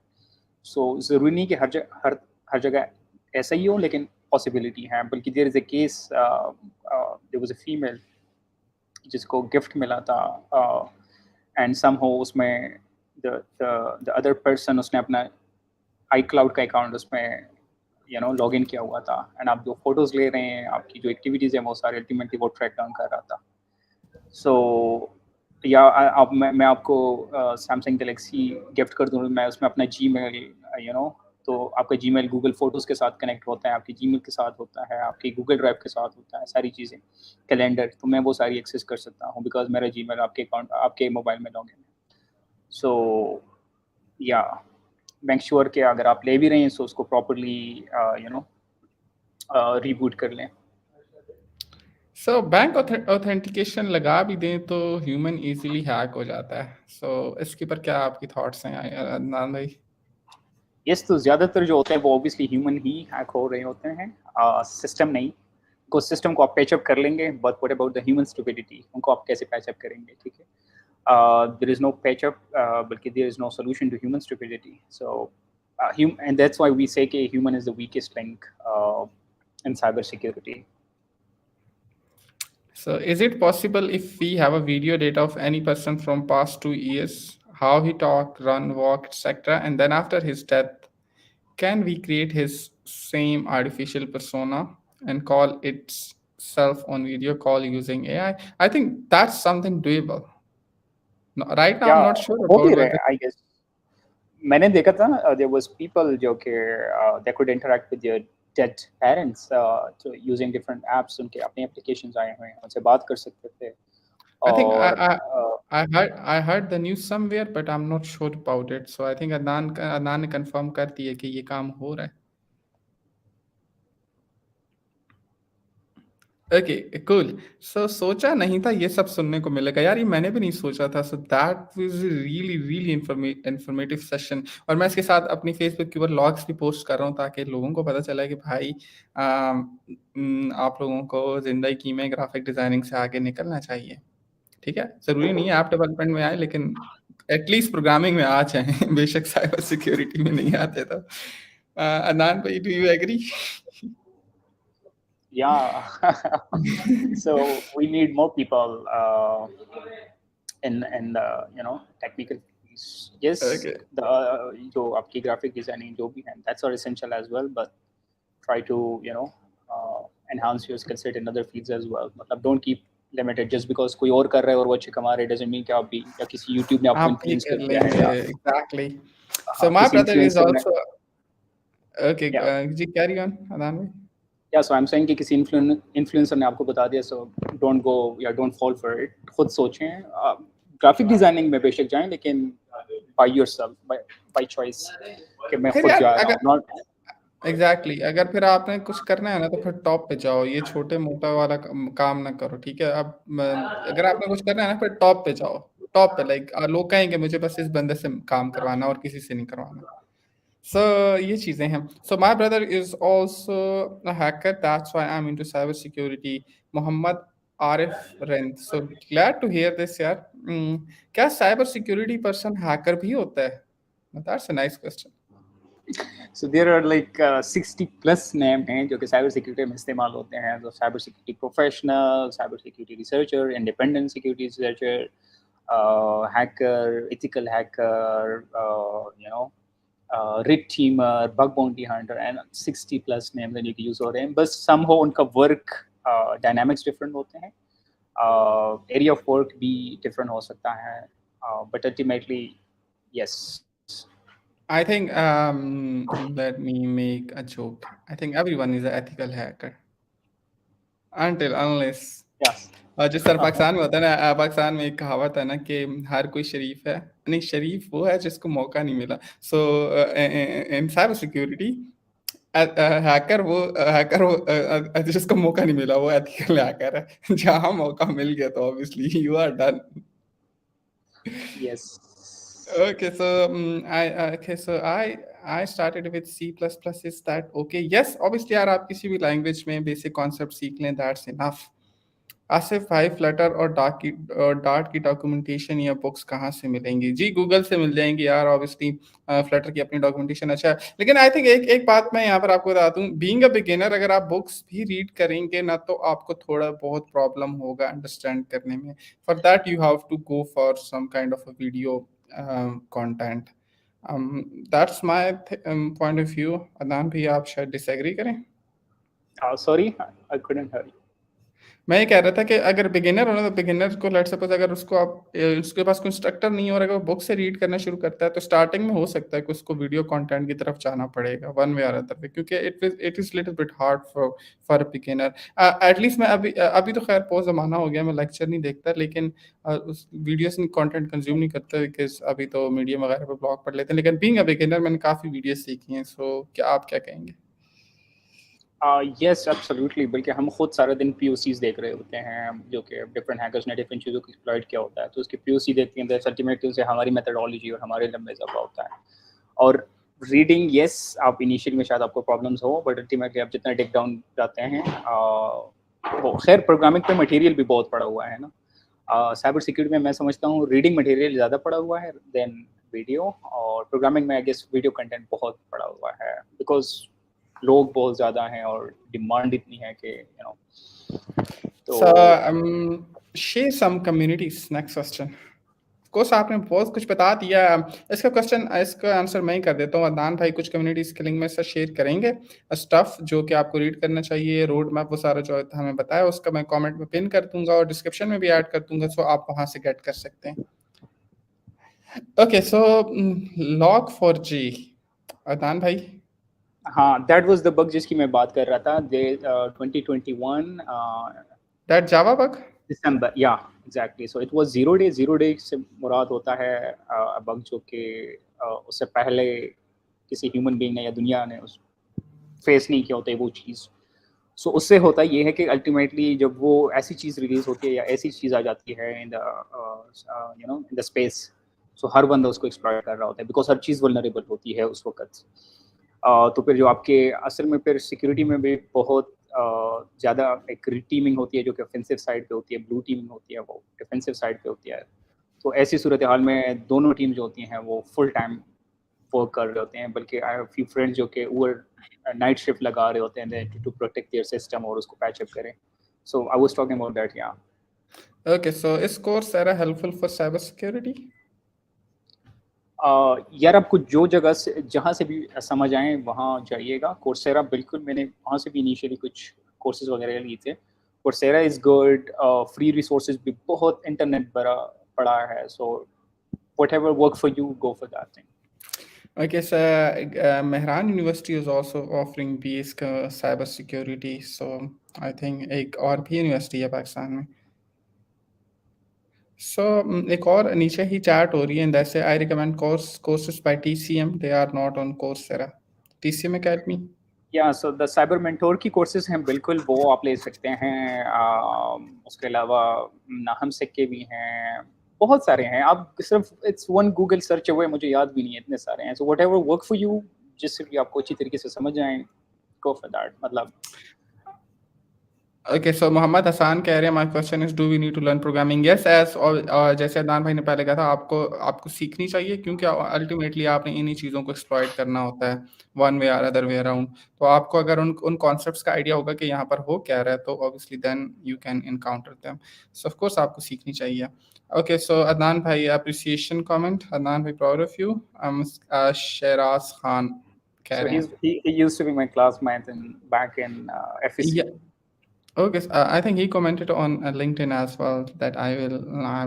सो ज़रूरी नहीं कि हर जगह ऐसा ही हो, लेकिन पॉसिबिलिटी है। बल्कि there is a case, there was a female जिसको गिफ्ट मिला था, एंड समहाउ उसमें द अदर पर्सन, उसने अपना iCloud का अकाउंट उसमें लॉगिन किया हुआ था, एंड आप जो फ़ोटोज़ ले रहे हैं, आपकी जो एक्टिविटीज़ हैं, वो सारे अल्टीमेटली वो ट्रैक डाउन कर रहा था। सो या अब मैं आपको सैमसंग गैलेक्सी गिफ्ट कर दूँ, मैं उसमें अपना जीमेल, तो आपका जीमेल गूगल फ़ोटोज़ के साथ कनेक्ट होता है, आपकी जीमेल के साथ होता है, आपकी गूगल ड्राइव के साथ होता है, सारी चीज़ें, कैलेंडर, तो मैं वो सारी एक्सेस कर सकता हूँ बिकॉज़ मेरा जीमेल आपके मोबाइल में लॉगिन है। सो या मेक श्योर कि अगर आप ले भी रहे हैं तो उसको प्रॉपर्ली यू नो रीबूट कर लें। सो बैंक ऑथेंटिकेशन लगा भी दें तो ह्यूमन इजीली हैक हो जाता है। सो इसके ऊपर क्या आपकी थॉट्स हैं अदनान भाई? यस, तो ज़्यादातर जो होते हैं वो ऑब्वियसली ह्यूमन ही हैक हो रहे होते हैं, सिस्टम नहीं। को सिस्टम को आप पैचअप कर लेंगे, but what about the human stupidity, उनको आप कैसे पैचअप करेंगे? ठीक है, देयर इज़ नो पैचअप, बल्कि there is no solution to human stupidity. So and that's why we say कि human is the weakest link in cyber security. So is it possible if we have a video data of any person from past 2 years, how he talked, run, walked, etc., and then after his death, can we create his same artificial persona and call itself on video call using AI? I think that's something doable. No, right now, या I'm not sure हो भी about रहे whether. हैं, I guess. मैंने देखा था, there was people जो कि they could interact with their dead parents, तो यूजिंग डिफरेंट एप्स, उनके अपने एप्लीकेशंस आए हुए हैं, उनसे बात कर सकते थे। I think और I heard the news somewhere, but I'm not sure about it. So I think Adnan ने confirm कर दिया कि ये काम हो रहा है. Okay, cool. सो सोचा नहीं था ये सब सुनने को मिलेगा यार, ये मैंने भी नहीं सोचा था। सो that was really really informative session. और मैं इसके साथ अपनी फेसबुक के ऊपर लॉग्स भी पोस्ट कर रहा हूँ ताकि लोगों को पता चला कि भाई आप लोगों को जिंदगी में ग्राफिक डिजाइनिंग से आगे निकलना चाहिए। ठीक है, जरूरी नहीं है ऐप डेवलपमेंट में आए, लेकिन एटलीस्ट प्रोग्रामिंग में आ जाए बेशक साइबर सिक्योरिटी में नहीं आते तो। अदनान भाई, do you agree? yeah, so we need more people in the technical piece. Yes, okay. the जो आपकी graphic designing जो भी है, that's are essential as well, but try to enhance your skill set in other fields as well. मतलब don't keep limited just because कोई और कर रहा है और वो अच्छे कमा रहे doesn't mean कि आप भी, या किसी YouTube ने आपको आप भी influence कर कर दिया है, लेंगे, या एग्जैक्टली। सो हाँ माय किसी ब्रदर इज influencer ने, आल्सो ओके। या जी, कैरी ऑन अदान भाई। या सो आई एम सेइंग कि किसी इन्फ्लुएंसर ने आपको बता दिया, सो डोंट गो या डोंट फॉल फॉर इट। खुद सोचें, ग्राफिक डिजाइनिंग में बेशक जाएं, लेकिन बाय योरसेल्फ, बाय चॉइस, कि मैं फिर खुद यार जा रहा अगर हूँ, नॉट। अगर फिर आपने कुछ करना है ना तो फिर टॉप पे जाओ, ये छोटे मोटा वाला काम ना करो, ठीक है? अब अगर आपने कुछ करना है ना फिर टॉप पे जाओ। टॉप पे लाइक लोग कहेंगे मुझे बस इस बंदे से काम करवाना और किसी से नहीं करवाना। So ये चीजें हैं। So my brother is also a hacker. That's why I'm into cyber security. Mohammad Arif रेंद। So glad to hear this यार। क्या cyber security person hacker भी होता है? That's a nice question. So there are like 60 plus name हैं जो कि cyber security में इस्तेमाल होते हैं। तो cyber security professional, cyber security researcher, independent security researcher, hacker, ethical hacker, you know red teamer, bug bounty hunter, and 60 plus names जो कि यूज हो रहे हैं। बस सम हो उनका वर्क डायनामिक्स डिफरेंट होते हैं, एरिया ऑफ वर्क भी डिफरेंट हो सकता है, but ultimately yes. I think let me make a joke. I think everyone is an ethical hacker until unless yes. और जिस तरह पाकिस्तान में होता है ना, पाकिस्तान में एक कहावत है ना कि हर कोई शरीफ है, नहीं शरीफ वो है जिसको मौका नहीं मिला। सो इन साइबर सिक्योरिटी हैकर वो जिसको मौका नहीं मिला वो एथिकल हैकर है। जहाँ मौका मिल गया तो obviously you are done. Yes. Okay, so I started with C++. Is that okay? Yes, obviously यार आप किसी भी लैंग्वेज में बेसिक कॉन्सेप्ट सीख लें, that's enough. आसिफ भाई, फ्लटर और डार्ट की डॉक्यूमेंटेशन या बुक्स कहाँ से मिलेंगी? जी गूगल से मिल जाएंगी यार, ऑब्वियसली। फ्लटर की अपनी डॉक्यूमेंटेशन अच्छा है, लेकिन आई थिंक एक एक बात मैं यहाँ पर आपको बता दूँ, बीइंग अ बिगिनर अगर आप बुक्स भी रीड करेंगे ना तो आपको थोड़ा बहुत प्रॉब्लम होगा अंडरस्टैंड करने में। For that you have to go for some kind of a video content. That's my point of view. Adnan भी आप शायद डिसएग्री करें। Sorry, I couldn't hear you. मैं ये कह रहा था कि अगर बिगिनर हो ना, तो बिगिनर को लेट सपोज अगर उसको आप उसके पास कोई इंस्ट्रक्टर नहीं हो और अगर वो बुक से रीड करना शुरू करता है तो स्टार्टिंग में हो सकता है कि उसको वीडियो कंटेंट की तरफ जाना पड़ेगा वन वे और अदर वे, क्योंकि it is little bit hard for beginner. At least मैं अभी तो खैर बहुत ज़माना हो गया, मैं लेक्चर नहीं देखता, लेकिन उस वीडियोस कंटेंट कंज्यूम नहीं करता, बिकॉज अभी तो मीडियम वगैरह पे ब्लॉग पढ़ लेते हैं, लेकिन बीइंग अ बिगिनर मैंने काफ़ी वीडियोस सीखी हैं। सो क्या आप क्या कहेंगे? यस एब्सोल्युटली, बल्कि हम खुद सारा दिन पीओसीज देख रहे होते हैं, जो कि डिफरेंट हैकर्स ने डिफरेंट चीज़ों को एक्सप्लॉइट किया होता है, तो उसकी पीओसी देखते हैं, अल्टीमेटली से हमारी मेथडोलॉजी और हमारे लंबे इजाफा होता है। और रीडिंग, यस आप इनिशियल में शायद आपको प्रॉब्लम्स हो, बट अल्टीमेटली आप जितना टेक डाउन जाते हैं, वो खैर प्रोग्रामिंग पे मटेरियल भी बहुत पड़ा हुआ है ना। साइबर सिक्योरिटी में मैं समझता हूँ रीडिंग मटेरियल ज़्यादा पड़ा हुआ है देन वीडियो, और प्रोग्रामिंग में आई गेस वीडियो कंटेंट बहुत पड़ा हुआ है, बिकॉज लोग बहुत ज़्यादा हैं और डिमांड इतनी है कि तो So, share some communities. Next question. Of course, आपने बहुत कुछ बता दिया। इसका आंसर मैं ही कर देता हूँ। अदनान भाई कुछ कम्युनिटीज के लिंक में से शेयर करेंगे, स्टफ जो कि आपको रीड करना चाहिए, रोड मैप, वो सारा जो हमें बताया उसका मैं कमेंट में पिन कर दूंगा और डिस्क्रिप्शन में भी ऐड कर दूंगा, सो आप वहां से गेट कर सकते हैं। ओके, सो लॉक फॉर जी, अदनान भाई। हाँ, दैट वाज द बग जिसकी मैं बात कर रहा था। दे 2021 दैट जावा बग। दिसंबर, या exactly, so it was zero day से मुराद होता है बग जो कि उससे पहले किसी ह्यूमन बीइंग ने या दुनिया ने उस फेस नहीं किया होता है वो चीज़। सो उससे होता ये है कि अल्टीमेटली जब वो ऐसी चीज़ रिलीज होती है या ऐसी चीज़ आ जाती है in the in the space, so हर बंदा उसको एक्सप्लॉइट कर रहा होता है, बिकॉज हर चीज़ वल्नरेबल होती है उस वक्त। तो फिर जो आपके असल में फिर सिक्योरिटी में भी बहुत ज़्यादा एक टीमिंग होती है जो कि ऑफेंसिव साइड पे होती है, ब्लू टीमिंग होती है वो डिफेंसिव साइड पे होती है। तो ऐसी सूरत हाल में दोनों टीम जो होती हैं वो फुल टाइम वर्क कर रहे होते हैं, बल्कि आई हैव फ्यू फ्रेंड्स जो कि ओवर नाइट शिफ्ट लगा रहे होते हैं टू प्रोटेक्ट देयर सिस्टम और उसको पैच अप करें। So I was talking about that, yeah okay, so इस कोर्स सारा हेल्पफुल फॉर साइबर सिक्योरिटी? यार आपको जो जगह से जहाँ से भी समझ आए वहाँ जाइएगा। कोर्सेरा बिल्कुल, मैंने वहाँ से भी इनिशियली कुछ कोर्सेज वगैरह लिए थे। Coursera is good, free resources भी बहुत इंटरनेट बड़ा पड़ा है, so whatever work for you go for that thing. Okay, so Mehran University is also offering BS का cyber security, so I think एक और भी यूनिवर्सिटी है पाकिस्तान में। So एक और नीचे ही चैट हो रही है, जैसे I recommend courses by TCM, they are not on Coursera. TCM Academy. या सो द साइबर मेंटोर की कोर्सेज हैं, बिल्कुल वो आप ले सकते हैं। उसके अलावा नाहम सिक के भी हैं, बहुत सारे हैं। आप सिर्फ it's one Google search away, मुझे याद भी नहीं है, इतने सारे हैं। So whatever work for you, जिससे भी आपको अच्छी तरीके से समझ आए, गो फॉर दैट। मतलब ओके, सो मोहम्मद हसान कह रहे हैं my question is do we need to learn programming? Yes, yes और जैसे अदनान भाई ने पहले कहा था, आपको आपको सीखनी चाहिए, क्योंकि अल्टीमेटली आपने इन्हीं चीज़ों को एक्सप्लॉइट करना होता है वन वे और अदर वे अराउंड। तो आपको अगर उन कॉन्सेप्ट्स का आइडिया होगा कि यहाँ पर हो क्या रहा है, तो obviously then you can encounter them. So of course आपको सीखनी चाहिए। ओके, सो अदनान भाई अप्रिसिएशन कमेंट, अदनान भाई प्राउड ऑफ यू। शेराज खान कह सो रहे हैं। he used to be my classmate in back in FEC. Okay, so, I think he commented on LinkedIn as well that I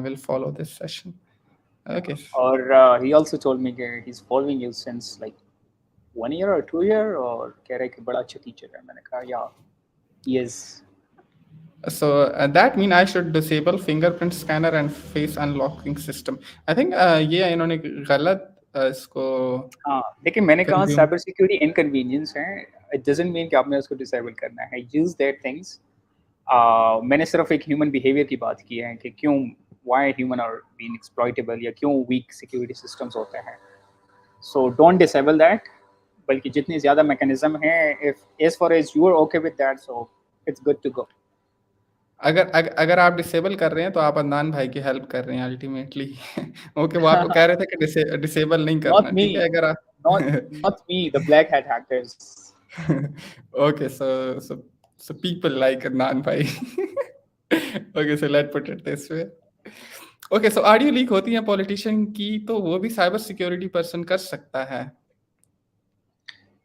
will follow this session. Okay. और he also told me that he's following you since like 1 year or 2 year, और कह रहे कि बड़ा अच्छा teacher है। मैंने कहा या he is। So that mean I should disable fingerprint scanner and face unlocking system. I think ये इन्होंने गलत इसको हाँ, देखिए मैंने कहा कंज्यूम। साइबर सिक्योरिटी इनकन्वीनियंस है, इट डजंट मीन कि आपने उसको डिसेबल करना है। Use that things. मैंने सिर्फ एक ह्यूमन बिहेवियर की बात की है कि क्यों why human are being exploitable, या क्यों वीक सिक्योरिटी सिस्टम्स होते हैं। सो डोंट डिसेबल दैट, बल्कि जितनी ज़्यादा मैकेनिज्म है, if as far as you are okay with that, so it's good to go. अगर आप डिसेबल कर रहे हैं तो आप अदनान भाई की हेल्प कर रहे हैं अल्टीमेटली। ओके, वो आपको कह रहे थे कि डिसेबल नहीं करना, Not ठीक है? me, अगर not आप not me, the black hat hackers. okay, so people like Adnan bhai. Okay, so let's put it this way. Okay, so audio leak होती है पॉलिटिशियन की तो वो भी साइबर सिक्योरिटी पर्सन कर सकता है।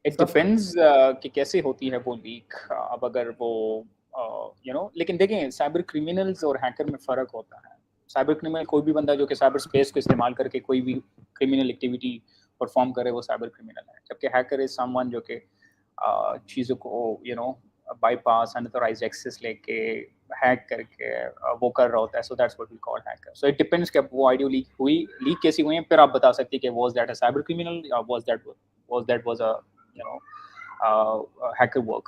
It सब depends कि कैसे होती है वो लीक। अब अगर वो लेकिन देखें, साइबर क्रिमिनल्स और हैकर में फ़र्क होता है। साइबर क्रिमिनल कोई भी बंदा जो कि साइबर स्पेस को इस्तेमाल करके कोई भी क्रिमिनल एक्टिविटी परफॉर्म करे, वो साइबर क्रिमिनल है। जबकि हैकर इज समवन जो कि चीज़ों को बाईपास, अनऑथराइज्ड एक्सेस लेके हैक करके वो कर रहा होता है। So that's what we call hacker. So it depends कि अब वो ऑडियो लीक कैसी हुई है, फिर आप बता सकते हैं कि was that a cyber criminal या was was a you know hacker work.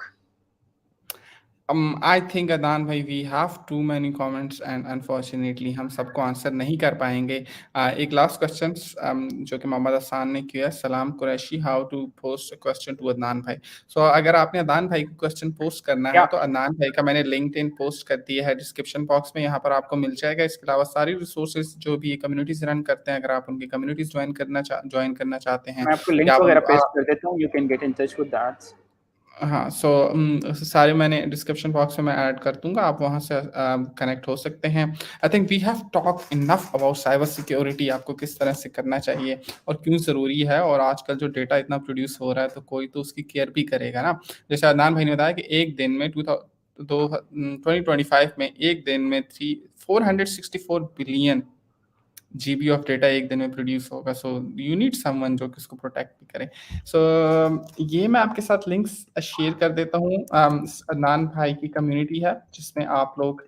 I think Adnan भाई we have too many comments and unfortunately हम सबको आंसर नहीं कर पाएंगे। एक लास्ट क्वेश्चन जो कि मोहम्मद हसान ने किया, Salam Qureshi, how to post question to Adnan भाई। सो अगर आपने अदनान भाई को क्वेश्चन पोस्ट करना है Yeah, तो अदनान भाई का मैंने लिंक्डइन पोस्ट कर दिया है डिस्क्रिप्शन बॉक्स में, यहाँ पर आपको मिल जाएगा। इसके अलावा सारी रिसोर्सेज जो भी कम्युनिटीज रन करते हैं, अगर आप उनकी कम्युनिटीज ज्वाइन करना चाहते हैं मैं आपको या लिंक्स आप वगैरह उनको पेस्ट कर देता हूँ, you can get in touch with that. हाँ, सारे मैंने डिस्क्रिप्शन बॉक्स में मैं ऐड कर दूंगा, आप वहाँ से कनेक्ट हो सकते हैं। I think we have talk enough about cyber security, आपको किस तरह से करना चाहिए और क्यों ज़रूरी है, और आजकल जो डेटा इतना प्रोड्यूस हो रहा है तो कोई तो उसकी केयर भी करेगा ना। जैसे अदनान भाई ने बताया कि एक दिन में 2025 में एक दिन में 464 बिलियन जीबी ऑफ डेटा एक दिन में प्रोड्यूस होगा। सो यू नीड समवन जो कि उसको प्रोटेक्ट भी करे। सो ये मैं आपके साथ लिंक्स शेयर कर देता हूँ। अदनान भाई की कम्युनिटी है जिसमें आप लोग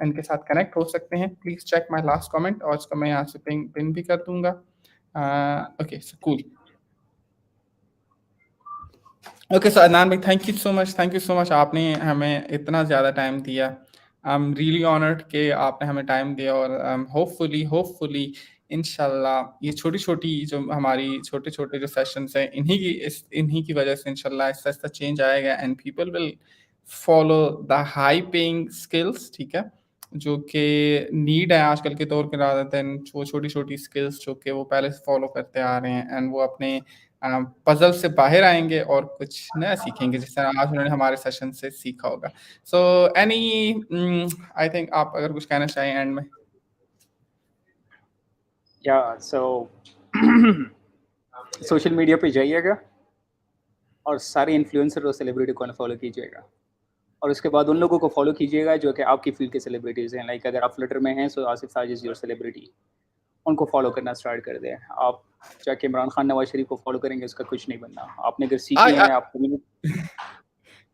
इनके साथ कनेक्ट हो सकते हैं। Please check my last comment, और इसको मैं यहाँ से पिन भी कर दूंगा। Okay, so cool. Okay, so Adnan भाई, थैंक यू सो मच, आपने हमें इतना ज़्यादा टाइम दिया। आई एम रियली ऑनर्ड कि आपने हमें टाइम दिया, और होपफुली इंशाल्लाह ये छोटी छोटी जो हमारी छोटे छोटे जो सेशंस हैं, इन्हीं की वजह से इंशाल्लाह आहिस्ता आहिस्ता चेंज आएगा and people will follow the high paying skills, ठीक है, जो कि नीड है आजकल के दौर के, रादर देन वो छोटी छोटी स्किल्स जो कि वो पहले से फॉलो करते आ रहे हैं, एंड वो अपने पजल से बाहर आएंगे और कुछ नया सीखेंगे, जिस तरह आज उन्होंने हमारे सेशन से सीखा होगा। सो एनी आई थिंक आप अगर कुछ कहना चाहें एंड में। या सो सोशल मीडिया पे जाइएगा और सारे इन्फ्लुएंसर और सेलिब्रिटी को फॉलो कीजिएगा, और उसके बाद उन लोगों को फॉलो कीजिएगा जो कि आपकी फील्ड के सेलिब्रिटीज़ हैं। लाइक अगर आप फ्लटर में हैं, सो आसिफ साज इज़ योर सेलिब्रिटी, उनको फॉलो करना स्टार्ट कर दें। आप जाके इमरान खान, नवाज शरीफ को फॉलो करेंगे, उसका कुछ नहीं बनना। आपने अगर सीखी आई है, आप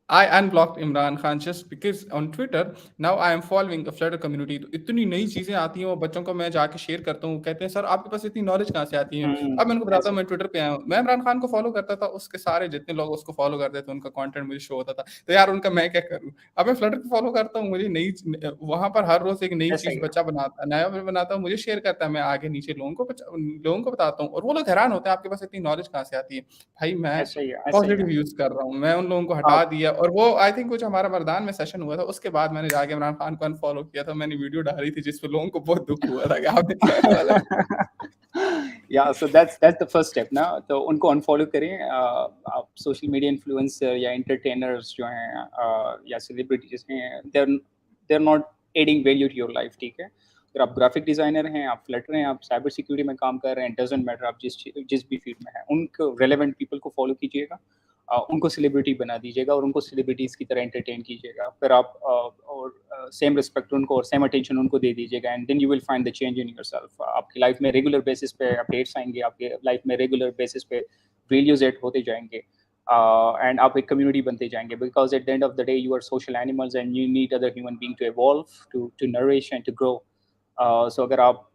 I unblocked Imran Khan just because on Twitter now I am following a Flutter community। तो इतनी नई चीज़ें आती हैं, वो बच्चों को मैं जाके शेयर करता हूँ, कहते हैं सर आपके पास इतनी नॉलेज कहाँ से आती है। अब मैं उनको बताता हूँ ऐसे मैं ट्विटर पे आया हूँ, मैं इमरान खान को फॉलो करता था, उसके सारे जितने लोग उसको फॉलो करते थे उनका कंटेंट मुझे शो होता था, तो यार उनका मैं क्या करूँ। अब मैं फ्लटर को फॉलो करता हूँ, मुझे नई वहाँ पर हर रोज एक नई ऐसा चीज़ ही है, बच्चा बनाता नया बनाता हूँ, मुझे शेयर करता है, मैं आगे नीचे लोगों को बताता हूँ, और वो लोग हैरान होते हैं आपके पास इतनी नॉलेज कहाँ से आती है। भाई मैं ऐसा ही है, ऐसा ही है। पॉजिटिव यूज कर रहा हूँ, मैं उन लोगों को हटा आप दिया, और वो आई थिंक कुछ हमारा मरदान में सेशन हुआ था, उसके बाद मैंने जाके इमरान खान को अनफॉलो किया था। मैंने वीडियो डाली थी जिसपे लोगों को बहुत दुख हुआ था कि आपने क्या डाला है। Yeah so that's the first step ना। तो उनको अनफॉलो करें। आप सोशल मीडिया इन्फ्लुएंसर या एंटरटेनर्स जो हैं या सेलिब्रिटीज हैं, they are not adding value to your life, ठीक है। अगर आप ग्राफिक डिजाइनर हैं, आप फ्लटर हैं, आप साइबर सिक्योरिटी में काम कर रहे हैं, डजेंट मैटर आप जिस भी फील्ड में हैं, उनको रेलेवेंट पीपल को फॉलो कीजिएगा, उनको सेलिब्रिटी बना दीजिएगा और उनको सेलिब्रिटीज़ की तरह एंटरटेन कीजिएगा। फिर आप और सेम रिस्पेक्ट उनको और सेम अटेंशन उनको दे दीजिएगा, and then you will find the change in yourself. आपकी लाइफ में रेगुलर बेसिस पे अपडेट्स आएंगे, आपके लाइफ में रेगुलर बेसिस पे वैल्यूज एड होते जाएंगे, एंड आप एक कम्युनिटी बनते जाएंगे, because at the end of the day you are social animals and you need other human being to evolve, to nourish and to grow. So अगर आप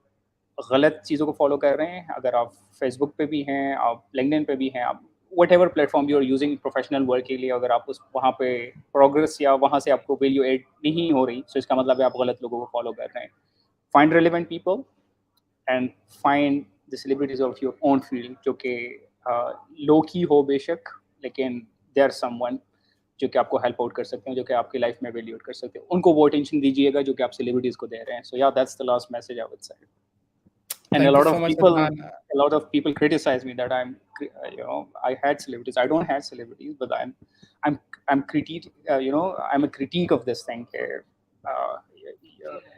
गलत चीज़ों को फॉलो कर रहे हैं, अगर आप फेसबुक पे भी हैं, आप लिंक्डइन पे भी हैं, आप whatever platform you are using professional work के लिए, अगर आप उस वहाँ पे प्रोग्रेस या वहाँ से आपको वैल्यू एड नहीं हो रही, तो इसका मतलब है आप गलत लोगों को फॉलो कर रहे हैं। Find relevant people and find the celebrities of your own field, जो कि लो की हो बेशक, लेकिन दे आर समवन जो कि आपको हेल्प आउट कर सकते हैं, जो कि आपकी लाइफ में वैल्यू कर सकते हैं, उनको वो अटेंशन दीजिएगा जो कि आप सेलिब्रिटीज को दे रहे हैं. सो या that's the last message I would से. And a thank you lot so of much people, Adnan. a lot of people criticize me that I had celebrities. I don't have celebrities, but I'm I'm critique, I'm a critique of this thing here.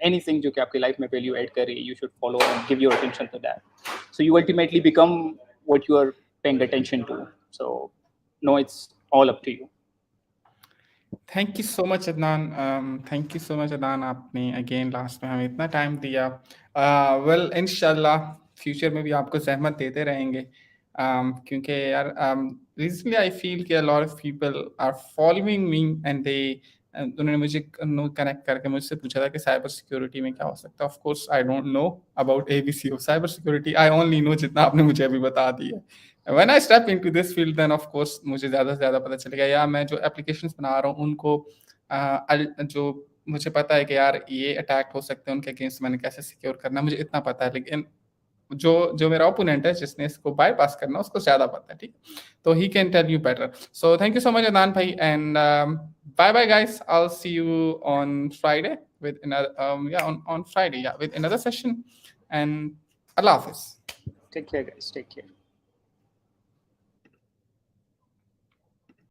Anything जो कि आपकी life में value add करे, you should follow and give your attention to that. So you ultimately become what you are paying attention to. So no, it's all up to you. Thank you so much Adnan. Thank you so much Adnan, आपने again last में हमें इतना time दिया. Well इंशाल्लाह future में भी आपको ज़हमत देते रहेंगे, क्योंकि यार रिसेंटली आई फील कि a lot of people are following me and they, उन्होंने मुझे कनेक्ट करके मुझसे पूछा था कि साइबर सिक्योरिटी में क्या हो सकता है. Of course I don't know about ABC of cyber security. I only know जितना आपने मुझे अभी बता दिया. When I step into this field, then of course मुझे ज़्यादा से ज़्यादा पता चलेगा, या मैं जो एप्लीकेशंस बना रहा हूँ उनको जो मुझे पता है कि यार ये अटैक हो सकते हैं, उनके अगेंस्ट मैंने कैसे सिक्योर करना है, मुझे इतना पता है. लेकिन जो जो मेरा ओपोनेंट है जिसने इसको बाईपास करना, उसको ज़्यादा पता है. ठीक, तो he can tell you better. So thank you so much Adnan भाई, and bye bye guys. I'll see you on Friday with another on Friday, yeah, with another session, and Allah Hafiz. Take care, guys. Take care.